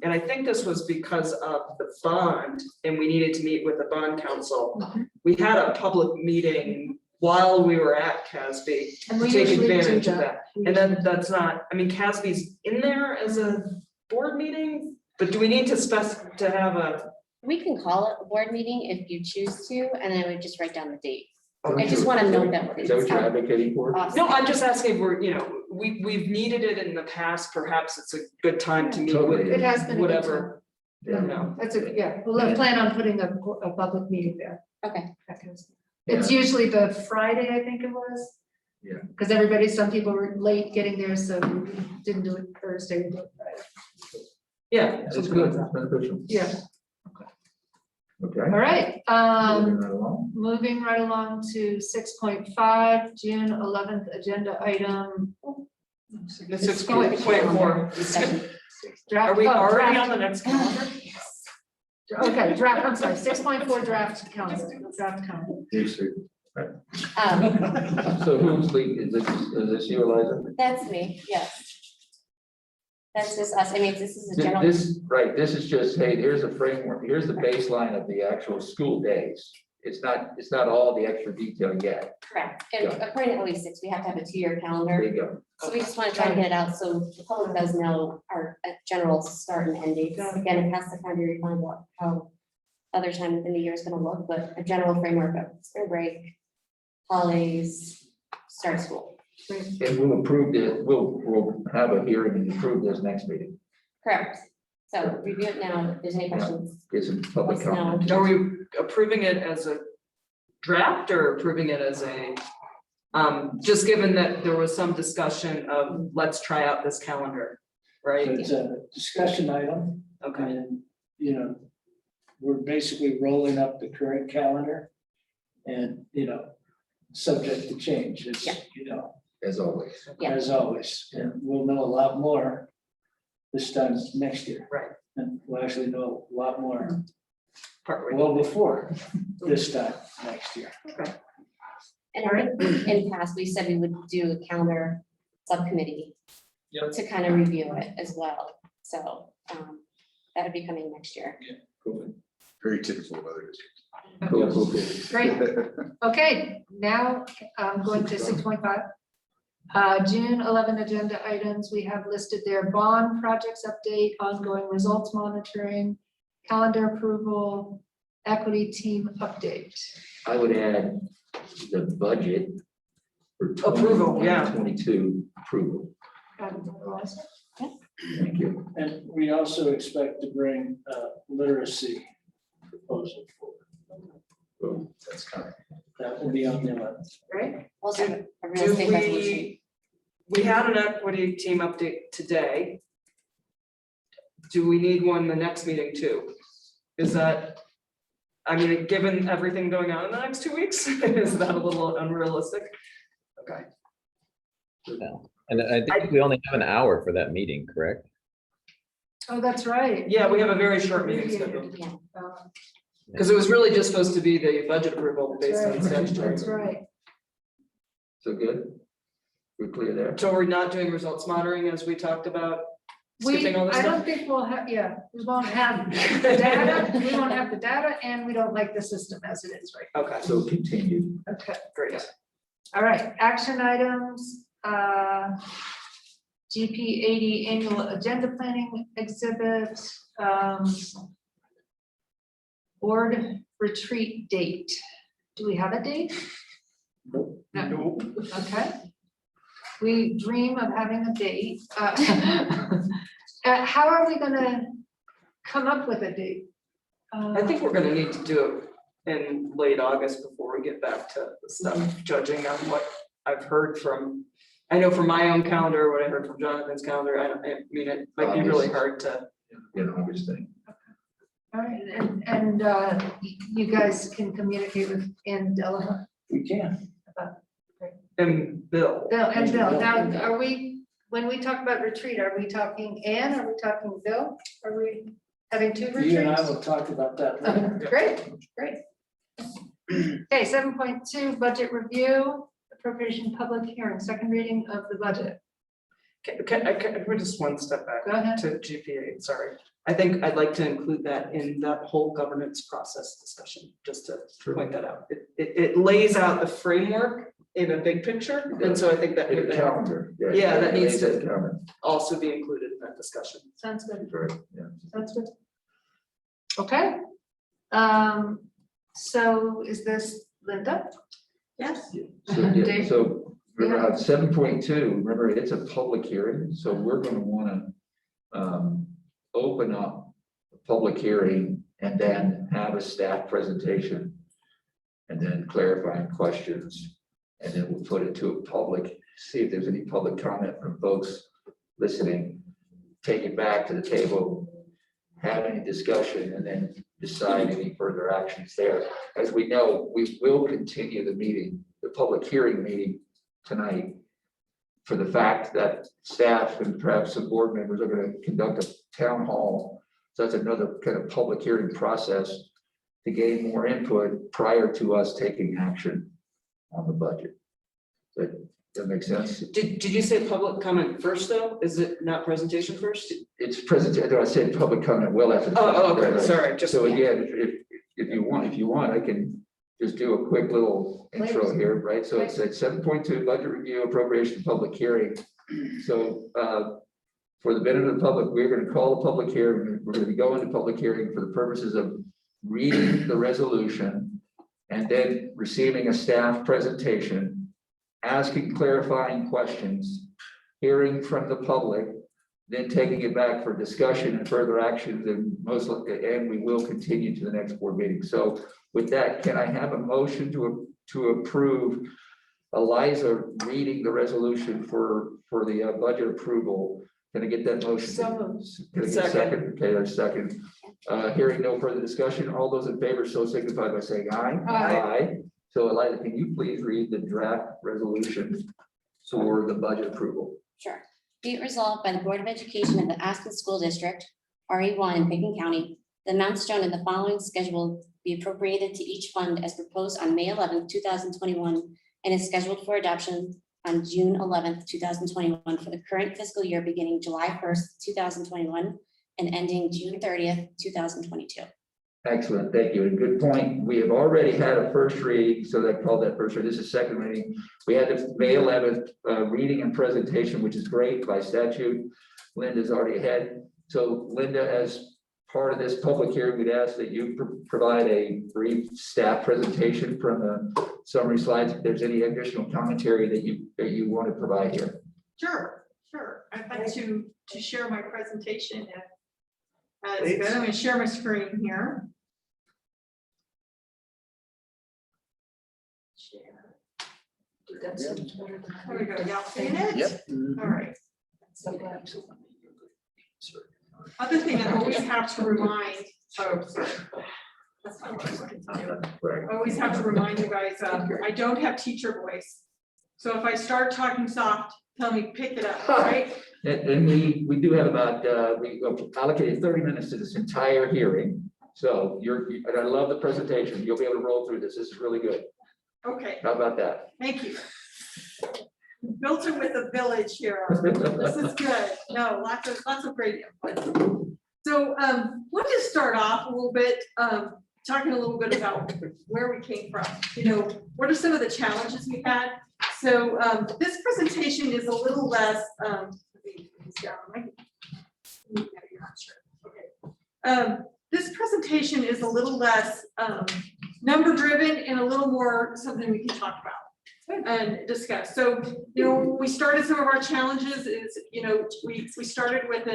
and I think this was because of the bond, and we needed to meet with the bond council. We had a public meeting while we were at CASB And to we take usually do advantage of that. that. And then that's not, I mean, CASB's in there as a board meeting, but do we need to to have a? We can call it a board meeting if you choose to, and then we just write down the date. Okay. I just want to note that. Is that what you're advocating for? No, I'm just asking if we're, you know, we've needed it in the past, perhaps it's a good time to meet with It has been a good whatever. Yeah. No. That's a, yeah, we'll plan on putting a public meeting there. Okay. That kind of stuff. It's usually the Friday, I think it was. Yeah. Because some people were late getting there, so we didn't do it Thursday, we did it Friday. Yeah. It's good, it's beneficial. Yeah, Okay. all right. Moving right along. Moving right along to 6.5, June 11th agenda item. The 6.4. Are we already on the next calendar? Okay, draft, I'm sorry, 6.4 draft calendar. Yes, sir. Right. Um, So who's lead, is this you, Eliza? That's me, yes. That's just us. I mean, this is a general. Right, this is just, hey, here's a framework, here's the baseline of the actual school days. It's not all the extra detail yet. Correct. And according to OE6, we have to have a 2-year There calendar. you go. So we just want to try to get it out so the public does know our general start and end dates. Again, it has to kind of be refined what how other time within the year is going to look, but a general framework of spring break, holidays, start of school. And we'll approve it, we'll have a hearing and approve this next meeting. Correct. So review it now. If there's any questions. Get some public Let us know. comment. Are we approving it as a draft or approving it as a, just given that there was some discussion of, let's try out this calendar, right? So it's a discussion item. Okay. And, you know, we're basically rolling up the current calendar and, you know, subject to change, as, you know, As always. Yeah. as always. And we'll know a lot more this time next year. Right. And we'll actually know a lot more Partway. well before this time next year. And I think in the past, we said we would do a calendar subcommittee Yep. to kind of review it as well. So that would be coming next year. Very typical of other districts. Cool, cool, cool. Great. Okay, now I'm going to 6.5. June 11 agenda items, we have listed there: bond projects update, ongoing results monitoring, calendar approval, equity team update. I would add the budget for Approval, yeah. 22 approval. Thank you. And we also expect to bring literacy proposal forward. Well, that's coming. That will be on the 11th. Right? Also, a real Do estate resolution. we had an equity team update today. Do we need one the next meeting too? Is that, I mean, given everything going on in the next 2 weeks, is that a little unrealistic? Okay. No. And I think we only have an hour for that meeting, correct? Oh, that's right. Yeah, we have a very short meeting scheduled. Yeah. Because it was really just supposed to be the budget approval based on statutory. That's right. So good? We're clear there? So we're not doing results monitoring as we talked about, We, skipping all this I don't stuff? think we'll have, yeah, we won't have the data, we won't have the data, and we don't like the system as it is right Okay, So continue. now. Okay, great. all right, action items, GP 80 annual agenda planning exhibit, board retreat date. Do we have a date? Nope. No. Okay. We dream of having a date. How are we gonna come up with a date? I think we're gonna need to do it in late August before we get back to the stuff, judging on what I've heard from, I know from my own calendar, what I heard from Jonathan's calendar, I mean, it might be really hard to. August thing. All right, and you guys can communicate with Ann Delahunt. We can. And Bill. Bill, now, are we, when we talk about retreat, are we talking Ann, are we talking Bill? Are we having two retreats? You and I will talk about that later. Great. Okay, 7.2, budget review, appropriation public hearing, second reading of the budget. Can we just one step back? Go ahead. To GPA, sorry. I think I'd like to include that in that whole governance process discussion, just to point that out. It lays out the framework in a big picture, and so I think that. In a calendar. Yeah, that needs to calendar. also be included in that discussion. Sounds good. Right, yeah. That's good. Okay. So is this Linda? Yes. So, so remember 7.2, remember it's a public hearing, so we're gonna wanna open up a public hearing and then have a staff presentation and then clarifying questions. And then we'll put it to a public, see if there's any public comment from folks listening, take it back to the table, have any discussion, and then decide any further actions there. As we know, we will continue the meeting, the public hearing meeting tonight for the fact that staff and perhaps some board members are going to conduct a town hall. So that's another kind of public hearing process to gain more input prior to us taking action on the budget. That makes sense? Did you say public comment first though? Is it not presentation first? It's presentation, I said public comment well after. Oh, okay, Right. sorry, just. So again, if you want, I can just do a quick little intro Please. here, right? So it's at 7.2 budget review appropriation public hearing. So for the benefit of the public, we're going to call a public hearing. We're going to go into public hearing for the purposes of reading the resolution and then receiving a staff presentation, asking clarifying questions, hearing from the public, then taking it back for discussion and further actions, and and we will continue to the next board meeting. So with that, can I have a motion to approve Eliza reading the resolution for the budget approval? Can I get that motion? So Can I get a second? Okay, there's a second. Hearing no further discussion, all those in favor so signify by saying aye. Aye. So Eliza, can you please read the draft resolution for the budget approval? Sure. Be it resolved by the Board of Education of the Aspen School District, RE1 in Pickens County. The amounts shown in the following schedule be appropriated to each fund as proposed on May 11th, 2021, and is scheduled for adoption on June 11th, 2021 for the current fiscal year beginning July 1st, 2021 and ending June 30th, 2022. Excellent, thank you. And good point. We have already had a first reading, so they call that first reading. This is second reading. We had the May 11th reading and presentation, which is great by statute. Linda's already ahead. So Linda, as part of this public hearing, we'd ask that you provide a brief staff presentation from the summary slides. If there's any additional commentary that you want to provide here. Sure. I'd like to share my presentation. I'm going to share my screen here. There we go. Y'all seeing it? Yep. All right. Other thing I always have to remind folks. That's not what I wanted to do. I always have to remind you guys, I don't have teacher voice. So if I start talking soft, tell me, pick it up, right? And we do have about, we allocated 30 minutes to this entire hearing. So and I love the presentation. You'll be able to roll through this. This is really good. Okay. How about that? Thank you. Built it with a village here. This is good. No, lots of great input. So we'll just start off a little bit, talking a little bit about where we came from. What are some of the challenges we had? So this presentation is a little less, this presentation is a little less number driven and a little more something we can talk about and discuss. So, we started some of our challenges is, we started with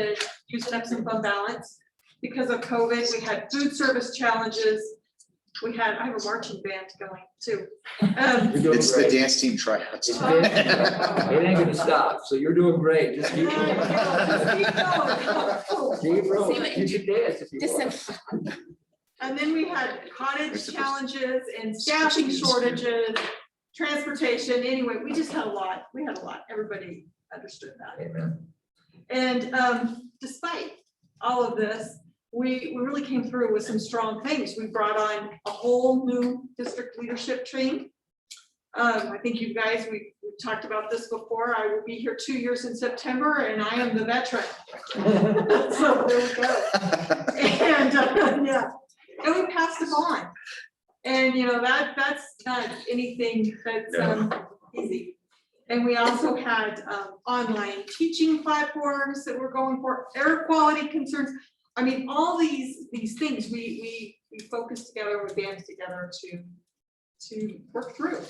using up some fund balance because of COVID. We had food service challenges. I have a marching band going too. It's the dance team tryouts. It ain't gonna stop, so you're doing great. Just keep going. Keep rolling. You can dance if you want. And then we had cottage challenges and staffing shortages, transportation. Anyway, we just had a lot. We had a lot. Everybody understood that. Amen. And despite all of this, we really came through with some strong things. We brought on a whole new district leadership team. I think you guys, we've talked about this before. I will be here 2 years in September and I am the veteran. So there we go. And yeah, and we passed the bond. And that's not anything that's easy. And we also had online teaching platforms that we're going for, air quality concerns. I mean, all these things we focused together, we banded together to work through.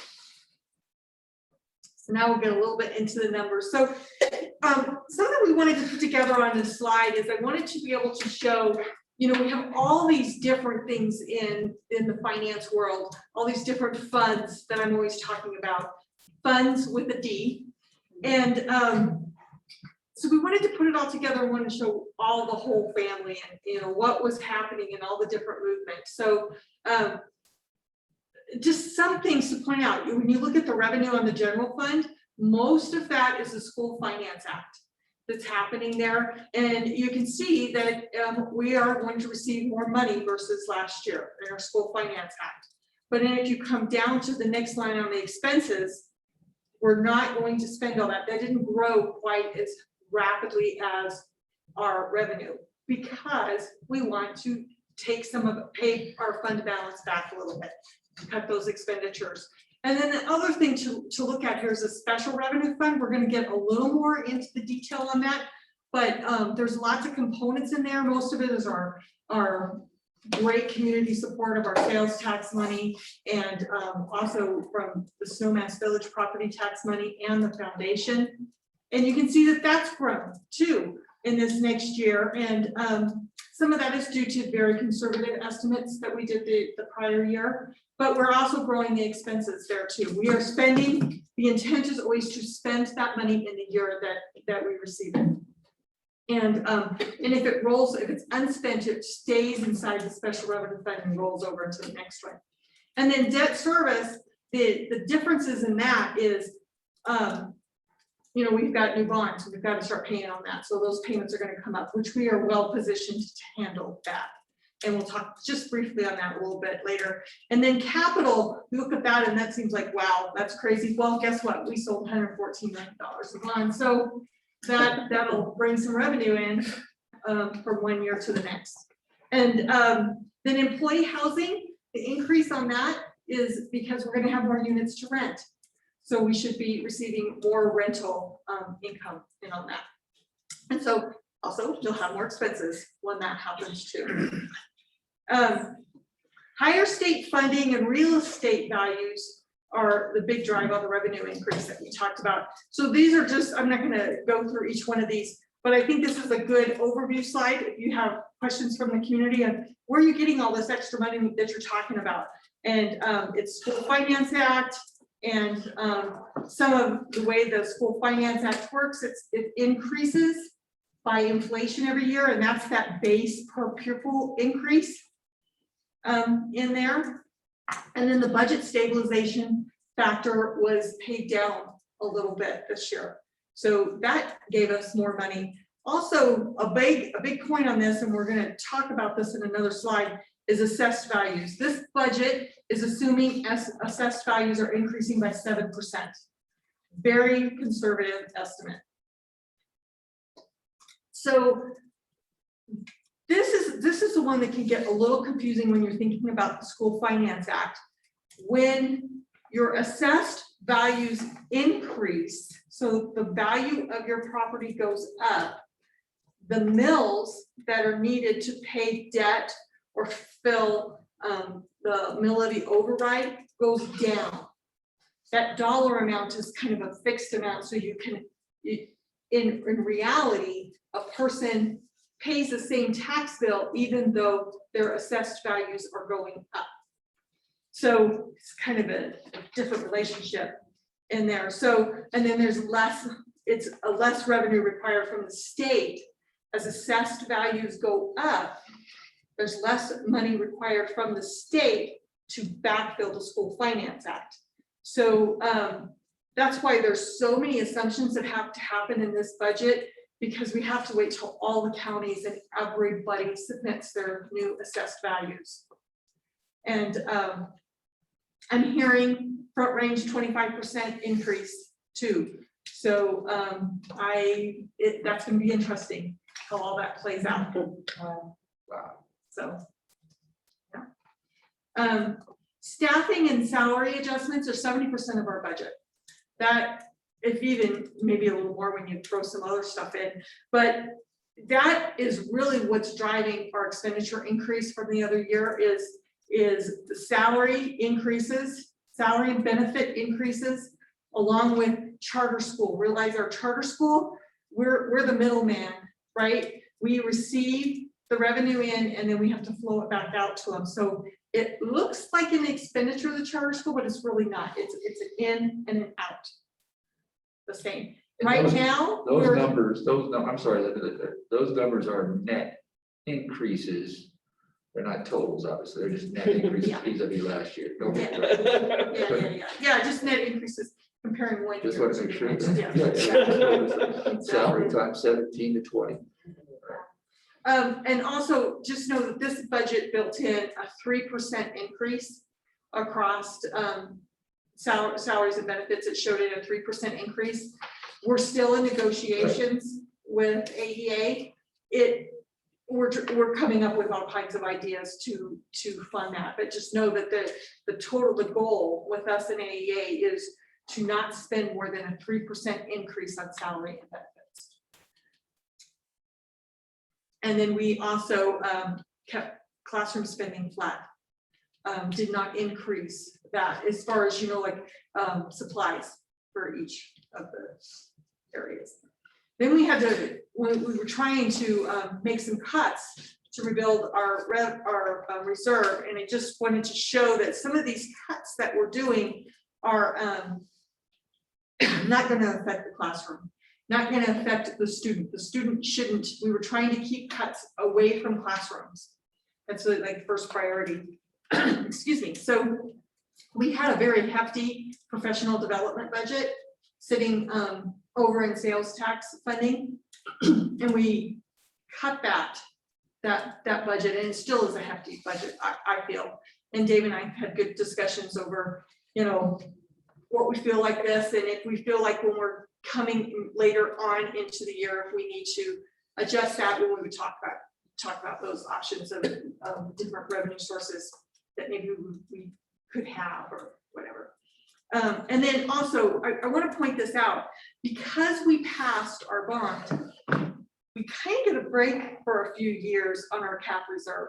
So now we'll get a little bit into the numbers. So something we wanted to put together on this slide is I wanted to be able to show, we have all these different things in the finance world, all these different funds that I'm always talking about, funds with a D. And so we wanted to put it all together and wanted to show all the whole family and what was happening in all the different movements. So just some things to point out. When you look at the revenue on the general fund, most of that is the School Finance Act that's happening there. And you can see that we are going to receive more money versus last year in our School Finance Act. But then if you come down to the next line on the expenses, we're not going to spend all that. That didn't grow quite as rapidly as our revenue because we want to take pay our fund balance back a little bit, cut those expenditures. And then the other thing to look at here is a special revenue fund. We're going to get a little more into the detail on that, but there's lots of components in there. Most of it is our great community support of our sales tax money and also from the Snowmass Village property tax money and the foundation. And you can see that that's grown too in this next year. And some of that is due to very conservative estimates that we did the prior year, but we're also growing the expenses there too. We are spending, the intent is always to spend that money in the year that we receive it. And if it's unspent, it stays inside the special revenue fund and rolls over into the next one. And then debt service, the differences in that is we've got new bonds, we've got to start paying on that. So those payments are going to come up, which we are well positioned to handle that. And we'll talk just briefly on that a little bit later. And then capital, we look at that and that seems like, wow, that's crazy. Well, guess what? We sold $114 million of bonds. So that'll bring some revenue in from one year to the next. And then employee housing, the increase on that is because we're going to have more units to rent. So we should be receiving more rental income in on that. And so also you'll have more expenses when that happens too. Higher state funding and real estate values are the big drive on the revenue increase that we talked about. So these are just, I'm not going to go through each one of these, but I think this is a good overview slide. If you have questions from the community on where are you getting all this extra money that you're talking about? And it's School Finance Act, and some of the way the School Finance Act works, it increases by inflation every year, and that's that base per pupil increase in there. And then the budget stabilization factor was paid down a little bit this year. So that gave us more money. Also, a big point on this, and we're going to talk about this in another slide, is assessed values. This budget is assuming assessed values are increasing by 7%. Very conservative estimate. So this is the one that can get a little confusing when you're thinking about the School Finance Act. When your assessed values increase, so the value of your property goes up, the mills that are needed to pay debt or fill the mill levy override goes down. That dollar amount is kind of a fixed amount, so you can, in reality, a person pays the same tax bill even though their assessed values are going up. So it's kind of a different relationship in there. So, and then there's less, it's a less revenue required from the state. As assessed values go up, there's less money required from the state to backfill the School Finance Act. So that's why there's so many assumptions that have to happen in this budget, because we have to wait till all the counties and everybody submits their new assessed values. And I'm hearing front range 25% increase too. So that's going to be interesting how all that plays out. So yeah. Staffing and salary adjustments are 70% of our budget. That, if even maybe a little more when you throw some other stuff in, but that is really what's driving our expenditure increase from the other year is the salary increases, salary and benefit increases, along with charter school. Realize our charter school, we're the middleman, right? We receive the revenue in and then we have to flow it back out to them. So it looks like an expenditure of the charter school, but it's really not. It's an in and an out. The same. Right now, those numbers are net increases. They're not totals, obviously. They're just net increases vis-a-vis last year. Yeah, just net increases comparing one year. Just want to make sure. Salary times 17 to 20. And also just know that this budget built in a 3% increase across salaries and benefits. It showed it a 3% increase. We're still in negotiations with AEA. We're coming up with all kinds of ideas to fund that, but just know that the goal with us and AEA is to not spend more than a 3% increase on salary and benefits. And then we also kept classroom spending flat, did not increase that as far as, like supplies for each of the areas. Then we had to, when we were trying to make some cuts to rebuild our reserve, and I just wanted to show that some of these cuts that we're doing are not going to affect the classroom, not going to affect the student. The student shouldn't. We were trying to keep cuts away from classrooms. That's really like first priority. Excuse me. So we had a very hefty professional development budget sitting over in sales tax funding. And we cut that budget, and it still is a hefty budget, I feel. And Dave and I had good discussions over, you know, what we feel like this, and if we feel like when we're coming later on into the year, if we need to adjust that, when we would talk about those options of different revenue sources that maybe we could have or whatever. And then also, I want to point this out, because we passed our bond, we kind of get a break for a few years on our cap reserve.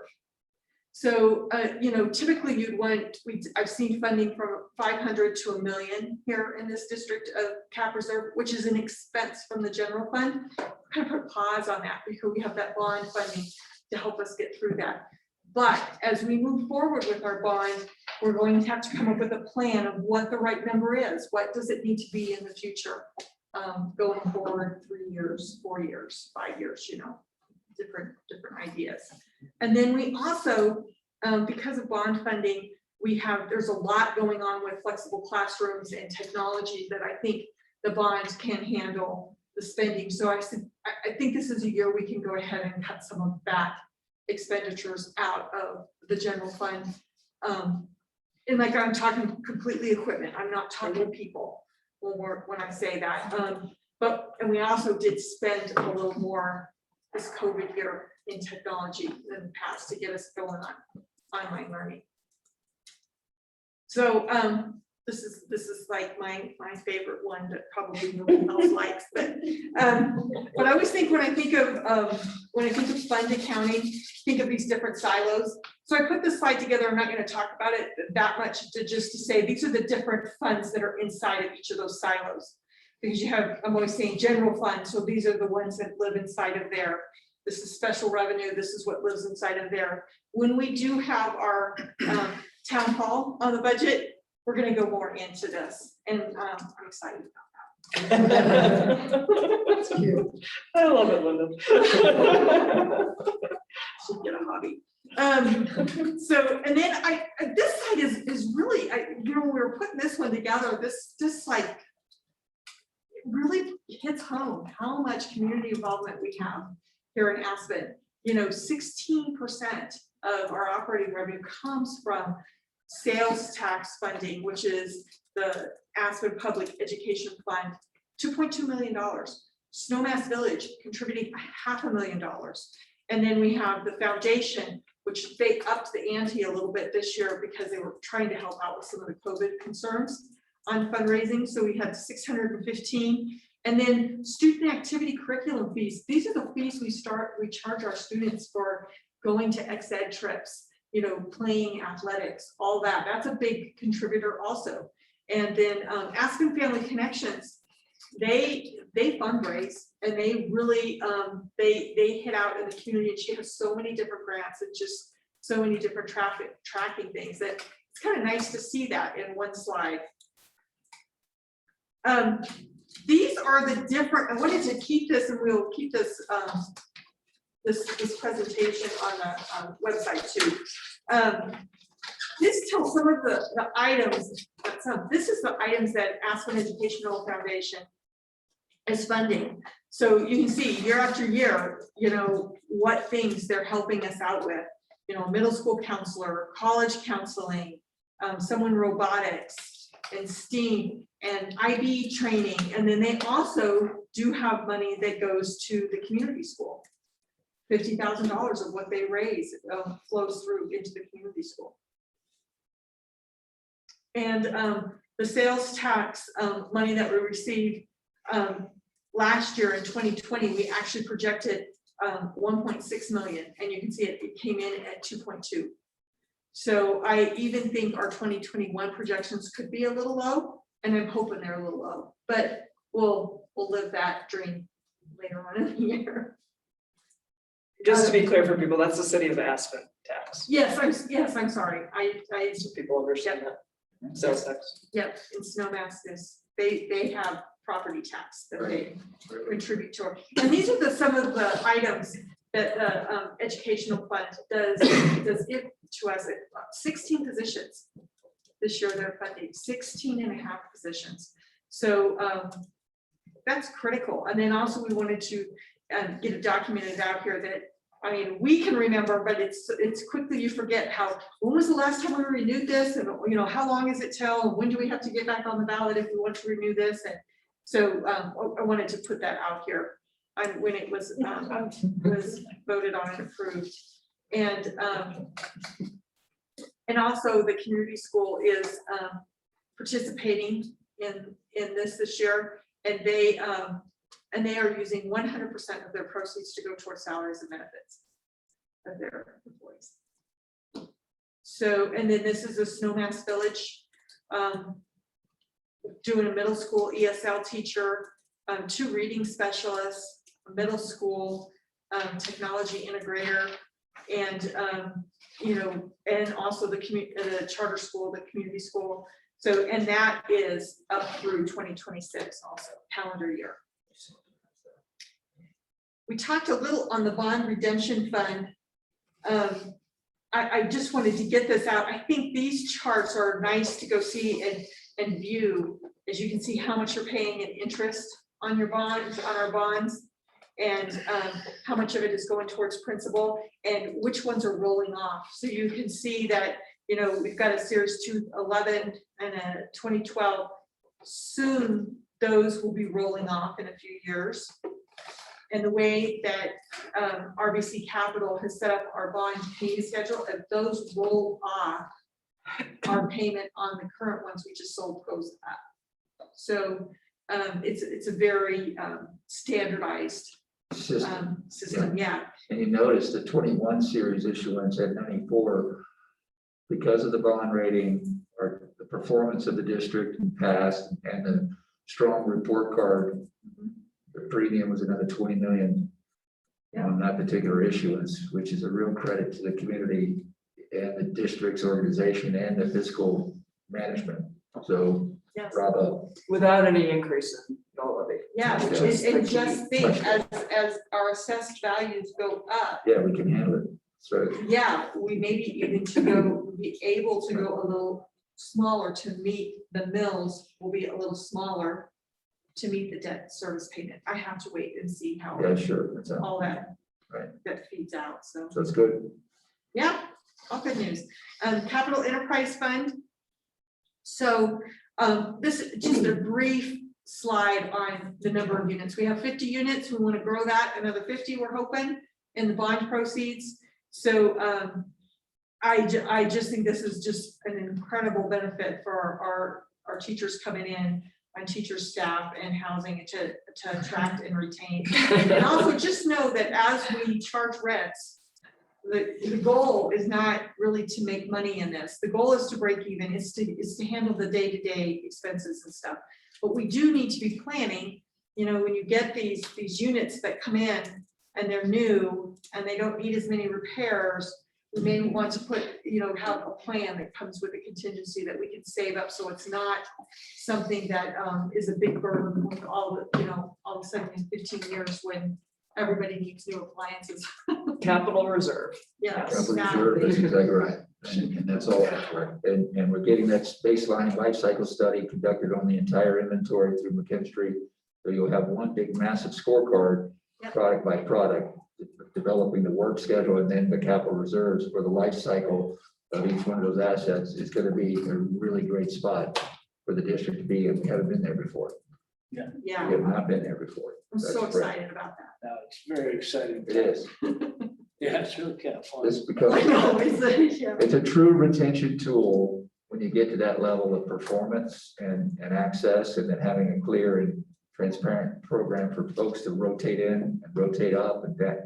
So, you know, typically you'd want, I've seen funding from 500 to $1 million here in this district of cap reserve, which is an expense from the general fund. Kind of put a pause on that because we have that bond funding to help us get through that. But as we move forward with our bond, we're going to have to come up with a plan of what the right number is. What does it need to be in the future, going forward 3 years, 4 years, 5 years, you know, different ideas. And then we also, because of bond funding, there's a lot going on with flexible classrooms and technology that I think the bonds can handle the spending. So I think this is a year we can go ahead and cut some of that expenditures out of the general fund. And like, I'm talking completely equipment. I'm not talking people when I say that. And we also did spend a little more this COVID year in technology in the past to get us going on online learning. So this is like my favorite one that probably nobody else likes, but I always think when I think of fund accounting, think of these different silos. So I put this slide together. I'm not going to talk about it that much, just to say these are the different funds that are inside of each of those silos. Because you have, I'm always saying general fund, so these are the ones that live inside of there. This is special revenue. This is what lives inside of there. When we do have our town hall on the budget, we're going to go more into this, and I'm excited about that. That's cute. I love it, Linda. Should get a hobby. So, and then this side is really, you know, when we were putting this one together, this like really hits home how much community involvement we have here in Aspen. You know, 16% of our operating revenue comes from sales tax funding, which is the Aspen Public Education Fund, $2.2 million. Snowmass Village contributing $500,000. And then we have the foundation, which they upped the ante a little bit this year because they were trying to help out with some of the COVID concerns on fundraising. So we had 615. And then student activity curriculum fees. These are the fees we charge our students for going to ex-ed trips, you know, playing athletics, all that. That's a big contributor also. And then Aspen Family Connections, they fundraise, and they really they hit out in the community. And she has so many different grants and just so many different tracking things that it's kind of nice to see that in one slide. These are the different, I wanted to keep this, and we'll keep this this presentation on the website too. This tells some of the items, this is the items that Aspen Educational Foundation is funding. So you can see year after year, you know, what things they're helping us out with. You know, middle school counselor, college counseling, someone robotics and STEAM and IB training. And then they also do have money that goes to the community school. $50,000 of what they raise flows through into the community school. And the sales tax money that we received last year in 2020, we actually projected 1.6 million, and you can see it came in at 2.2. So I even think our 2021 projections could be a little low, and I'm hoping they're a little low, but we'll live that dream later on in the year. Just to be clear for people, that's the city of Aspen tax. Yes, I'm sorry. So people understand that. Sales tax. Yep, in Snowmass they have property tax that they contribute to. And these are some of the items that the educational fund does give to us. 16 positions this year they're funding, 16 and a half positions. So that's critical. And then also we wanted to get it documented out here that, I mean, we can remember, but it's quickly you forget when was the last time we renewed this? And, you know, how long is it till? And when do we have to get back on the ballot if we want to renew this? And so I wanted to put that out here when it was voted on and approved. And also the community school is participating in this year, and they are using 100% of their proceeds to go towards salaries and benefits of their employees. So, and then this is a Snowmass Village, doing a middle school ESL teacher, 2 reading specialists, a middle school technology integrator, and you know, and also the charter school, the community school. So, and that is up through 2026 also, calendar year. We talked a little on the bond redemption fund. I just wanted to get this out. I think these charts are nice to go see and view, as you can see how much you're paying in interest on your bonds, on our bonds, and how much of it is going towards principal and which ones are rolling off. So you can see that, you know, we've got a series 211 and a 2012. Soon those will be rolling off in a few years. And the way that RBC Capital has set up our bond payment schedule, if those roll off, our payment on the current ones we just sold goes up. So it's a very standardized system. Yeah. And you notice the 21 series issuance at 94, because of the bond rating or the performance of the district in past and the strong report card, the premium was another 20 million on that particular issuance, which is a real credit to the community and the district's organization and the fiscal management. So yes. Bravo. Without any increase in levy. Yeah, and just think as our assessed values go up. Yeah, we can handle it. So yeah, we maybe even be able to go a little smaller to meet the mills will be a little smaller to meet the debt service payment. I have to wait and see how sure. That's all that right. that feeds out. So that's good. Yeah, all good news. Capital Enterprise Fund. So this is just a brief slide on the number of units. We have 50 units. We want to grow that another 50. We're hoping in the bond proceeds. So I just think this is just an incredible benefit for our teachers coming in, my teachers, staff, and housing to attract and retain. And also just know that as we charge rents, the goal is not really to make money in this. The goal is to break even. Is to handle the day-to-day expenses and stuff. But we do need to be planning. You know, when you get these units that come in and they're new and they don't need as many repairs, we may want to put, you know, have a plan that comes with a contingency that we can save up, so it's not something that is a big burden with all the, you know, all of a sudden in 15 years when everybody needs new appliances. Capital reserve. Yeah. Capital reserve, that's exactly right. And that's all correct. And we're getting that baseline life cycle study conducted on the entire inventory through McKinstry. So you'll have one big massive scorecard, product by product, developing the work schedule, and then the capital reserves for the life cycle of each one of those assets is going to be a really great spot for the district to be in. We haven't been there before. Yeah. We have not been there before. I'm so excited about that. No, it's very exciting. It is. Yeah, it's really kind of fun. This becomes, it's a true retention tool when you get to that level of performance and access, and then having a clear and transparent program for folks to rotate in and rotate up and back.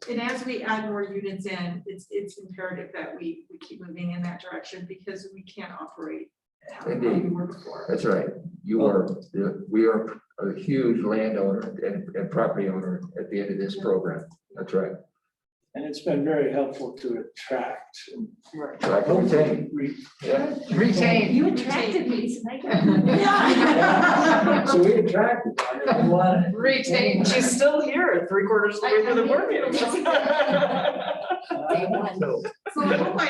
And as we add more units in, it's imperative that we keep moving in that direction because we can't operate how we were before. That's right. We are a huge landowner and property owner at the end of this program. That's right. And it's been very helpful to attract. Retain. Retain. You attracted me tonight. Yeah. So we attracted. Retain. She's still here 3/4 of the way through the board meeting. So I hope I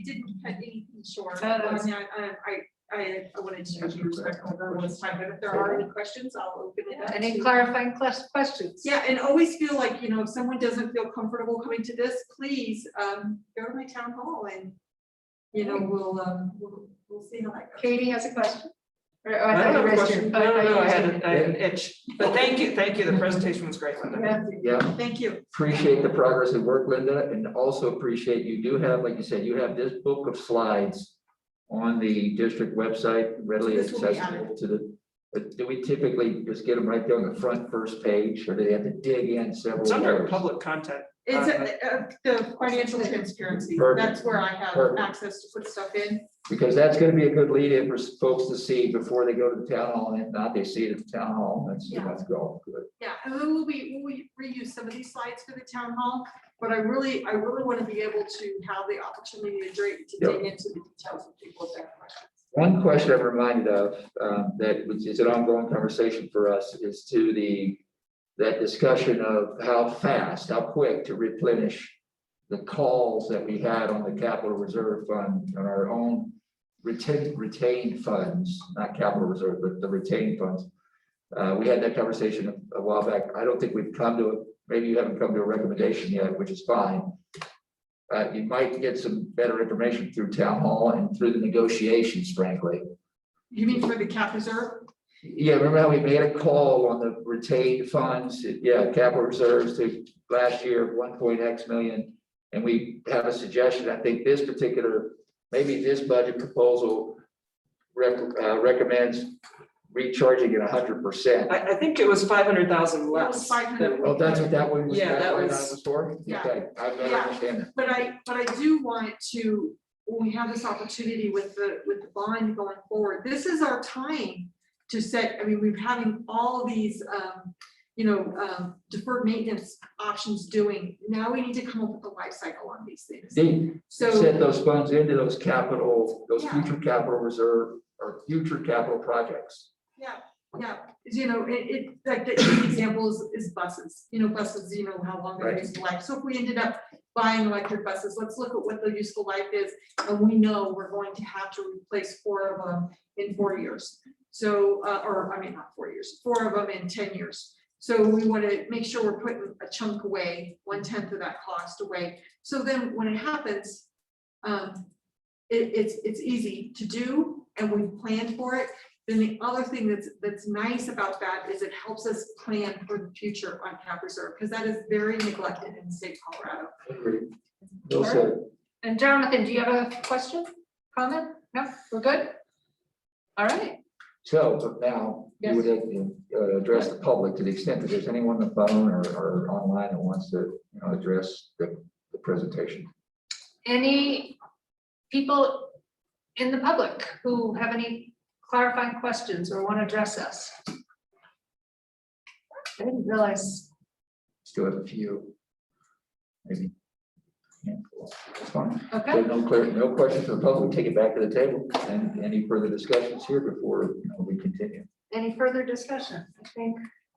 didn't cut anything short. No, that's- I I wanted to be respectful of everyone's time, but if there are any questions, I'll open it up. Any to- clarifying questions? Yeah, and always feel like, you know, if someone doesn't feel comfortable coming to this, please, go to my town hall and, you know, we'll see how that goes. Katie has a question. I don't have a question. No, I had an itch, but thank you, the presentation was great, Linda. Yeah, Thank you. appreciate the progress of work, Linda, and also appreciate you do have, like you said, you have this book of slides on the district website, readily This will be accessible to the, but do we typically just get them right there on the front first page, or do they have to dig in several? It's under layers? public content. It's the financial transparency. Perfect. That's where I have Perfect. access to put stuff in. Because that's gonna be a good lead in for folks to see before they go to the town hall, and if not, they see it at the town hall, that's go, good. Yeah, and then we'll reuse some of these slides for the town hall, but I really want to be able to have the opportunity to dig into the details of people's questions. One question I'm reminded of, which is an ongoing conversation for us, is that discussion of how quick to replenish the calls that we had on the capital reserve fund on our own retained funds, not capital reserve, but the retained funds. We had that conversation a while back. I don't think we've come to maybe you haven't come to a recommendation yet, which is fine. You might get some better information through town hall and through the negotiations, frankly. You mean for the cap reserve? Yeah, remember how we made a call on the retained funds? Yeah, capital reserves to last year, 1.x million. And we have a suggestion. I think this particular, maybe this budget proposal recommends recharging it 100%. I think it was 500,000 less. Oh, that's what that one was. Yeah, that was. For? Yeah. Okay, I better Yeah. understand that. But I do want to, when we have this opportunity with the bond going forward, this is our time to set, I mean, we're having all of these, deferred maintenance options doing. Now we need to come up with a life cycle on these things. So Set those funds into those Yeah. future capital reserve or future capital projects. Yeah, it like the example is buses, buses, how long they're Right. useful life. So if we ended up buying electric buses, let's look at what the useful life is. And we know we're going to have to replace 4 of them in 4 years. So, not 4 years, 4 of them in 10 years. So we want to make sure we're putting a chunk away, 1/10 of that cost away. So then when it happens, it's easy to do and we've planned for it. Then the other thing that's nice about that is it helps us plan for the future on cap reserve, because that is very neglected in the state of Colorado. Agreed. Well said. And Jonathan, do you have a question, comment? No, we're good? All right. So but now you would address the public to the extent that there's anyone on the phone or online that wants to, address the presentation. Any people in the public who have any clarifying questions or want to address us? I didn't realize. Still have a few. Maybe. Handful. That's fine. Okay. So no questions from the public. Take it back to the table. And any further discussions here before we continue? Any further discussion? I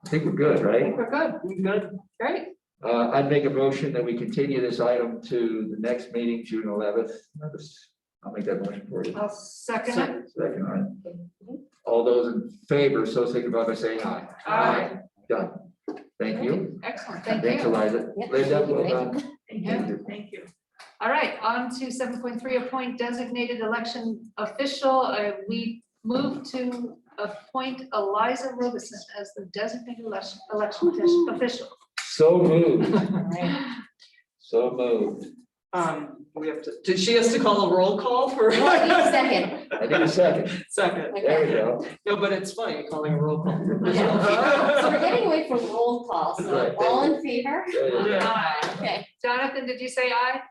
think we're good, think right? we're good. We're good. Great. I'd make a motion that we continue this item to the next meeting, June 11th. I'll make that motion for you. I'll second it. Second, all right. All those in favor, so signify by saying aye. Aye. Done. Thank you. Excellent. Thank Thanks, you. Eliza. Yep, Linda, thank you, well Ray. done. Thank you. All right, on to 7.3, appoint designated election official. We move to appoint Eliza Robeson as the designated election official. So moved. Right. So moved. We have to, she has to call a roll call for. No, I need a second. I need a second. Second. There we go. No, but it's funny calling a roll call. Yeah. So we're getting away from roll call, so Right. all in favor? Yeah. Okay. Jonathan, did you say aye?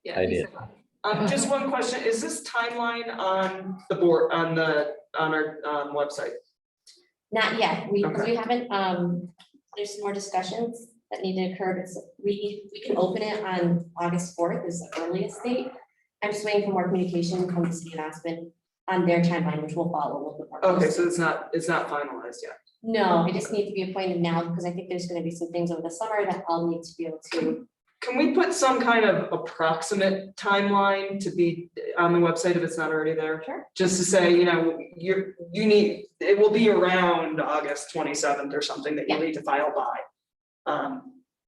Yeah. I he did. said aye. Just one question, is this timeline on the board, on our website? Not yet. We Okay. haven't, there's some more discussions that need to occur. We can open it on August 4th is the earliest date. I'm just waiting for more communication from the city of Aspen on their timeline, which will follow a little bit more. Okay, closely. so it's not finalized yet. No, I just need to be appointed now because I think there's gonna be some things over the summer that I'll need to be able to Can we put some kind of approximate timeline to be on the website if it's not already there? Sure. Just to say, you know, you need, it will be around August 27th or something that you need to file by.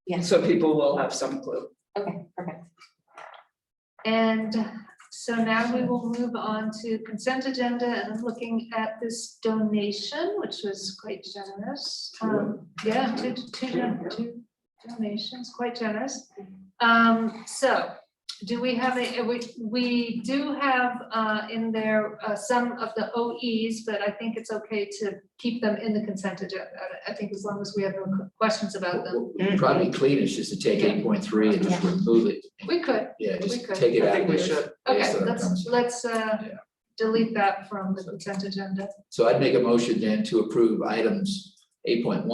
Yeah. So people will have some clue. Okay, perfect. And so now we will move on to consent agenda, and I'm looking at this donation, which was quite generous. Yeah, two donations, quite generous. So do we have we do have in there some of the OEs, but I think it's okay to keep them in the consent agenda. I think as long as we have no questions about them. Probably cleanest just to take 8.3 and just remove it. We could. Yeah, We just could. take it I out. think we based should. Okay, on our comments. let's delete that from the consent agenda. So I'd make a motion then to approve items 8.1,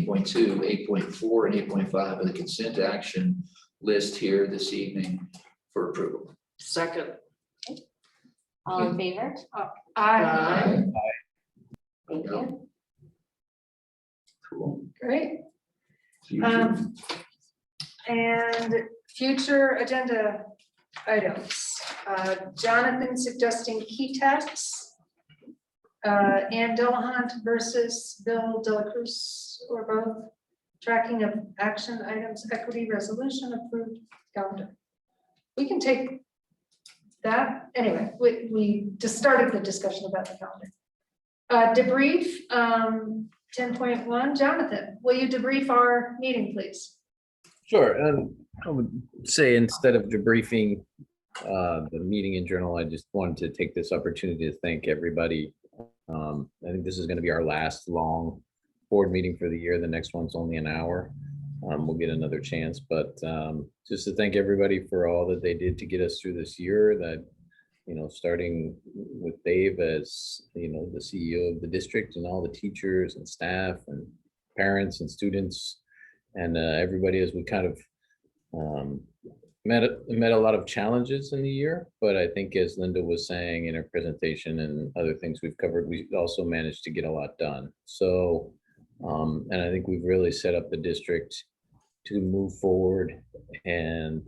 8.2, 8.4, and 8.5 of the consent action list here this evening for approval. Second. All in favor? Aye. Thank you. Cool. Great. Future. And future agenda items. Jonathan suggesting key texts. Ann Delahunt versus Bill De La Cruz, or both. Tracking of action items, equity resolution approved calendar. We can take that, anyway, we just started the discussion about the calendar. Debrief, 10.1, Jonathan, will you debrief our meeting, please? Sure. I would say instead of debriefing the meeting in general, I just wanted to take this opportunity to thank everybody. I think this is going to be our last long board meeting for the year. The next one's only an hour. We'll get another chance, but just to thank everybody for all that they did to get us through this year. That, you know, starting with Dave as, you know, the CEO of the district, and all the teachers and staff and parents and students and everybody, as we kind of met a lot of challenges in the year. But I think, as Linda was saying in her presentation and other things we've covered, we also managed to get a lot done. So, and I think we've really set up the district to move forward and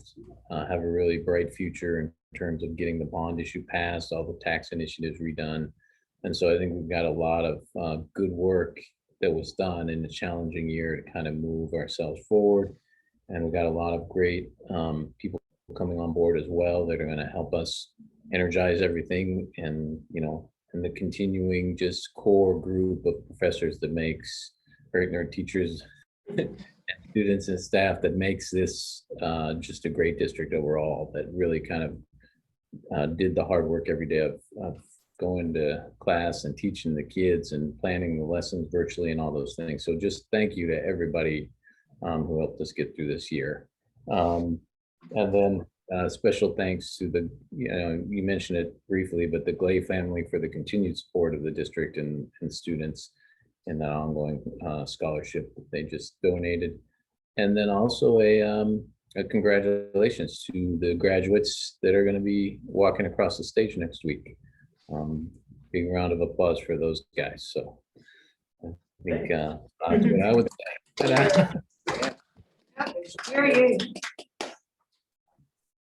have a really bright future in terms of getting the bond issue passed, all the tax initiatives redone. And so I think we've got a lot of good work that was done in a challenging year to kind of move ourselves forward. And we've got a lot of great people coming on board as well that are going to help us energize everything, and, you know, and the continuing just core group of professors that makes, our teachers and students and staff, that makes this just a great district overall, that really kind of did the hard work every day of going to class and teaching the kids and planning the lessons virtually and all those things. So just thank you to everybody who helped us get through this year. And then special thanks to the, you know, you mentioned it briefly, but the Glay family for the continued support of the district and students in that ongoing scholarship that they just donated. And then also a congratulations to the graduates that are going to be walking across the stage next week. Big round of applause for those guys. So I think that's what I would say. Very good.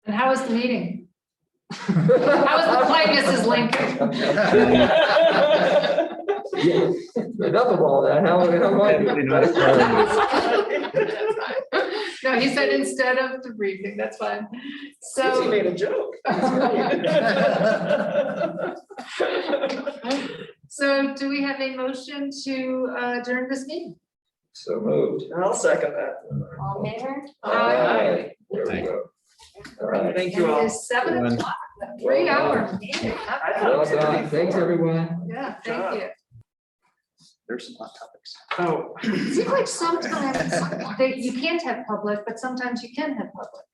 And how was the meeting? How was the play, Mrs. Lincoln? Enough of all that. How No, he said instead of debriefing, that's fine. So. He made a joke. So do we have a motion to adjourn this meeting? So moved. I'll second that. All in favor? Aye. There we go. All right. Thank you And all. it is 7 o'clock, a 3-hour meeting. Well done. Thanks, everyone. Yeah, thank you. There's some hot topics. Oh. It seems like sometimes you can't have public, but sometimes you can have public.